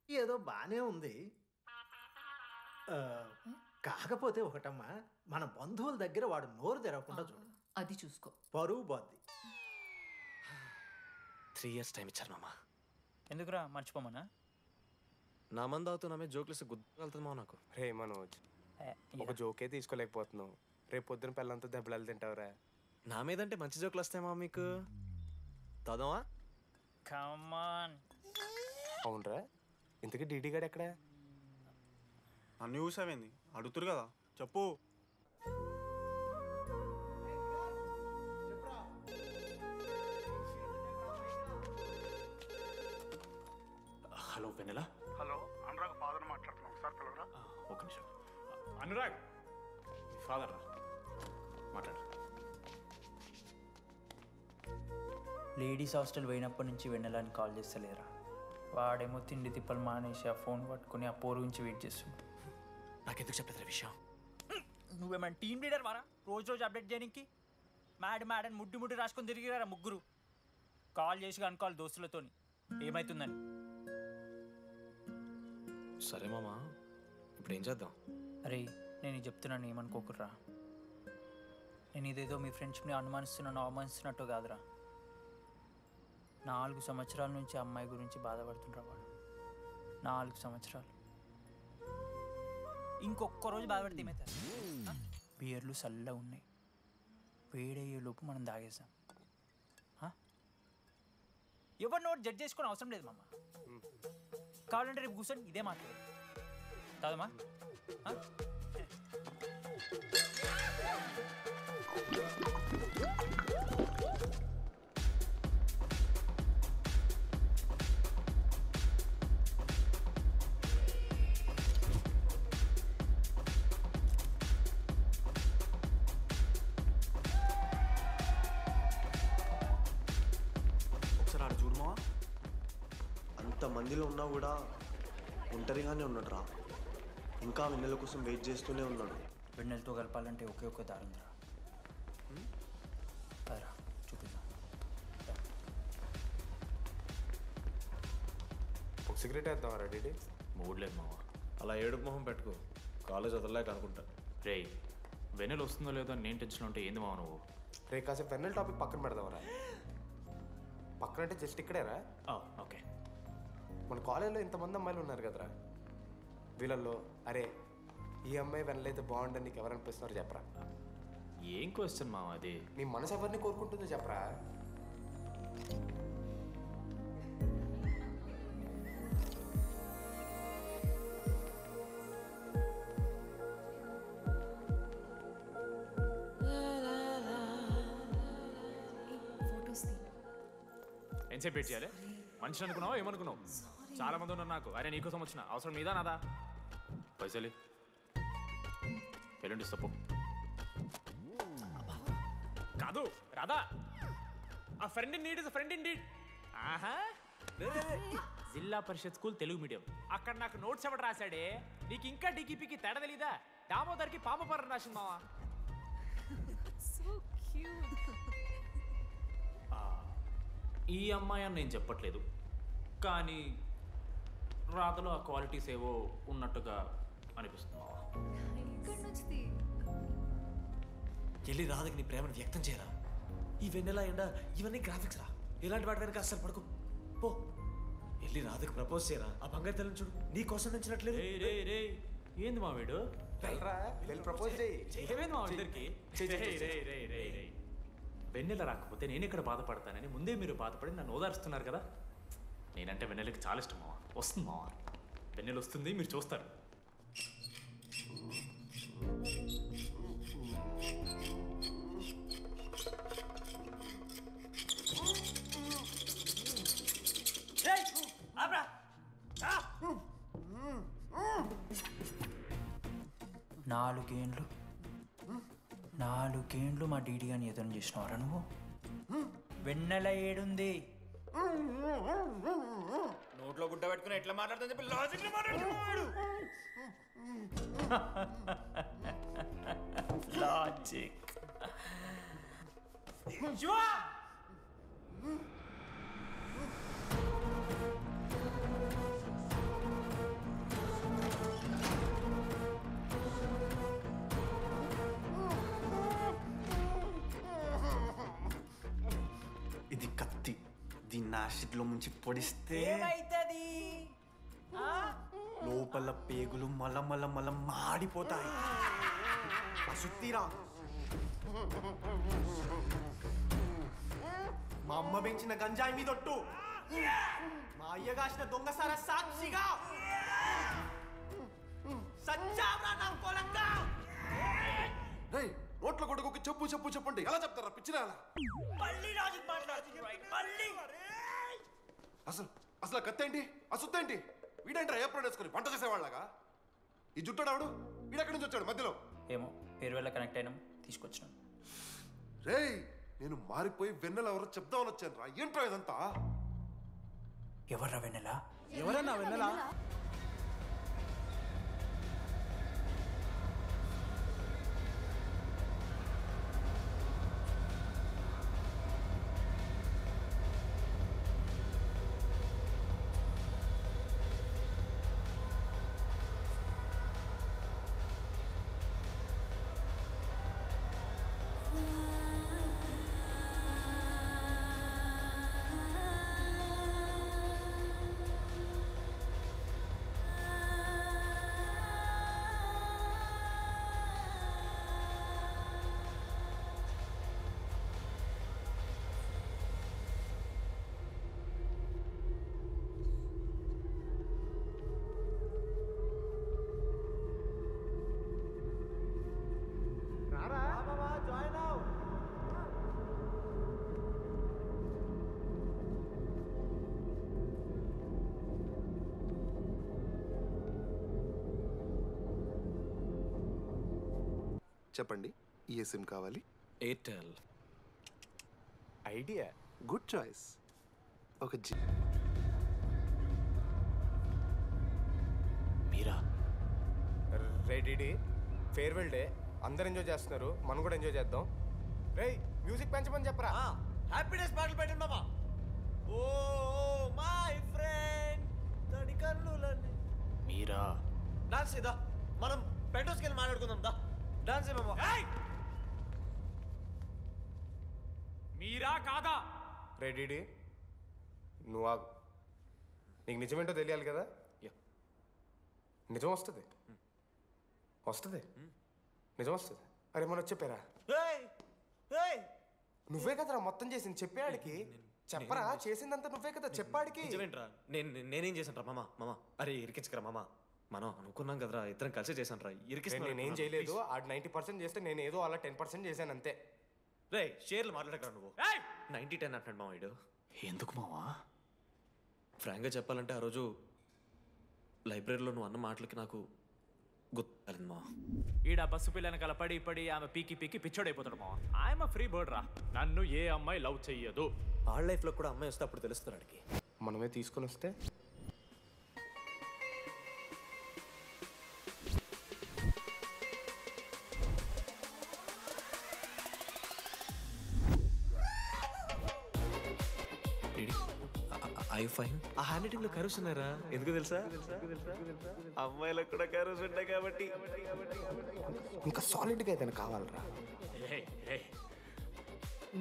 ఏదో బానే ఉంది. కాకపోతే ఒకటమ్మా, మన బంధువుల దగ్గర వాడు నోరు తెరవకుండా చూడు. అది చూసుకో, పరువు బాద్ది. 3 years టైం ఇచ్చారు మామ. ఎందుకురా మర్చిపోమన్నా? నా మంది అవుతూ నా మీద జోక్లు గుర్తుకెళ్తుందా నాకు? రే మనోజ్, ఒక జోకే తీసుకోలేకపోతున్నావు. రేపు పొద్దున పిల్లలంతా దెబ్బలు తింటావురా. నా మీదంటే మంచి జోకులు వస్తాయమా మీకు? తోదమా? కమాన్. అవునరా, ఇంతకీ డీడీ గాడు ఎక్కడా? నన్ను చూసావేంది? అడుగుతురు కదా, చెప్పు. హలో వెన్నెల. హలో, అనురాగ్ ఫాదర్ మాట్లాడుతున్నాం. ఒకసారి పిలవరా? ఒక నిమిషం. అనురాగ్, మీ ఫాదర్ మాట్లాడు. లేడీస్ హాస్టల్ పోయినప్పటి నుంచి వెన్నెలని కాల్ చేస్తలేరా. వాడేమో తిండి తిప్పలు మానేసి ఆ ఫోన్ పట్టుకుని ఆ పోరు నుంచి వెయిట్ చేస్తుండు. నాకెందుకు చెప్పలేదు విషయం? నువ్వేమైనా టీమ్ లీడర్ వారా రోజు అప్డేట్ చేయడానికి? మ్యాడ్ అని ముడ్డి రాసుకొని తిరిగిరారా ముగ్గురు. కాల్ చేసి అనుకోవాలి దోస్తులతోని ఏమవుతుందని. సరే మామా, ఇప్పుడు ఏం చేద్దాం? అరే నేను ఇది చెప్తున్నాను, ఏమనుకోకుర్రా. నేను ఇదేదో మీ ఫ్రెండ్షిప్ని అనుమానిస్తున్నాను, అవమానిస్తున్నట్టు కాదురా. 4 సంవత్సరాల నుంచి అమ్మాయి గురించి బాధపడుతుండ్రా వాడు. 4 సంవత్సరాలు. ఇంకొక్క రోజు బాధపడితే ఏమవుతారు? బియర్లు చల్లగా ఉన్నాయి, వేడయ్యే లోపు మనం తాగేసాం. ఎవరు నోట్ జడ్జ్ చేసుకుని అవసరం లేదు మామ. కావాలంటే రేపు కూర్చొని ఇదే మాట్లాడు కాదమ్మా. ఒకసారి ఆడ చూడమా, అంతమందిలో ఉన్నా కూడా ఒంటరిగానే ఉన్నాడు రా. ఇంకా వెన్నెల కోసం వెయిట్ చేస్తూనే ఉన్నాడు. వెన్నెలతో కలపాలంటే ఒకే ఒక్క దారుందిరా. అదరా చూపిద్దాం. ఒక సిగరెట్ వేద్దాం రెడీ. మూడ్ లేదు మావా. అలా ఏడుపు మొహం పెట్టుకో, కాలేజ్ వదలలేక అనుకుంటా. రే వెన్నెల వస్తుందో లేదో అని నేను టెన్షన్ ఉంటే ఏంది మావ నువ్వు? రే కాసేపు వెన్నెల టాపిక్ పక్కన పెడదామరా. పక్కన అంటే జస్ట్ ఇక్కడేరా. ఓకే. మన కాలేజ్లో ఇంతమంది అమ్మాయిలు ఉన్నారు కదరా, వీళ్ళల్లో అరే ఈ అమ్మాయి వెనలైతే బాగుండని నీకు ఎవరు అనిపిస్తున్నారు చెప్పరా? ఏం క్వశ్చన్ మావా అది? నీ మనసు ఎవరిని కోరుకుంటుందో చెప్పరా? ఎంతసేపు వెయిట్ చేయాలి? మనిషి అనుకున్నావా ఏమనుకున్నావు? చాలా మంది ఉన్నారు నాకు. అరే నీకోసం వచ్చిన అవసరం మీదా నాదా? పైసలి ఎల్లుండి తప్పు కాదు రాదా. ఆ friend in need is friend in need. ఆహా, జిల్లా పరిషత్ స్కూల్ తెలుగు మీడియం. అక్కడ నాకు నోట్స్ ఎవడు రాశాడే? నీకు ఇంకా డీకీపీకి తేడా తెలీదా? దామోదర్కి పామపరం రాసింది మావా. ఈ అమ్మాయి అని నేను చెప్పట్లేదు, కానీ రాతలో ఆ క్వాలిటీస్ ఏవో ఉన్నట్టుగా అనిపిస్తుంది. వెళ్ళి రాధకి నీ ప్రేమను వ్యక్తం చేయరా. ఈ వెన్నెల ఎండ ఇవన్నీ గ్రాఫిక్స్ రా. ఇలాంటి వాటి వెనక అస్సలు పడుకో. పో వెళ్ళి రాధకి ప్రపోజ్ చేయరా. ఆ బంగారు తెల్లని చూడు నీ కోసం నచ్చినట్లేదు. ఏంది మా వీడు? ప్రపోజ్ మా ఇద్దరికి వెన్నెల రాకపోతే నేను ఇక్కడ బాధపడతానని ముందే మీరు బాధపడి నన్ను ఓదారుస్తున్నారు కదా. నేనంటే వెన్నెలకి చాలా ఇష్టం మావా. వస్తుంది మావా, వెన్నెల వస్తుంది, మీరు చూస్తారు. నాలుగేండ్లు మా డీడీ అని ఎదురు చేసినవారా నువ్వు? వెన్నెల ఏడుంది? నోట్లో గుడ్డ పెట్టుకుని ఎట్లా మాట్లాడుతుంది చెప్పి లాజిక్ మాట్లాడుతున్నాడు. లాజిక్ ఇది కత్తి, దీన్ని యాసిడ్లో ముంచి పొడిస్తే ఏమైతది? లోపల పేగులు మల మాడిపోతాయి. సుత్తిరా, మా అమ్మ పెంచిన గంజాయి మీదొట్టు, మా అయ్య కాసిన దొంగసార సాక్షిగా సచ్చావరా నా కొలంగా. నోట్ల కొడుకు చెప్పు చెప్పు చెప్పండి ఎలా చెప్తారా పిచ్చిరా? అసలు కత్తేంటి అసుత్తేంటి? వీడేంట్రా ఏప్రిల్ వేసుకుని వంట చేసేవాళ్ళగా? ఈ జుట్టాడు వీడెక్కడి నుంచి వచ్చాడు మధ్యలో? ఏమో పేరు వల్ల కనెక్ట్ అయినాం, తీసుకొచ్చినాం. రేయ్ నేను మారిపోయి వెన్నెల ఎవరో చెప్దామని వచ్చాను రా. ఏంట్రా ఇదంతా? ఎవర్రా వెన్నెల? ఎవరన్నా వెన్నెల? చెప్పండి, ఏ సిమ్ కావాలి? ఎయిర్టెల్. ఐడియా. Good choice. ఒక మీరా? రెడీ ఫేర్వెల్ డే, అందరు ఎంజాయ్ చేస్తున్నారు, మనం కూడా ఎంజాయ్ చేద్దాం. రేయ్ మ్యూజిక్ పెంచమని చెప్పరా. హ్యాపీనెస్ పాటలు పెట్టండి మామా. ఓ మై ఫ్రెండ్ తడి కన్నులన్నీ. మీరా? డాన్స్ ఇదా, మనం పెంటోస్కి వెళ్ళి మాట్లాడుకుందాం. దా డాన్స్ మామా. మీరా కాదా? రెడీ నువ్వు ఆగు. నీకు నిజమేంటో తెలియాలి కదా. నిజం వస్తుంది, వస్తుంది, నిజం వస్తుంది. అరే మనం చెప్పారా? నువ్వే కదరా మొత్తం చేసింది, చెప్పాడికి చెప్పరా. చేసిందంతా నువ్వే కదా, చెప్పాడికి. నిజమేంట్రా? నేనేం చేశాను రా మామా? మామా అరే ఇరికించకరా మామా. మనం అనుకున్నాం కదరా, ఇద్దరం కలిసి చేశాను రా. నేనేం చేయలేదు. ఆడు 90% చేస్తే నేను ఏదో అలా 10% చేశాను అంతే. రే షేర్లు మాట్లాడకరా నువ్వు. 90-10 అంటున్నాడు మామ వీడు. ఎందుకు మావా? ఫ్రాంక్గా చెప్పాలంటే ఆ రోజు లైబ్రరీలో నువ్వు అన్న మాటలకి నాకు గుర్తు మా. ఈడ బస్సు పిల్లని కలపడి పడి ఆమె పీకి పిచ్చోడైపోతాడు మా. ఆయమ ఫ్రీ బర్డ్ రా. నన్ను ఏ అమ్మాయి లవ్ చెయ్యదు. ఆడ లైఫ్లో కూడా అమ్మాయి వస్తే అప్పుడు తెలుస్తుంది ఆడికి. మనమే తీసుకొని వస్తే ఐ ఫైన్. ఆ హ్యాండ్ రైటింగ్ లో కర్వ్స్ ఉన్నారా? ఎందుకు తెలుసా? అమ్మాయిలకు కూడా కర్వ్స్ ఉంటాయి కాబట్టి. ఇంకా సాలిడ్ గా ఏదైనా కావాలరా.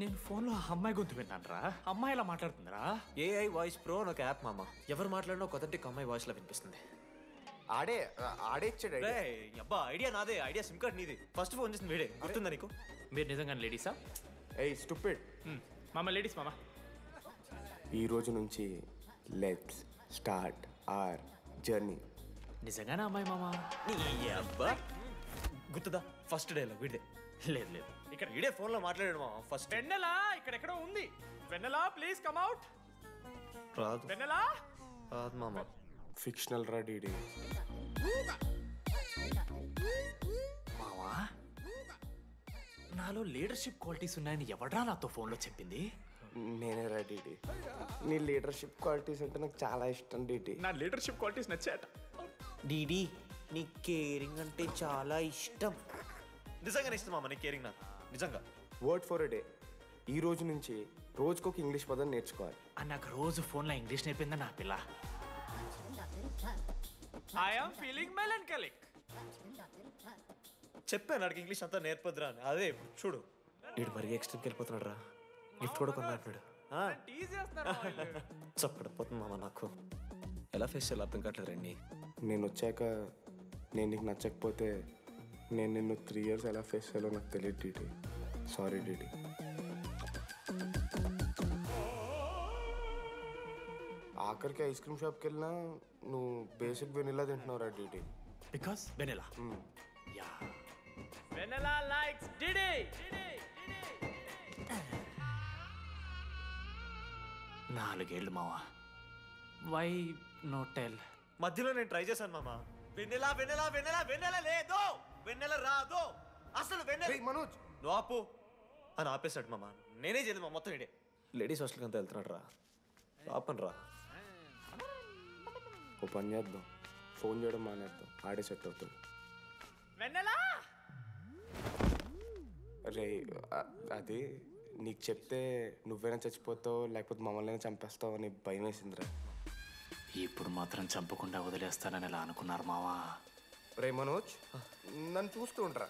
నేను ఫోన్లో అమ్మాయి గొంతు విన్నాను రా. అమ్మాయి ఎలా మాట్లాడుతుందిరా? ఏఐ వాయిస్ ప్రో అని ఒక యాప్ మామ. ఎవరు మాట్లాడినా ఒక అథెంటిక్ అమ్మాయి వాయిస్ లా వినిపిస్తుంది. ఆడే ఇచ్చాడు. అబ్బా ఐడియా నాదే. ఐడియా సిమ్ కార్డ్ నీది. ఫస్ట్ ఫోన్ చేసింది వీడే. గుర్తుందా నీకు? మీరు నిజంగానే లేడీసా? ఏయ్ స్టూపిడ్. మామ లేడీస్ మామ. ఈ రోజు నుంచి లెట్స్ స్టార్ట్ అవర్ జర్నీ. నిజంగానే అమ్మాయి మామా? అబ్బా గుర్తుదా ఫస్ట్ డేలో వీడే. లేదు లేదు, ఇక్కడ వీడే ఫోన్ లో మాట్లాడాడు మామ. ఫస్ట్ వెన్నెలా ఇక్కడెక్కడో ఉంది. వెన్నెలా ప్లీజ్ కమ్ అవుట్. రాదు. వెన్నెలా రాదు మామ. ఫిక్షనల్ రా డీడీ. మావా నాలో లీడర్షిప్ క్వాలిటీస్ ఉన్నాయని ఎవడ్రా నాతో ఫోన్లో చెప్పింది? నేనే రా డీడీ. నీ లీడర్షిప్ క్వాలిటీస్ అంటే నాకు చాలా ఇష్టం డీడీ. నా లీడర్షిప్ క్వాలిటీస్ నచ్చాట. డీడీ నీ కేరింగ్ అంటే చాలా ఇష్టం. నిజంగానే ఇష్టం మామ నీ కేరింగ్ నాకు. నిజంగా. Word for a day. ఈ రోజు నుంచి రోజుకొక ఇంగ్లీష్ పదం నేర్చుకోవాలి. నాకు రోజు ఫోన్లో ఇంగ్లీష్ నేర్పిందా నా పిల్ల. I am feeling melancholic. చెప్పాను నాకు ఇంగ్లీష్ అంతా నేర్పొద్దురా అని. అదే చూడు వీడు మరీ ఎక్స్ట్రీమ్కి వెళ్ళిపోతున్నాడు రా. గిఫ్ట్ కూడా కొన్నాడు. చప్పడిపోతుంది మామ నాకు. ఎలా ఫేస్ చేయాలి అర్థం కావట్లేదు రండి. నేను వచ్చాక నేను నీకు నచ్చకపోతే నేను నిన్ను 3 years ఎలా ఫేస్ చేయాలో నాకు తెలియదు డీడీ. Sorry DD. ఆఖరికి ఐస్ క్రీమ్ షాప్కి వెళ్ళినా నువ్వు బేసిక్ వెనిలా తింటున్నావు రా DD. Because vanilla. Yeah vanilla likes DD. 4 ఏళ్ళు మావా. Why no tell? మధ్యలో నేను ట్రై చేశాను మామ. వెన్నెలా వెన్నెలా వెన్నెలా వెన్నెల లేదు, వెన్నెల రాదు అసలు. వెన్నెల మనోజ్ నువ్వు ఆపు అని ఆపేశాడు మామ. నేనే చేయలేదు మా మొత్తం ఇడే. లేడీస్ హాస్టల్కి అంతా వెళ్తున్నాడు రా. ఆపను రా. ఓ పని చేద్దాం, ఫోన్ చేయడం మానేద్దాం. ఆడే సెట్ అవుతుంది. వెన్నెలా రే అది నీకు చెప్తే నువ్వైనా చచ్చిపోతావు లేకపోతే మమ్మల్ని చంపేస్తావు అని భయం వేసిందిరా. ఇప్పుడు మాత్రం చంపకుండా వదిలేస్తానని ఎలా అనుకున్నారు మావా? రే మనోజ్ నన్ను చూస్తూ ఉంటారా?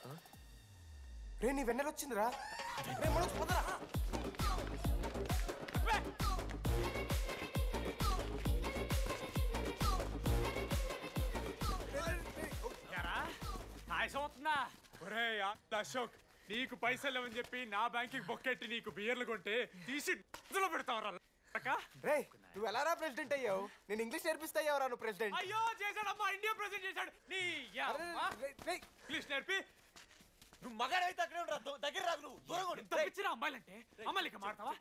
రే నీ వెన్నెల వచ్చిందిరా. రే మనోజ్ పోదరా. అశోక్ నీకు పైసలు లేవని చెప్పి నా బ్యాంకింగ్ బొక్కెట్టి నీకు బియర్లు కొంటే తీసి ఇందులో పెడతావరా? రే నువ్వు ఎలా రా ప్రెసిడెంట్ అయ్యావు? నేను ఇంగ్లీష్ నేర్పిస్తా అయ్యావరా నువ్వు ప్రెసిడెంట్? అయ్యో చేశాడమ్మా, ఇండియా ప్రెసిడెంట్ చేశాడు. నీ ఇంగ్లీష్ నేర్పి నువ్వు మగాడైతే అక్కడే ఉండరా. దగ్గర రాదు నువ్వు. దూరంగా ఉండు. తప్పించినా అమ్మాయిలంటే అమ్మాయిలకి మాడతావా?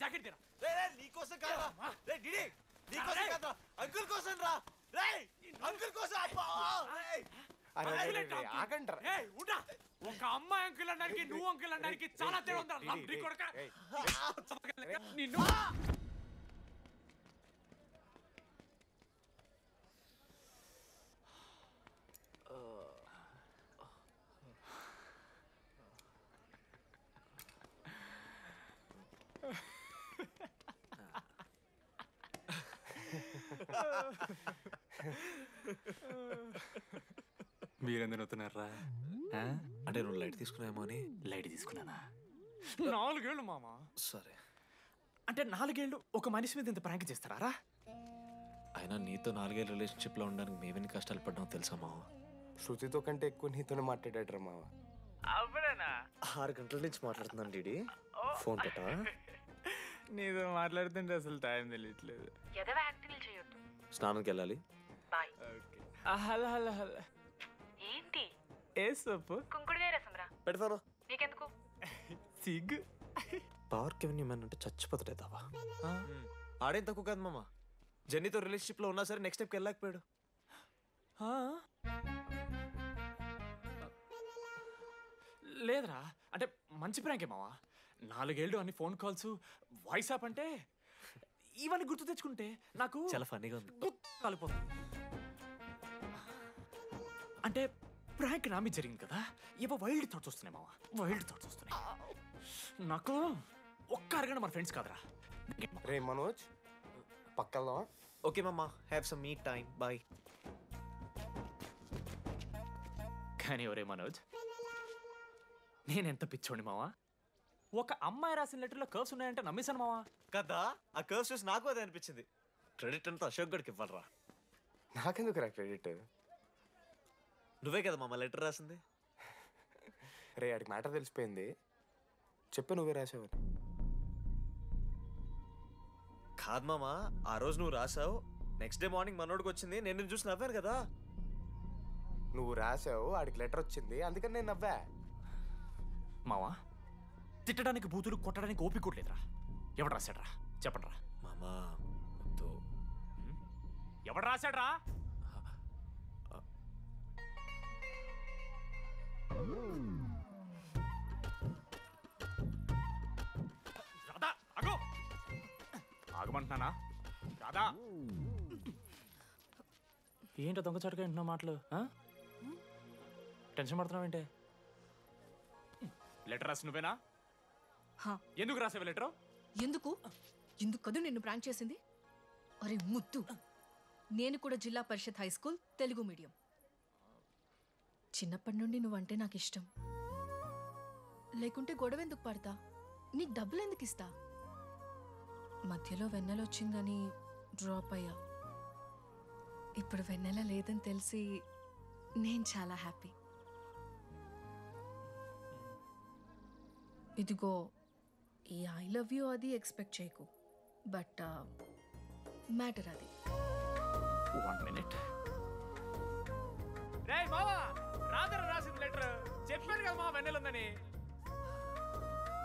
జాకెట్ తీరా. నీకోసం కాదా? రే డిడి నీకోసం కాదా? అంకుల్ కోసం రా. రే అంకుల్ కోసం. ఒక అమ్మాయి అంకుల్ అనడానికి నువ్వు అంకుల్ అనడానికి చాలా తేడా ఉందా? నీ కొడుకా? నిన్ను మీరెందుకు నవ్వుతున్నారా? అంటే నువ్వు లైట్ తీసుకున్నామో అని. లైట్ తీసుకున్నానా? 4 ఏళ్ళు మామ. సరే, అంటే 4 ఏళ్ళు ఒక మనిషి మీద ఇంత ప్రాంక్ చేస్తారా? అయినా నీతో 4 ఏళ్ళ రిలేషన్షిప్లో ఉండడానికి మేమెన్ని కష్టాలు పడ్డామో తెలుసా మావ? శృతితో కంటే ఎక్కువ నీతోనే మాట్లాడాడు మావ. అవునా? 6 గంటల నుంచి మాట్లాడుతున్నాను డీడీ. ఫోన్ పెట్టా? నీతో మాట్లాడుతుంటే అసలు టైం తెలియట్లేదు. స్నానంకి వెళ్ళాలి. Hello hello hello. ఏంటి ఏ సొప్పు? కుంకుడుగాయ రసం రా. పెడతాను. నీకెందుకు? సిగ్గు. పవర్కి ఏమన్నా అంటే చచ్చిపోతాడే దావా. ఆడేం తక్కువ కాదు మామ. జెన్నీతో రిలేషన్షిప్లో ఉన్నా సరే నెక్స్ట్ స్టెప్కి వెళ్ళలేకపోయాడు. లేదురా, అంటే మంచి ప్రాంకే మావా. 4 ఏళ్ళు అన్ని ఫోన్ కాల్స్, వాయిస్ యాప్ అంటే ఇవన్నీ గుర్తు తెచ్చుకుంటే నాకు చాలా ఫన్నీగా ఉంది. కాలిపోతుంది. అంటే ప్రాంక్ నా మీద జరిగింది కదా, ఏవో వైల్డ్ థాట్స్ వస్తున్నాయి మావా, వైల్డ్ థాట్స్ వస్తున్నాయి. నాకు ఒక్క అరగంట మన ఫ్రెండ్స్ కాదురా. రే మనోజ్, పక్కన. ఓకే మామ, have some me time. Bye. కానీ ఒరే మనోజ్, నేనెంత పిచ్చోండి మావా. ఒక అమ్మాయి రాసిన లెటర్లో కర్వ్స్ ఉన్నాయంటే నమ్మేశాను మావా. కదా, ఆ కర్వ్స్ చూసి నాకు అదే అనిపించింది. క్రెడిట్ అంతా అశోక్ గడికి ఇవ్వాలరా. నాకెందుకు రా క్రెడిట్? నువ్వే కదా మామ లెటర్ రాసింది. రే ఆడికి మ్యాటర్ తెలిసిపోయింది. చెప్పు, నువ్వే రాసావు. కాదు మామ, ఆ రోజు నువ్వు రాసావు, నెక్స్ట్ డే మార్నింగ్ మనోడికి వచ్చింది, నేను నిన్ను చూసి నవ్వాను కదా. నువ్వు రాసావు, ఆడికి లెటర్ వచ్చింది, అందుకని నేను నవ్వా. మావా, తిట్టడానికి బూతులు కొట్టడానికి ఓపిక కూడా లేదురా. ఎవడు రాశాడ్రా చెప్పండి రా. మామా ఎవడు రాశాడ్రా? రాధా ఆగు. ఆగమంటున్నానా? రాధా, ఏంటో దొంగచాటుగా వింటున్నావు మాటలు? టెన్షన్ పడుతున్నావు ఏంటే? లెటర్ రాసి నువ్వేనా? ఎందుకు రాసావు లెటర్? ఎందుకు కదూ నిన్ను ప్రాంక్ చేసింది? అరే ముద్దు, నేను కూడా జిల్లా Parishad high school Telugu medium. చిన్నప్పటి నుండి నువ్వంటే నాకు ఇష్టం. లేకుంటే గొడవ ఎందుకు పడతా? నీకు డబ్బులు ఎందుకు ఇస్తా? మధ్యలో వెన్నెల వచ్చిందని డ్రాప్ అయ్యా. ఇప్పుడు వెన్నెల లేదని తెలిసి నేను చాలా హ్యాపీ. ఇదిగో ఈ ఐ లవ్ యూ అది ఎక్స్పెక్ట్ చేయకు, బట్ మ్యాటర్ అది. 1 minute. రేయ్ మావా, రాధర రాసిన లెటర్ చెప్పాను కదా మా వెన్నెల ఉందని.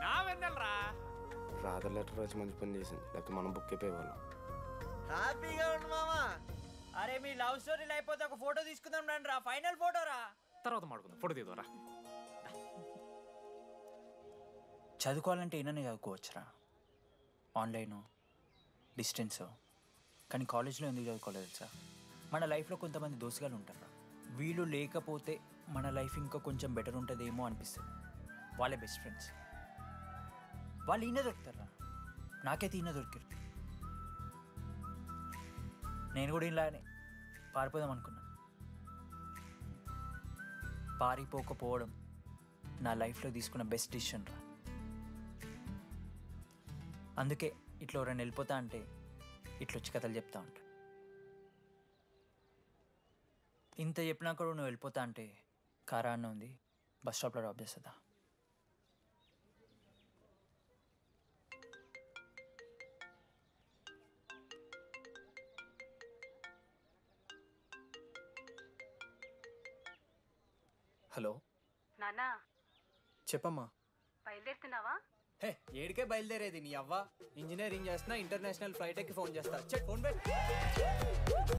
నా వెన్నెలరా. రాధ లెటర్ రాసి మంచి పని చేసింది, లేకపోతే మనం బుక్ అయిపోయేవాళ్ళం. హ్యాపీగా ఉండు మామా. అరే మీ లవ్ స్టోరీలు అయిపోతే ఒక ఫోటో తీసుకుందాం రండి రా, ఫైనల్ ఫోటో రా. తర్వాత మాడుకుందాం, ఫోటో తీద్దాం రా. చదువుకోవాలంటే ఏమైనా చదువుకోవచ్చురా, ఆన్లైను డిస్టెన్స్. కానీ కాలేజ్లో ఎందుకు చదువుకోలేదు తెలుసా? మన లైఫ్లో కొంతమంది దోస్తుగాలు ఉంటారు, వీళ్ళు లేకపోతే మన లైఫ్ ఇంకా కొంచెం బెటర్ ఉంటుందేమో అనిపిస్తుంది. వాళ్ళే బెస్ట్ ఫ్రెండ్స్. వాళ్ళు ఈయన దొరుకుతారా, నాకైతే ఈయన దొరికారు. నేను కూడా ఇలానే పారిపోదాం అనుకున్నా. పారిపోకపోవడం నా లైఫ్లో తీసుకున్న బెస్ట్ డిసిషన్ రా. అందుకే ఇట్లా ఎవరైనా వెళ్ళిపోతా అంటే ఇట్లొచ్చి కథలు చెప్తా ఉంటా. ఇంత చెప్పినా కూడా నువ్వు వెళ్ళిపోతా అంటే కారా అన్న ఉంది, బస్ స్టాప్లో డ్రాప్ చేస్తుందా? హలో నానా, చెప్పమ్మా. బయలుదేరుతున్నావా? హే, ఏడికే బయలుదేరేది నీ అవ్వ. ఇంజనీరింగ్ చేస్తున్నా, ఇంటర్నేషనల్ ఫ్లైట్ ఎక్కి ఫోన్ చేస్తా. ఫోన్